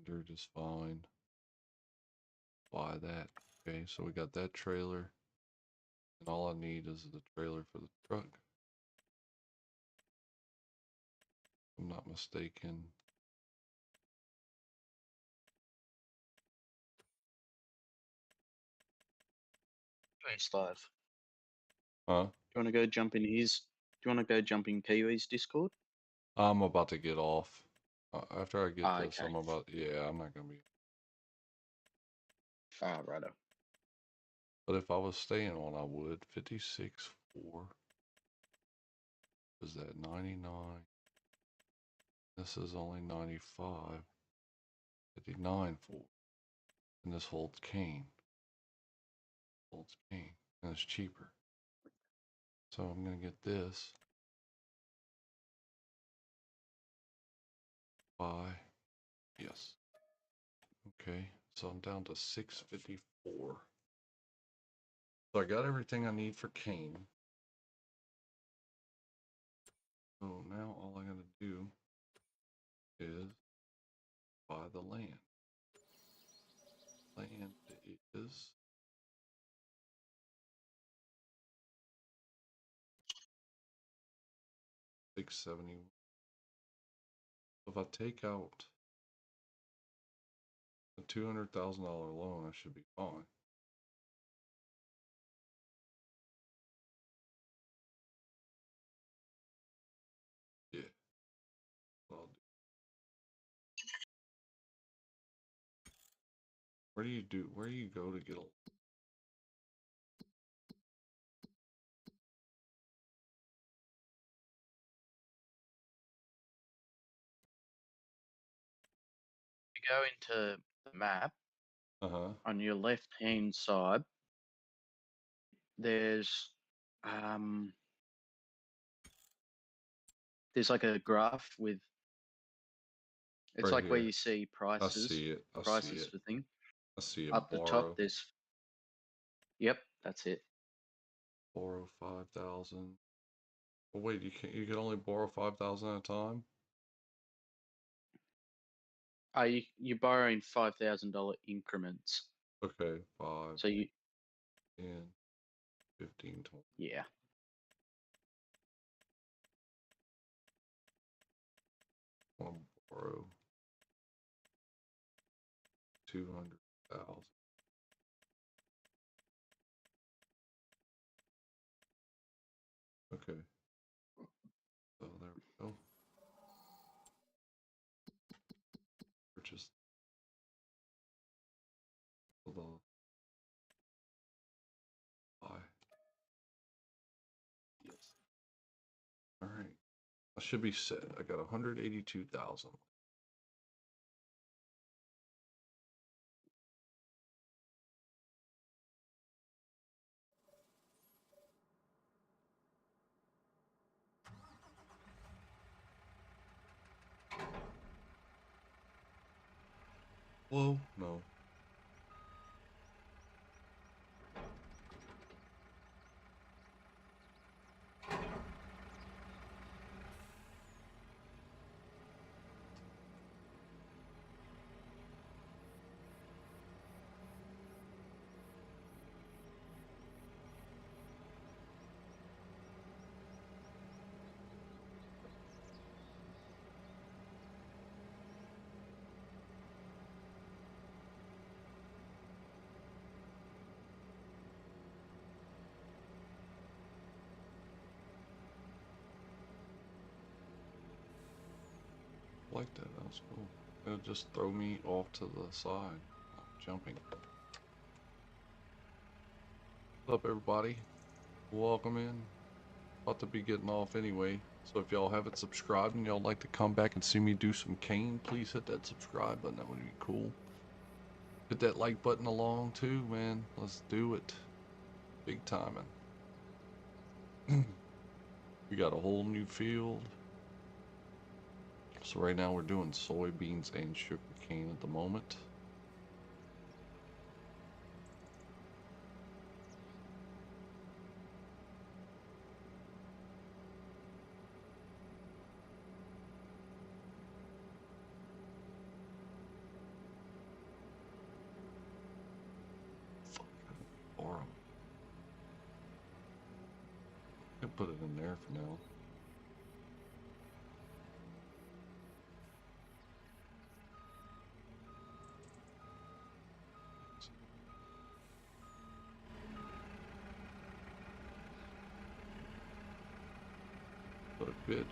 Standard is fine. Buy that. Okay, so we got that trailer. And all I need is the trailer for the truck. If I'm not mistaken. Kiwi's live. Huh? Do you want to go jump in his? Do you want to go jump in Kiwi's Discord? I'm about to get off. After I get this, Okay. yeah, I'm not gonna be. Righto. But if I was staying on, I would. 56.4. Is that 99? This is only 95. 59.4. And this holds cane. Holds cane. And it's cheaper. So I'm gonna get this. Buy. Yes. Okay. So I'm down to 654. So I got everything I need for cane. So now all I gotta do is buy the land. Land is 670. If I take out a $200,000 loan, I should be fine. Yeah. I'll do. Where do you go to get a You go into the map. Uh-huh. On your left hand side, there's like a graph with. It's Right like where here. you see I prices. see it. I see Prices it. for thing. I see it. Up the top, there's. Yep, that's it. Borrow 5,000. Well, wait, you can only borrow 5,000 at a time? You're borrowing $5,000 increments. Okay, 5, So you. 10, 15, 20. Yeah. I want to borrow 200,000. Okay. So there we go. I should be set. I got 182,000. Whoa, no. Like that. That was cool. It'll just throw me off to the side. I'm jumping. What's up, everybody? Welcome in. About to be getting off anyway. So if y'all haven't subscribed and y'all like to come back and see me do some cane, please hit that subscribe button. That would be cool. Hit that like button along too, man. Let's do it. Big timing. We got a whole new field. So right now we're doing soybeans and sugar cane at the moment. Fuck, borrow. I can put it in there for now. What a bitch.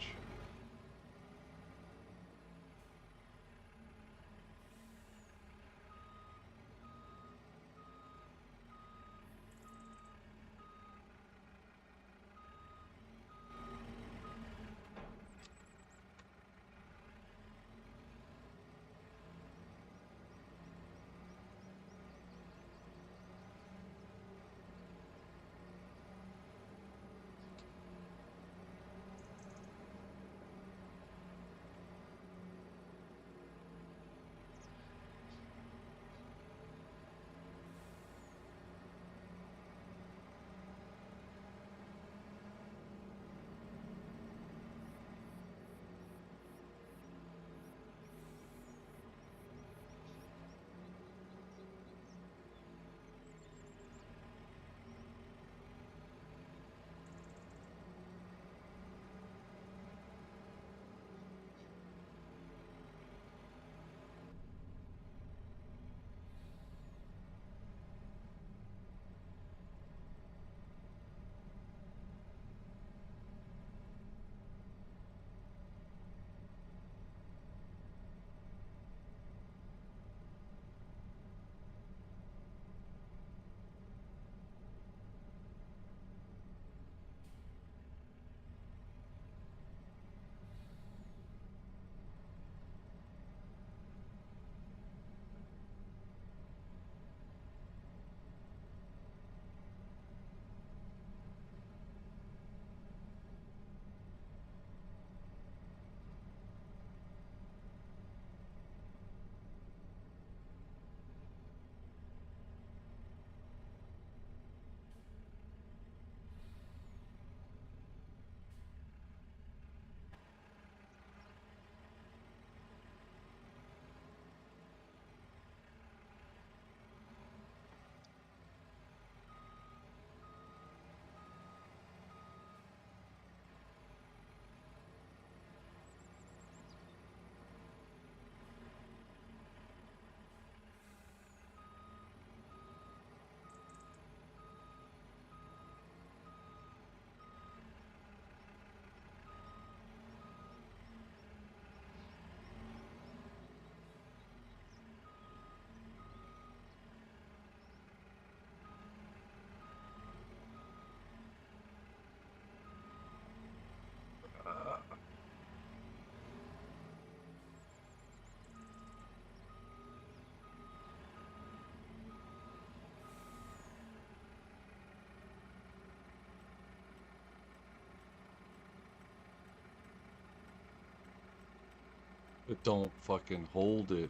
It don't fucking hold it.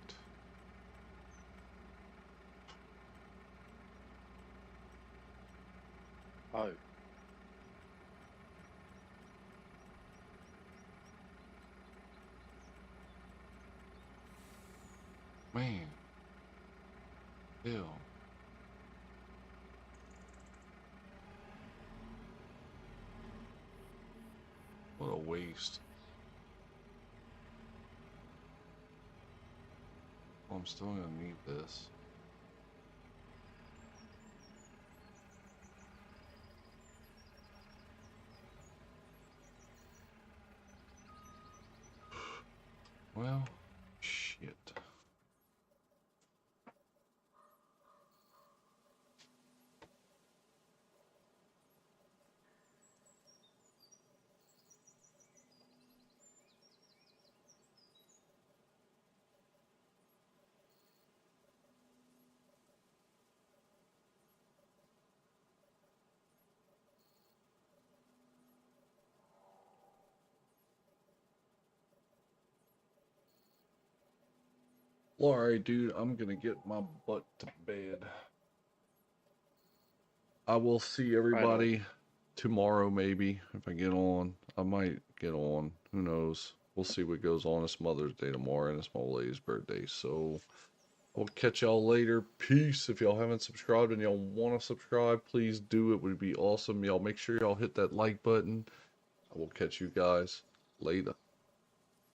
Oh. Man. Ew. What a waste. Well, I'm still gonna need this. Well, shit. Alright, dude, I'm gonna get my butt to bed. I will see everybody tomorrow, maybe, if I get on. I might get on. Who knows? We'll see what goes on. It's Mother's Day tomorrow, and it's my old lady's birthday. So, I'll catch y'all later. Peace. If y'all haven't subscribed and y'all want to subscribe, please do. It would be awesome. Y'all make sure y'all hit that like button. I will catch you guys later.